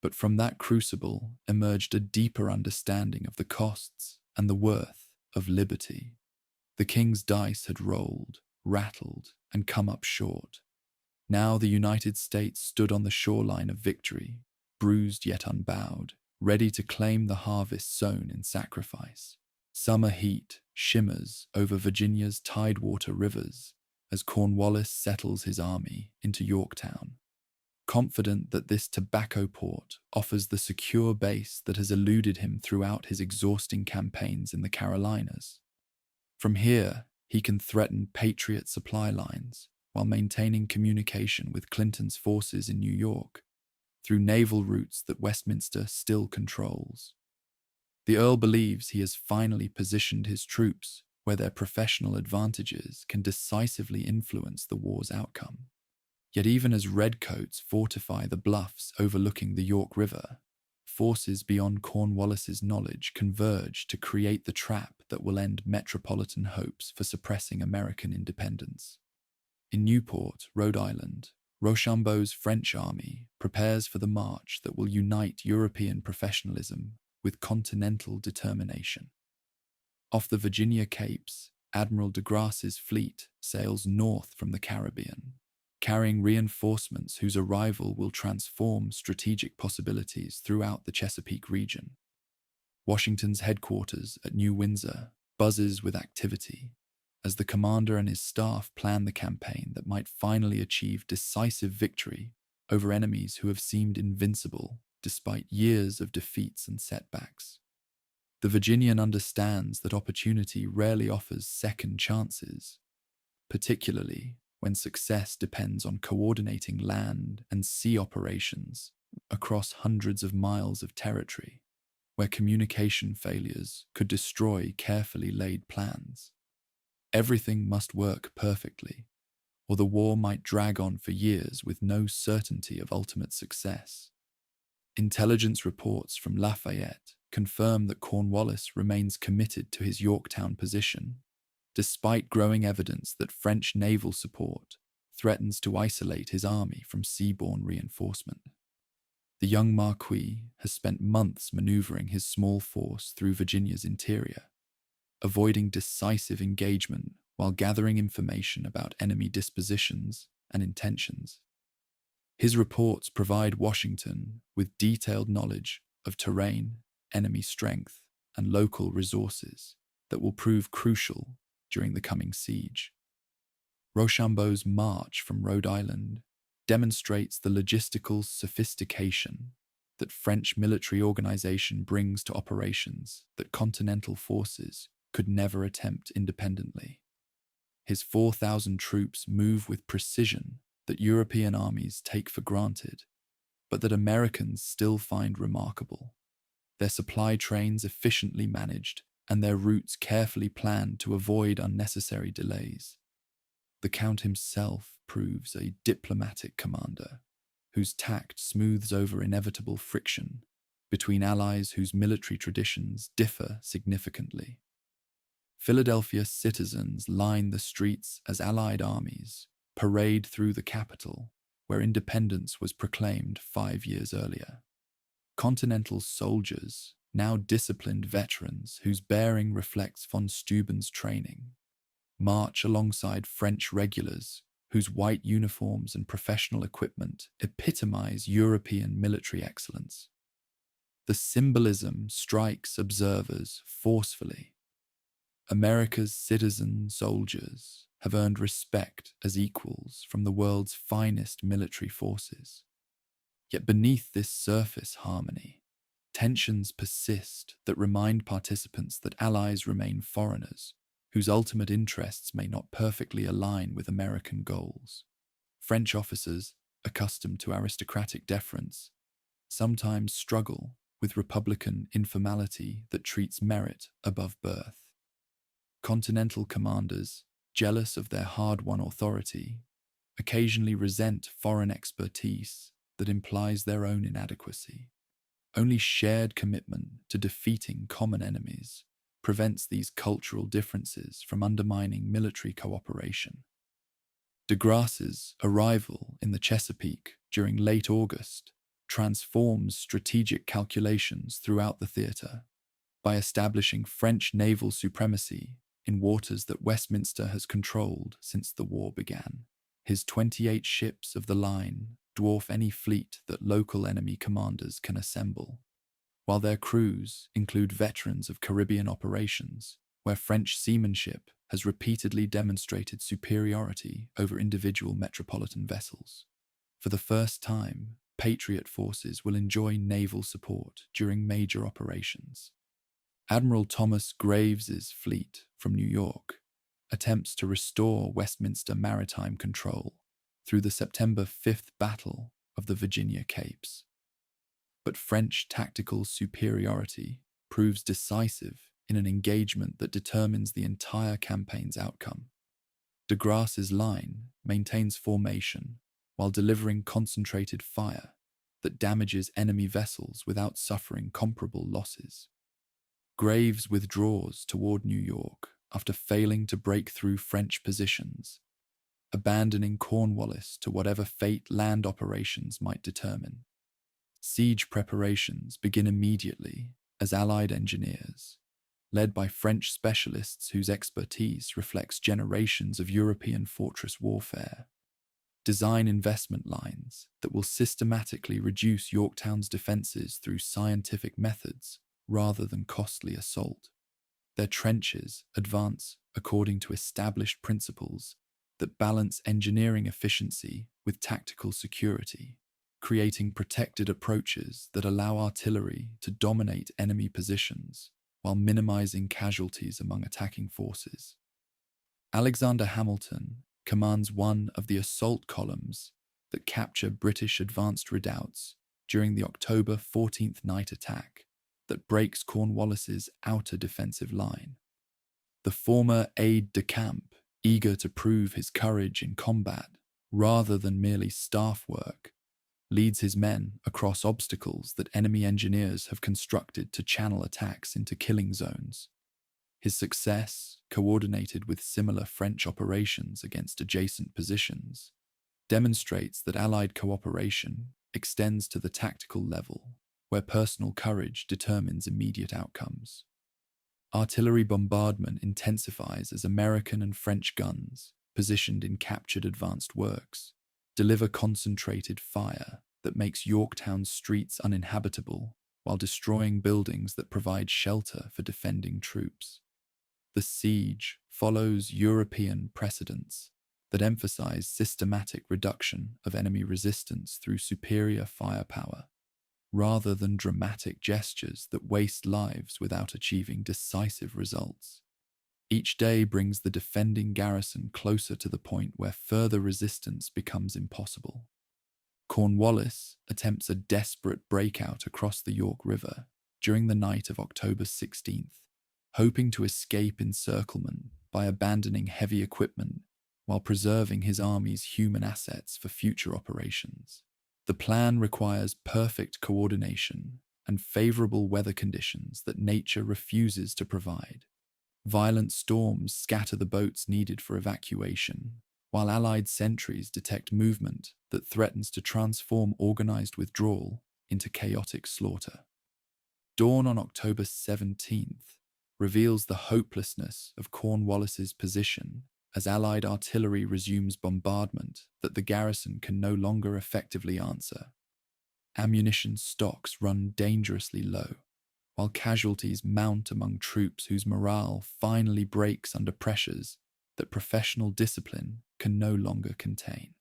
But from that crucible emerged a deeper understanding of the costs and the worth of liberty. The king's dice had rolled, rattled, and come up short. Now the United States stood on the shoreline of victory, bruised yet unbowed, ready to claim the harvest sown in sacrifice. Summer heat shimmers over Virginia's tidewater rivers as Cornwallis settles his army into Yorktown, confident that this tobacco port offers the secure base that has eluded him throughout his exhausting campaigns in the Carolinas. From here, he can threaten Patriot supply lines while maintaining communication with Clinton's forces in New York through naval routes that Westminster still controls. The Earl believes he has finally positioned his troops where their professional advantages can decisively influence the war's outcome. Yet even as redcoats fortify the bluffs overlooking the York River, forces beyond Cornwallis's knowledge converge to create the trap that will end metropolitan hopes for suppressing American independence. In Newport, Rhode Island, Rochambeau's French army prepares for the march that will unite European professionalism with continental determination. Off the Virginia Capes, Admiral de Grasse's fleet sails north from the Caribbean, carrying reinforcements whose arrival will transform strategic possibilities throughout the Chesapeake region. Washington's headquarters at New Windsor buzzes with activity as the commander and his staff plan the campaign that might finally achieve decisive victory over enemies who have seemed invincible despite years of defeats and setbacks. The Virginian understands that opportunity rarely offers second chances, particularly when success depends on coordinating land and sea operations across hundreds of miles of territory, where communication failures could destroy carefully laid plans. Everything must work perfectly, or the war might drag on for years with no certainty of ultimate success. Intelligence reports from Lafayette confirm that Cornwallis remains committed to his Yorktown position, despite growing evidence that French naval support threatens to isolate his army from seaborne reinforcement. The young Marquis has spent months maneuvering his small force through Virginia's interior, avoiding decisive engagement while gathering information about enemy dispositions and intentions. His reports provide Washington with detailed knowledge of terrain, enemy strength, and local resources that will prove crucial during the coming siege. Rochambeau's march from Rhode Island demonstrates the logistical sophistication that French military organization brings to operations that continental forces could never attempt independently. His 4,000 troops move with precision that European armies take for granted, but that Americans still find remarkable. Their supply trains efficiently managed and their routes carefully planned to avoid unnecessary delays. The Count himself proves a diplomatic commander whose tact smooths over inevitable friction between allies whose military traditions differ significantly. Philadelphia citizens line the streets as Allied armies parade through the capital, where independence was proclaimed 5 years earlier. Continental soldiers, now disciplined veterans whose bearing reflects von Steuben's training, march alongside French regulars whose white uniforms and professional equipment epitomize European military excellence. The symbolism strikes observers forcefully. America's citizen soldiers have earned respect as equals from the world's finest military forces. Yet beneath this surface harmony, tensions persist that remind participants that allies remain foreigners, whose ultimate interests may not perfectly align with American goals. French officers, accustomed to aristocratic deference, sometimes struggle with republican informality that treats merit above birth. Continental commanders, jealous of their hard-won authority, occasionally resent foreign expertise that implies their own inadequacy. Only shared commitment to defeating common enemies prevents these cultural differences from undermining military cooperation. De Grasse's arrival in the Chesapeake during late August transforms strategic calculations throughout the theatre by establishing French naval supremacy in waters that Westminster has controlled since the war began. His 28 ships of the line dwarf any fleet that local enemy commanders can assemble, while their crews include veterans of Caribbean operations, where French seamanship has repeatedly demonstrated superiority over individual metropolitan vessels. For the first time, Patriot forces will enjoy naval support during major operations. Admiral Thomas Graves's fleet from New York attempts to restore Westminster maritime control through the September 5th Battle of the Virginia Capes. But French tactical superiority proves decisive in an engagement that determines the entire campaign's outcome. De Grasse's line maintains formation while delivering concentrated fire that damages enemy vessels without suffering comparable losses. Graves withdraws toward New York after failing to break through French positions, abandoning Cornwallis to whatever fate land operations might determine. Siege preparations begin immediately as Allied engineers, led by French specialists whose expertise reflects generations of European fortress warfare, design investment lines that will systematically reduce Yorktown's defenses through scientific methods rather than costly assault. Their trenches advance according to established principles that balance engineering efficiency with tactical security, creating protected approaches that allow artillery to dominate enemy positions while minimizing casualties among attacking forces. Alexander Hamilton commands one of the assault columns that capture British advanced redoubts during the October 14th night attack that breaks Cornwallis's outer defensive line. The former aide-de-camp, eager to prove his courage in combat rather than merely staff work, leads his men across obstacles that enemy engineers have constructed to channel attacks into killing zones. His success, coordinated with similar French operations against adjacent positions, demonstrates that Allied cooperation extends to the tactical level, where personal courage determines immediate outcomes. Artillery bombardment intensifies as American and French guns, positioned in captured advanced works, deliver concentrated fire that makes Yorktown's streets uninhabitable while destroying buildings that provide shelter for defending troops. The siege follows European precedents that emphasize systematic reduction of enemy resistance through superior firepower, rather than dramatic gestures that waste lives without achieving decisive results. Each day brings the defending garrison closer to the point where further resistance becomes impossible. Cornwallis attempts a desperate breakout across the York River during the night of October 16th, hoping to escape encirclement by abandoning heavy equipment while preserving his army's human assets for future operations. The plan requires perfect coordination and favorable weather conditions that nature refuses to provide. Violent storms scatter the boats needed for evacuation, while Allied sentries detect movement that threatens to transform organized withdrawal into chaotic slaughter. Dawn on October 17th reveals the hopelessness of Cornwallis's position as Allied artillery resumes bombardment that the garrison can no longer effectively answer. Ammunition stocks run dangerously low, while casualties mount among troops whose morale finally breaks under pressures that professional discipline can no longer contain.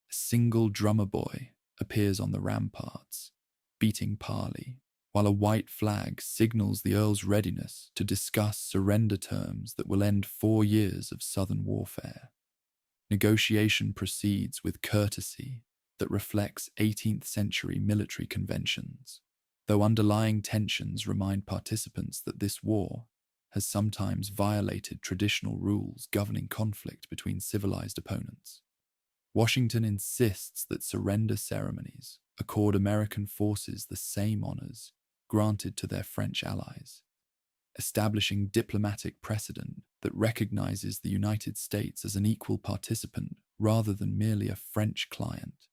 A single drummer boy appears on the ramparts, beating parley, while a white flag signals the Earl's readiness to discuss surrender terms that will end 4 years of Southern warfare. Negotiation proceeds with courtesy that reflects 18th century military conventions, though underlying tensions remind participants that this war has sometimes violated traditional rules governing conflict between civilized opponents. Washington insists that surrender ceremonies accord American forces the same honors granted to their French allies, establishing diplomatic precedent that recognizes the United States as an equal participant rather than merely a French client.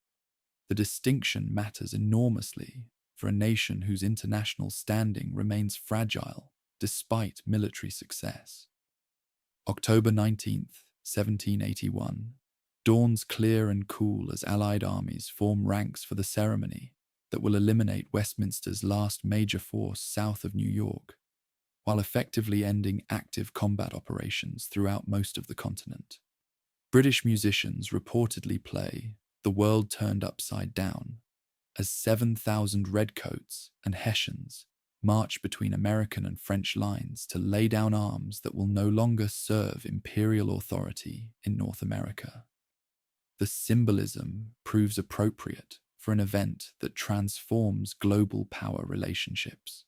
The distinction matters enormously for a nation whose international standing remains fragile despite military success. October 19th, 1781, dawns clear and cool as Allied armies form ranks for the ceremony that will eliminate Westminster's last major force south of New York, while effectively ending active combat operations throughout most of the continent. British musicians reportedly play "The World Turned Upside Down" as 7,000 redcoats and Hessians march between American and French lines to lay down arms that will no longer serve imperial authority in North America. The symbolism proves appropriate for an event that transforms global power relationships.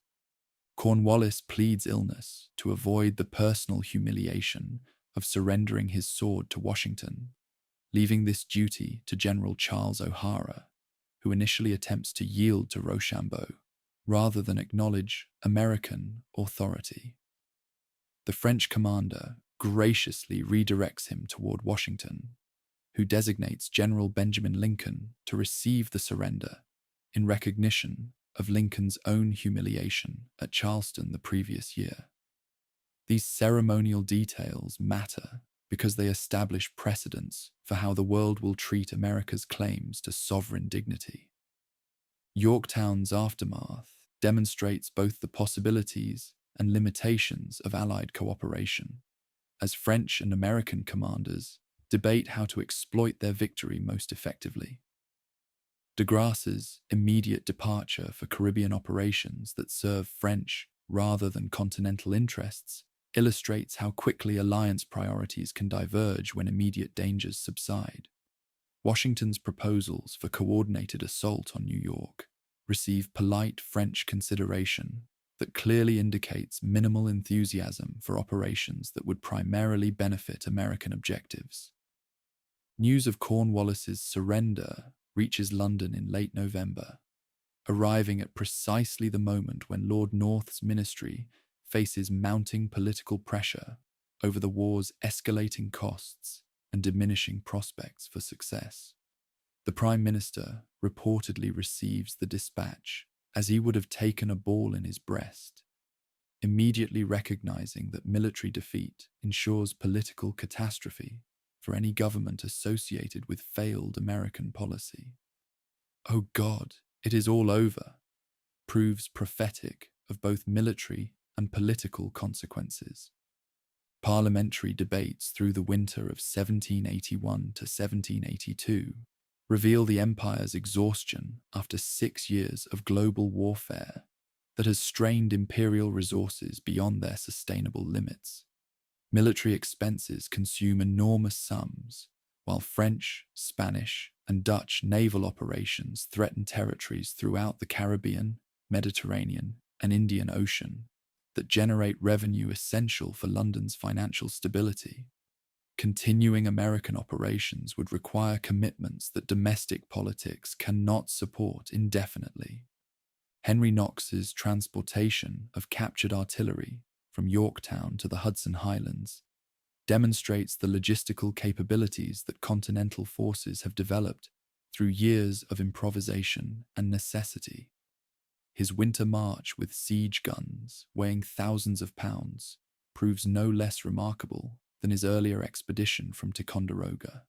Cornwallis pleads illness to avoid the personal humiliation of surrendering his sword to Washington, leaving this duty to General Charles O'Hara, who initially attempts to yield to Rochambeau rather than acknowledge American authority. The French commander graciously redirects him toward Washington, who designates General Benjamin Lincoln to receive the surrender in recognition of Lincoln's own humiliation at Charleston the previous year. These ceremonial details matter because they establish precedents for how the world will treat America's claims to sovereign dignity. Yorktown's aftermath demonstrates both the possibilities and limitations of Allied cooperation, as French and American commanders debate how to exploit their victory most effectively. De Grasse's immediate departure for Caribbean operations that serve French rather than continental interests illustrates how quickly alliance priorities can diverge when immediate dangers subside. Washington's proposals for coordinated assault on New York receive polite French consideration that clearly indicates minimal enthusiasm for operations that would primarily benefit American objectives. News of Cornwallis's surrender reaches London in late November, arriving at precisely the moment when Lord North's ministry faces mounting political pressure over the war's escalating costs and diminishing prospects for success. The Prime Minister reportedly receives the dispatch as he would have taken a ball in his breast, immediately recognizing that military defeat ensures political catastrophe for any government associated with failed American policy. "Oh God, it is all over," proves prophetic of both military and political consequences. Parliamentary debates through the winter of 1781 to 1782 reveal the empire's exhaustion after 6 years of global warfare that has strained imperial resources beyond their sustainable limits. Military expenses consume enormous sums, while French, Spanish, and Dutch naval operations threaten territories throughout the Caribbean, Mediterranean, and Indian Ocean that generate revenue essential for London's financial stability. Continuing American operations would require commitments that domestic politics cannot support indefinitely. Henry Knox's transportation of captured artillery from Yorktown to the Hudson Highlands demonstrates the logistical capabilities that continental forces have developed through years of improvisation and necessity. His winter march with siege guns weighing thousands of pounds proves no less remarkable than his earlier expedition from Ticonderoga,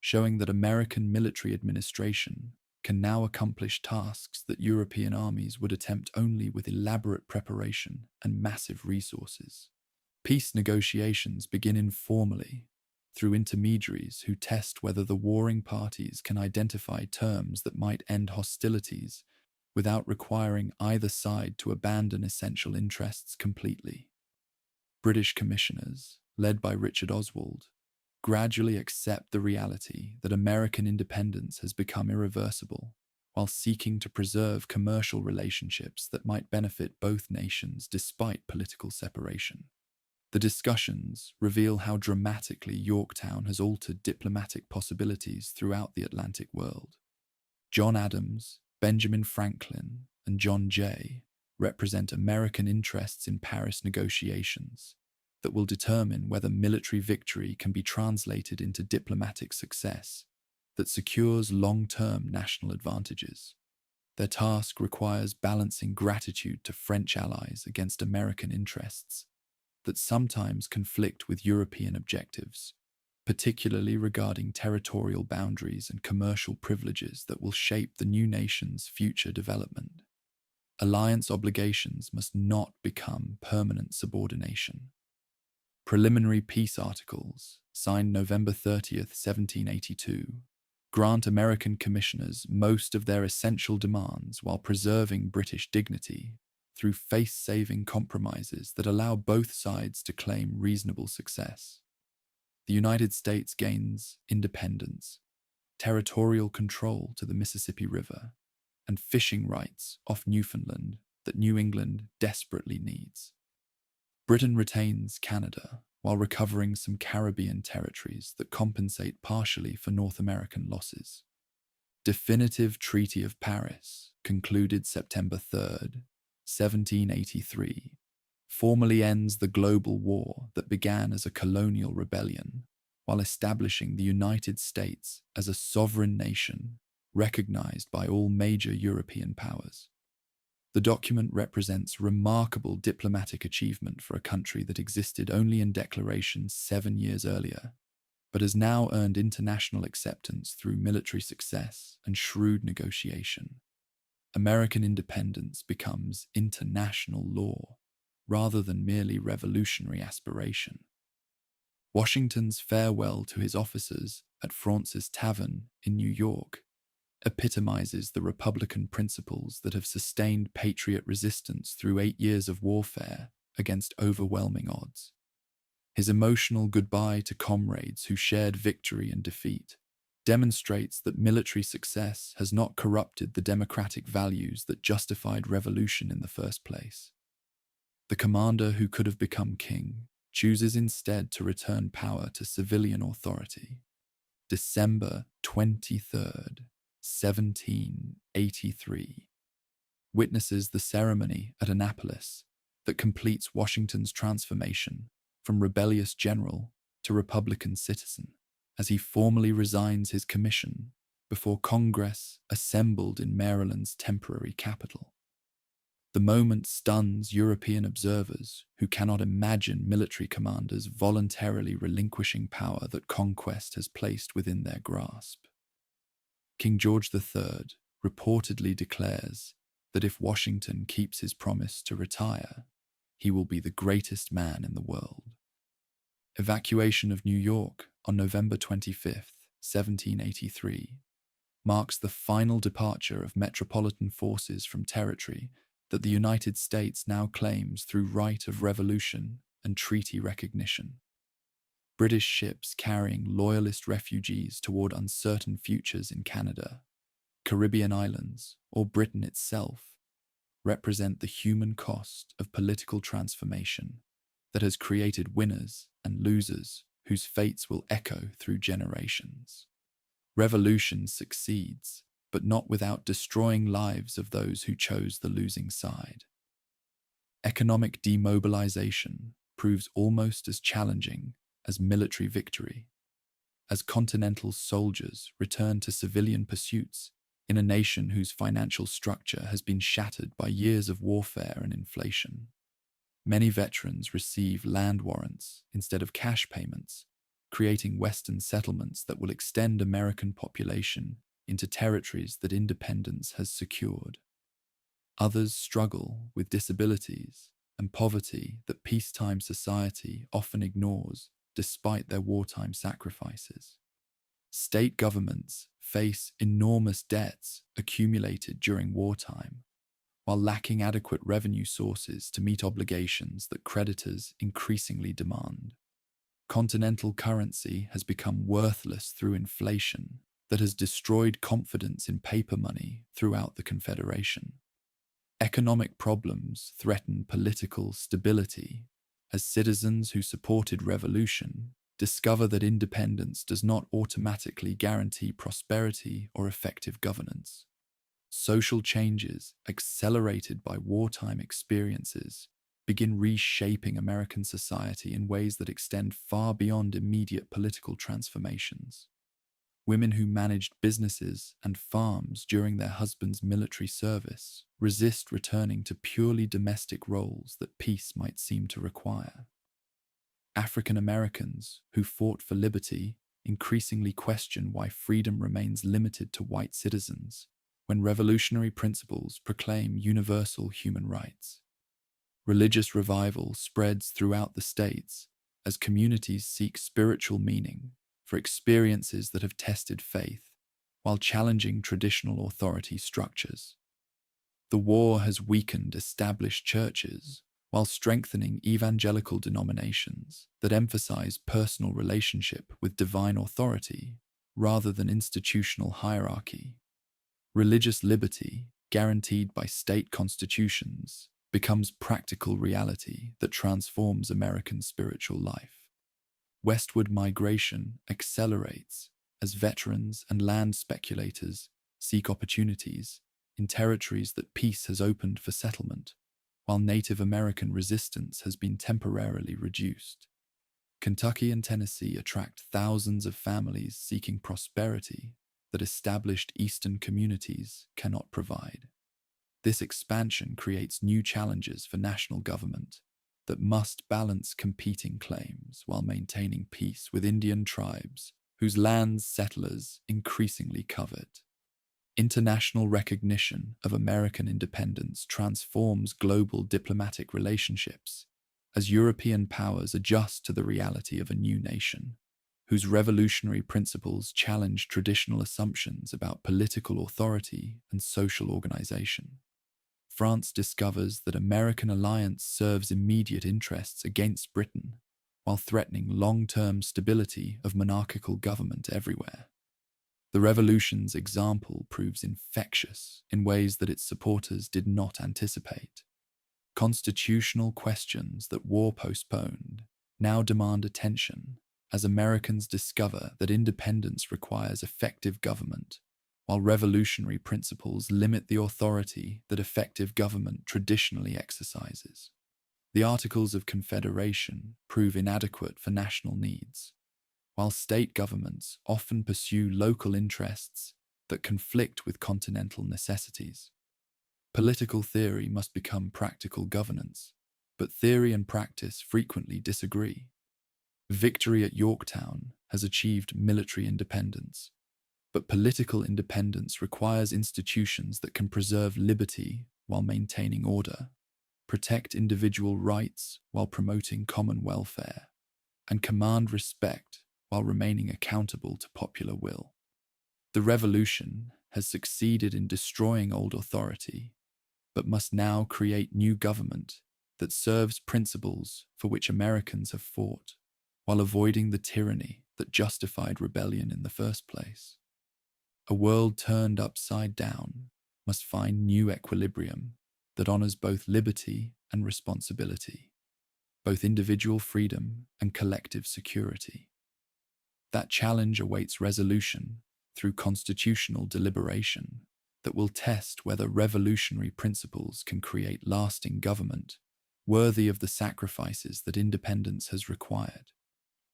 showing that American military administration can now accomplish tasks that European armies would attempt only with elaborate preparation and massive resources. Peace negotiations begin informally, through intermediaries who test whether the warring parties can identify terms that might end hostilities without requiring either side to abandon essential interests completely. British commissioners, led by Richard Oswald, gradually accept the reality that American independence has become irreversible, while seeking to preserve commercial relationships that might benefit both nations despite political separation. The discussions reveal how dramatically Yorktown has altered diplomatic possibilities throughout the Atlantic world. John Adams, Benjamin Franklin, and John Jay represent American interests in Paris negotiations that will determine whether military victory can be translated into diplomatic success that secures long-term national advantages. Their task requires balancing gratitude to French allies against American interests that sometimes conflict with European objectives, particularly regarding territorial boundaries and commercial privileges that will shape the new nation's future development. Alliance obligations must not become permanent subordination. Preliminary peace articles, signed November 30th, 1782, grant American commissioners most of their essential demands while preserving British dignity through face-saving compromises that allow both sides to claim reasonable success. The United States gains independence, territorial control to the Mississippi River, and fishing rights off Newfoundland that New England desperately needs. Britain retains Canada while recovering some Caribbean territories that compensate partially for North American losses. Definitive Treaty of Paris, concluded September 3rd, 1783, formally ends the global war that began as a colonial rebellion while establishing the United States as a sovereign nation recognized by all major European powers. The document represents remarkable diplomatic achievement for a country that existed only in declarations 7 years earlier, but has now earned international acceptance through military success and shrewd negotiation. American independence becomes international law rather than merely revolutionary aspiration. Washington's farewell to his officers at Fraunces Tavern in New York epitomizes the Republican principles that have sustained patriot resistance through 8 years of warfare against overwhelming odds. His emotional goodbye to comrades who shared victory and defeat demonstrates that military success has not corrupted the democratic values that justified revolution in the first place. The commander who could have become king chooses instead to return power to civilian authority. December 23rd, 1783, witnesses the ceremony at Annapolis that completes Washington's transformation from rebellious general to Republican citizen, as he formally resigns his commission before Congress assembled in Maryland's temporary capital. The moment stuns European observers who cannot imagine military commanders voluntarily relinquishing power that conquest has placed within their grasp. King George III reportedly declares that if Washington keeps his promise to retire, he will be the greatest man in the world. Evacuation of New York on November 25th, 1783, marks the final departure of metropolitan forces from territory that the United States now claims through right of revolution and treaty recognition. British ships carrying loyalist refugees toward uncertain futures in Canada, Caribbean islands, or Britain itself represent the human cost of political transformation that has created winners and losers whose fates will echo through generations. Revolution succeeds, but not without destroying lives of those who chose the losing side. Economic demobilization proves almost as challenging as military victory, as Continental soldiers return to civilian pursuits in a nation whose financial structure has been shattered by years of warfare and inflation. Many veterans receive land warrants instead of cash payments, creating Western settlements that will extend American population into territories that independence has secured. Others struggle with disabilities and poverty that peacetime society often ignores despite their wartime sacrifices. State governments face enormous debts accumulated during wartime, while lacking adequate revenue sources to meet obligations that creditors increasingly demand. Continental currency has become worthless through inflation that has destroyed confidence in paper money throughout the Confederation. Economic problems threaten political stability as citizens who supported revolution discover that independence does not automatically guarantee prosperity or effective governance. Social changes, accelerated by wartime experiences, begin reshaping American society in ways that extend far beyond immediate political transformations. Women who managed businesses and farms during their husband's military service resist returning to purely domestic roles that peace might seem to require. African Americans who fought for liberty increasingly question why freedom remains limited to white citizens when revolutionary principles proclaim universal human rights. Religious revival spreads throughout the states as communities seek spiritual meaning for experiences that have tested faith while challenging traditional authority structures. The war has weakened established churches while strengthening evangelical denominations that emphasize personal relationship with divine authority rather than institutional hierarchy. Religious liberty, guaranteed by state constitutions, becomes practical reality that transforms American spiritual life. Westward migration accelerates as veterans and land speculators seek opportunities in territories that peace has opened for settlement, while Native American resistance has been temporarily reduced. Kentucky and Tennessee attract thousands of families seeking prosperity that established Eastern communities cannot provide. This expansion creates new challenges for national government that must balance competing claims while maintaining peace with Indian tribes whose lands settlers increasingly covet. International recognition of American independence transforms global diplomatic relationships as European powers adjust to the reality of a new nation, whose revolutionary principles challenge traditional assumptions about political authority and social organization. France discovers that American alliance serves immediate interests against Britain, while threatening long-term stability of monarchical government everywhere. The revolution's example proves infectious in ways that its supporters did not anticipate. Constitutional questions that war postponed now demand attention as Americans discover that independence requires effective government, while revolutionary principles limit the authority that effective government traditionally exercises. The Articles of Confederation prove inadequate for national needs, while state governments often pursue local interests that conflict with continental necessities. Political theory must become practical governance, but theory and practice frequently disagree. Victory at Yorktown has achieved military independence, but political independence requires institutions that can preserve liberty while maintaining order, protect individual rights while promoting common welfare, and command respect while remaining accountable to popular will. The revolution has succeeded in destroying old authority, but must now create new government that serves principles for which Americans have fought, while avoiding the tyranny that justified rebellion in the first place. A world turned upside down must find new equilibrium that honors both liberty and responsibility, both individual freedom and collective security. That challenge awaits resolution through constitutional deliberation that will test whether revolutionary principles can create lasting government worthy of the sacrifices that independence has required.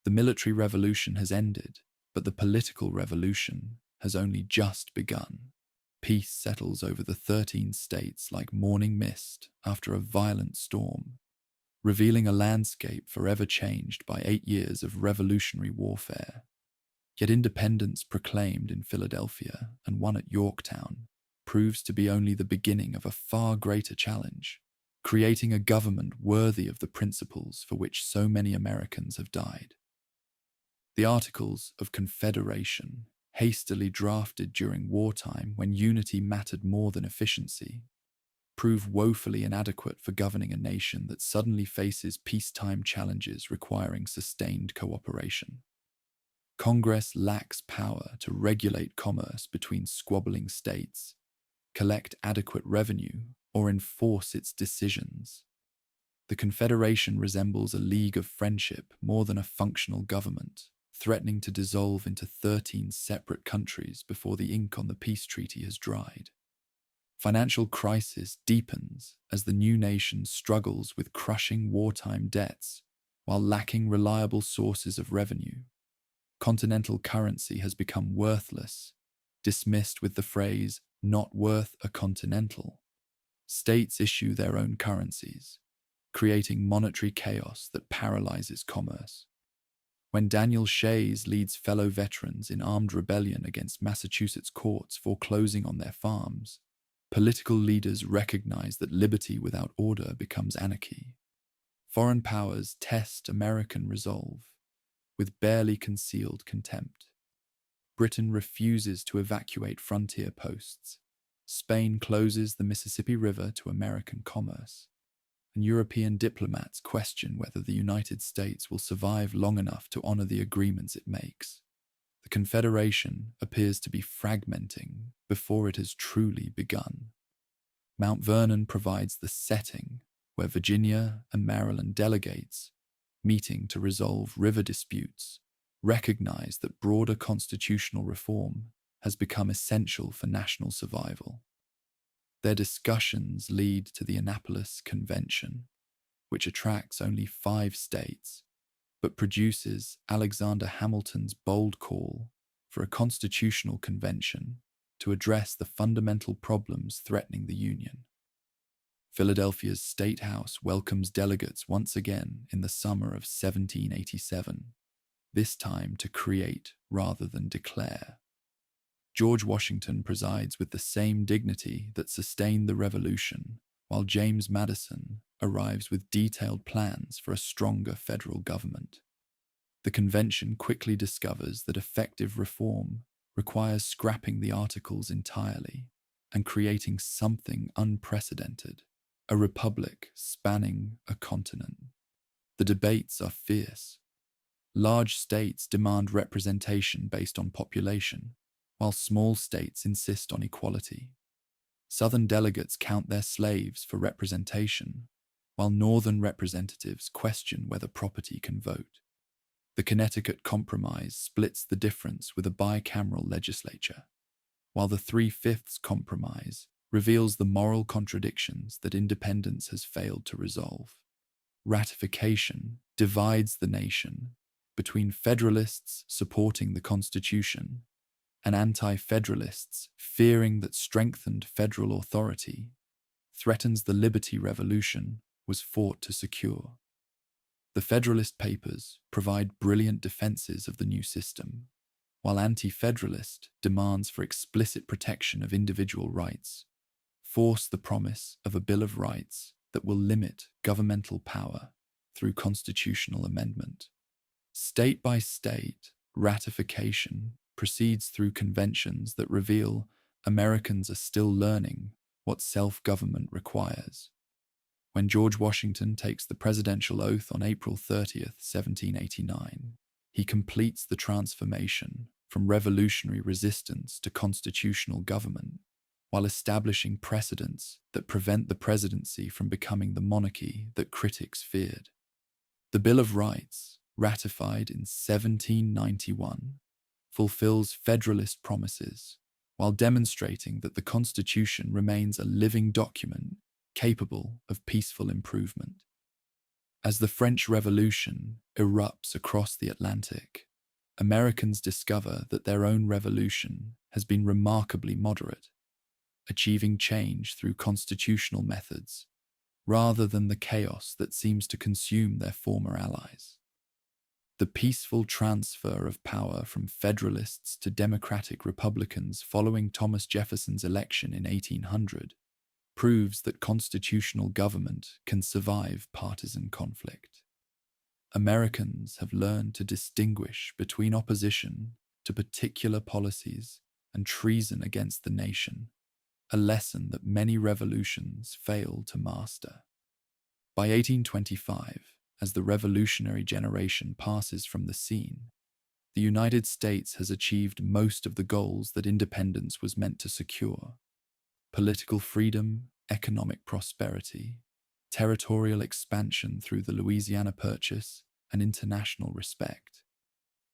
The military revolution has ended, but the political revolution has only just begun. Peace settles over the 13 states like morning mist after a violent storm, revealing a landscape forever changed by 8 years of revolutionary warfare. Yet independence proclaimed in Philadelphia and won at Yorktown proves to be only the beginning of a far greater challenge, creating a government worthy of the principles for which so many Americans have died. The Articles of Confederation, hastily drafted during wartime when unity mattered more than efficiency, prove woefully inadequate for governing a nation that suddenly faces peacetime challenges requiring sustained cooperation. Congress lacks power to regulate commerce between squabbling states, collect adequate revenue, or enforce its decisions. The Confederation resembles a league of friendship more than a functional government, threatening to dissolve into 13 separate countries before the ink on the peace treaty has dried. Financial crisis deepens as the new nation struggles with crushing wartime debts while lacking reliable sources of revenue. Continental currency has become worthless, dismissed with the phrase, "not worth a continental." States issue their own currencies, creating monetary chaos that paralyzes commerce. When Daniel Shays leads fellow veterans in armed rebellion against Massachusetts courts foreclosing on their farms, political leaders recognize that liberty without order becomes anarchy. Foreign powers test American resolve with barely concealed contempt. Britain refuses to evacuate frontier posts. Spain closes the Mississippi River to American commerce. And European diplomats question whether the United States will survive long enough to honor the agreements it makes. The Confederation appears to be fragmenting before it has truly begun. Mount Vernon provides the setting where Virginia and Maryland delegates, meeting to resolve river disputes, recognize that broader constitutional reform has become essential for national survival. Their discussions lead to the Annapolis Convention, which attracts only 5 states, but produces Alexander Hamilton's bold call for a constitutional convention to address the fundamental problems threatening the Union. Philadelphia's State House welcomes delegates once again in the summer of 1787, this time to create rather than declare. George Washington presides with the same dignity that sustained the Revolution, while James Madison arrives with detailed plans for a stronger federal government. The convention quickly discovers that effective reform requires scrapping the Articles entirely and creating something unprecedented, a republic spanning a continent. The debates are fierce. Large states demand representation based on population, while small states insist on equality. Southern delegates count their slaves for representation, while Northern representatives question whether property can vote. The Connecticut Compromise splits the difference with a bicameral legislature, while the Three-Fifths Compromise reveals the moral contradictions that independence has failed to resolve. Ratification divides the nation between Federalists supporting the Constitution and anti-Federalists fearing that strengthened federal authority threatens the Liberty Revolution was fought to secure. The Federalist Papers provide brilliant defenses of the new system, while anti-Federalist demands for explicit protection of individual rights force the promise of a Bill of Rights that will limit governmental power through constitutional amendment. State by state, ratification proceeds through conventions that reveal Americans are still learning what self-government requires. When George Washington takes the presidential oath on April 30th, 1789, he completes the transformation from revolutionary resistance to constitutional government, while establishing precedents that prevent the presidency from becoming the monarchy that critics feared. The Bill of Rights, ratified in 1791, fulfills Federalist promises, while demonstrating that the Constitution remains a living document capable of peaceful improvement. As the French Revolution erupts across the Atlantic, Americans discover that their own revolution has been remarkably moderate, achieving change through constitutional methods, rather than the chaos that seems to consume their former allies. The peaceful transfer of power from Federalists to Democratic Republicans following Thomas Jefferson's election in 1800 proves that constitutional government can survive partisan conflict. Americans have learned to distinguish between opposition to particular policies and treason against the nation, a lesson that many revolutions fail to master. By 1825, as the revolutionary generation passes from the scene, the United States has achieved most of the goals that independence was meant to secure: political freedom, economic prosperity, territorial expansion through the Louisiana Purchase, and international respect.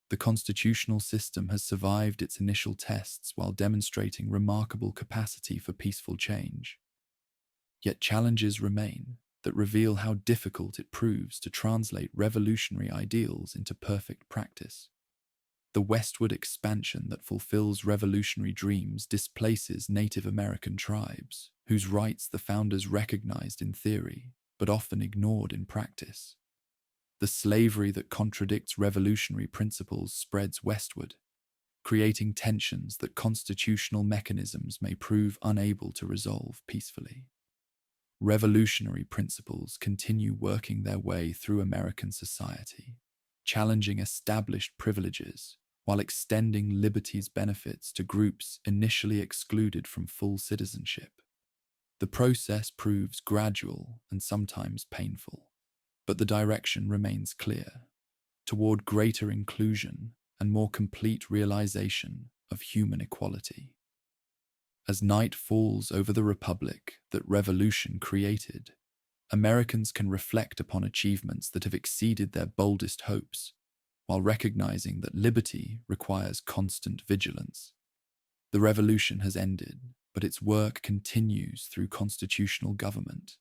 The constitutional system has survived its initial tests while demonstrating remarkable capacity for peaceful change. Yet challenges remain that reveal how difficult it proves to translate revolutionary ideals into perfect practice. The westward expansion that fulfills revolutionary dreams displaces Native American tribes, whose rights the founders recognized in theory, but often ignored in practice. The slavery that contradicts revolutionary principles spreads westward, creating tensions that constitutional mechanisms may prove unable to resolve peacefully. Revolutionary principles continue working their way through American society, challenging established privileges while extending liberty's benefits to groups initially excluded from full citizenship. The process proves gradual and sometimes painful, but the direction remains clear, toward greater inclusion and more complete realization of human equality. As night falls over the republic that revolution created, Americans can reflect upon achievements that have exceeded their boldest hopes, while recognizing that liberty requires constant vigilance. The revolution has ended, but its work continues through constitutional government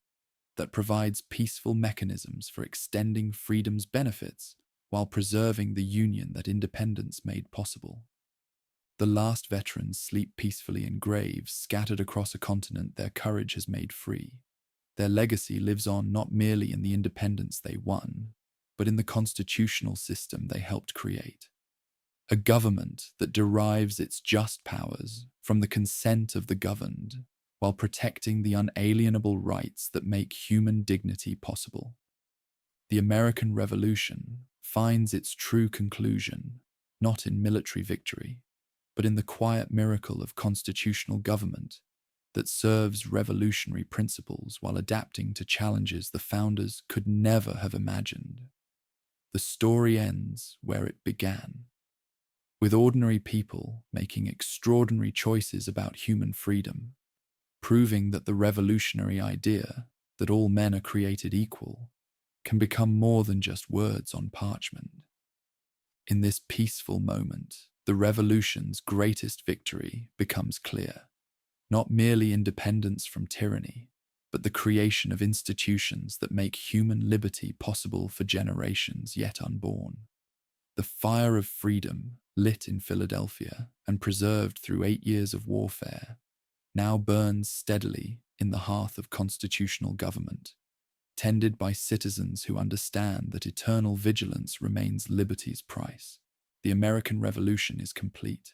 that provides peaceful mechanisms for extending freedom's benefits while preserving the union that independence made possible. The last veterans sleep peacefully in graves scattered across a continent their courage has made free. Their legacy lives on not merely in the independence they won, but in the constitutional system they helped create. A government that derives its just powers from the consent of the governed, while protecting the unalienable rights that make human dignity possible. The American Revolution finds its true conclusion not in military victory, but in the quiet miracle of constitutional government that serves revolutionary principles while adapting to challenges the founders could never have imagined. The story ends where it began, with ordinary people making extraordinary choices about human freedom, proving that the revolutionary idea that all men are created equal can become more than just words on parchment. In this peaceful moment, the revolution's greatest victory becomes clear. Not merely independence from tyranny, but the creation of institutions that make human liberty possible for generations yet unborn. The fire of freedom, lit in Philadelphia and preserved through 8 years of warfare, now burns steadily in the hearth of constitutional government, tended by citizens who understand that eternal vigilance remains liberty's price. The American Revolution is complete.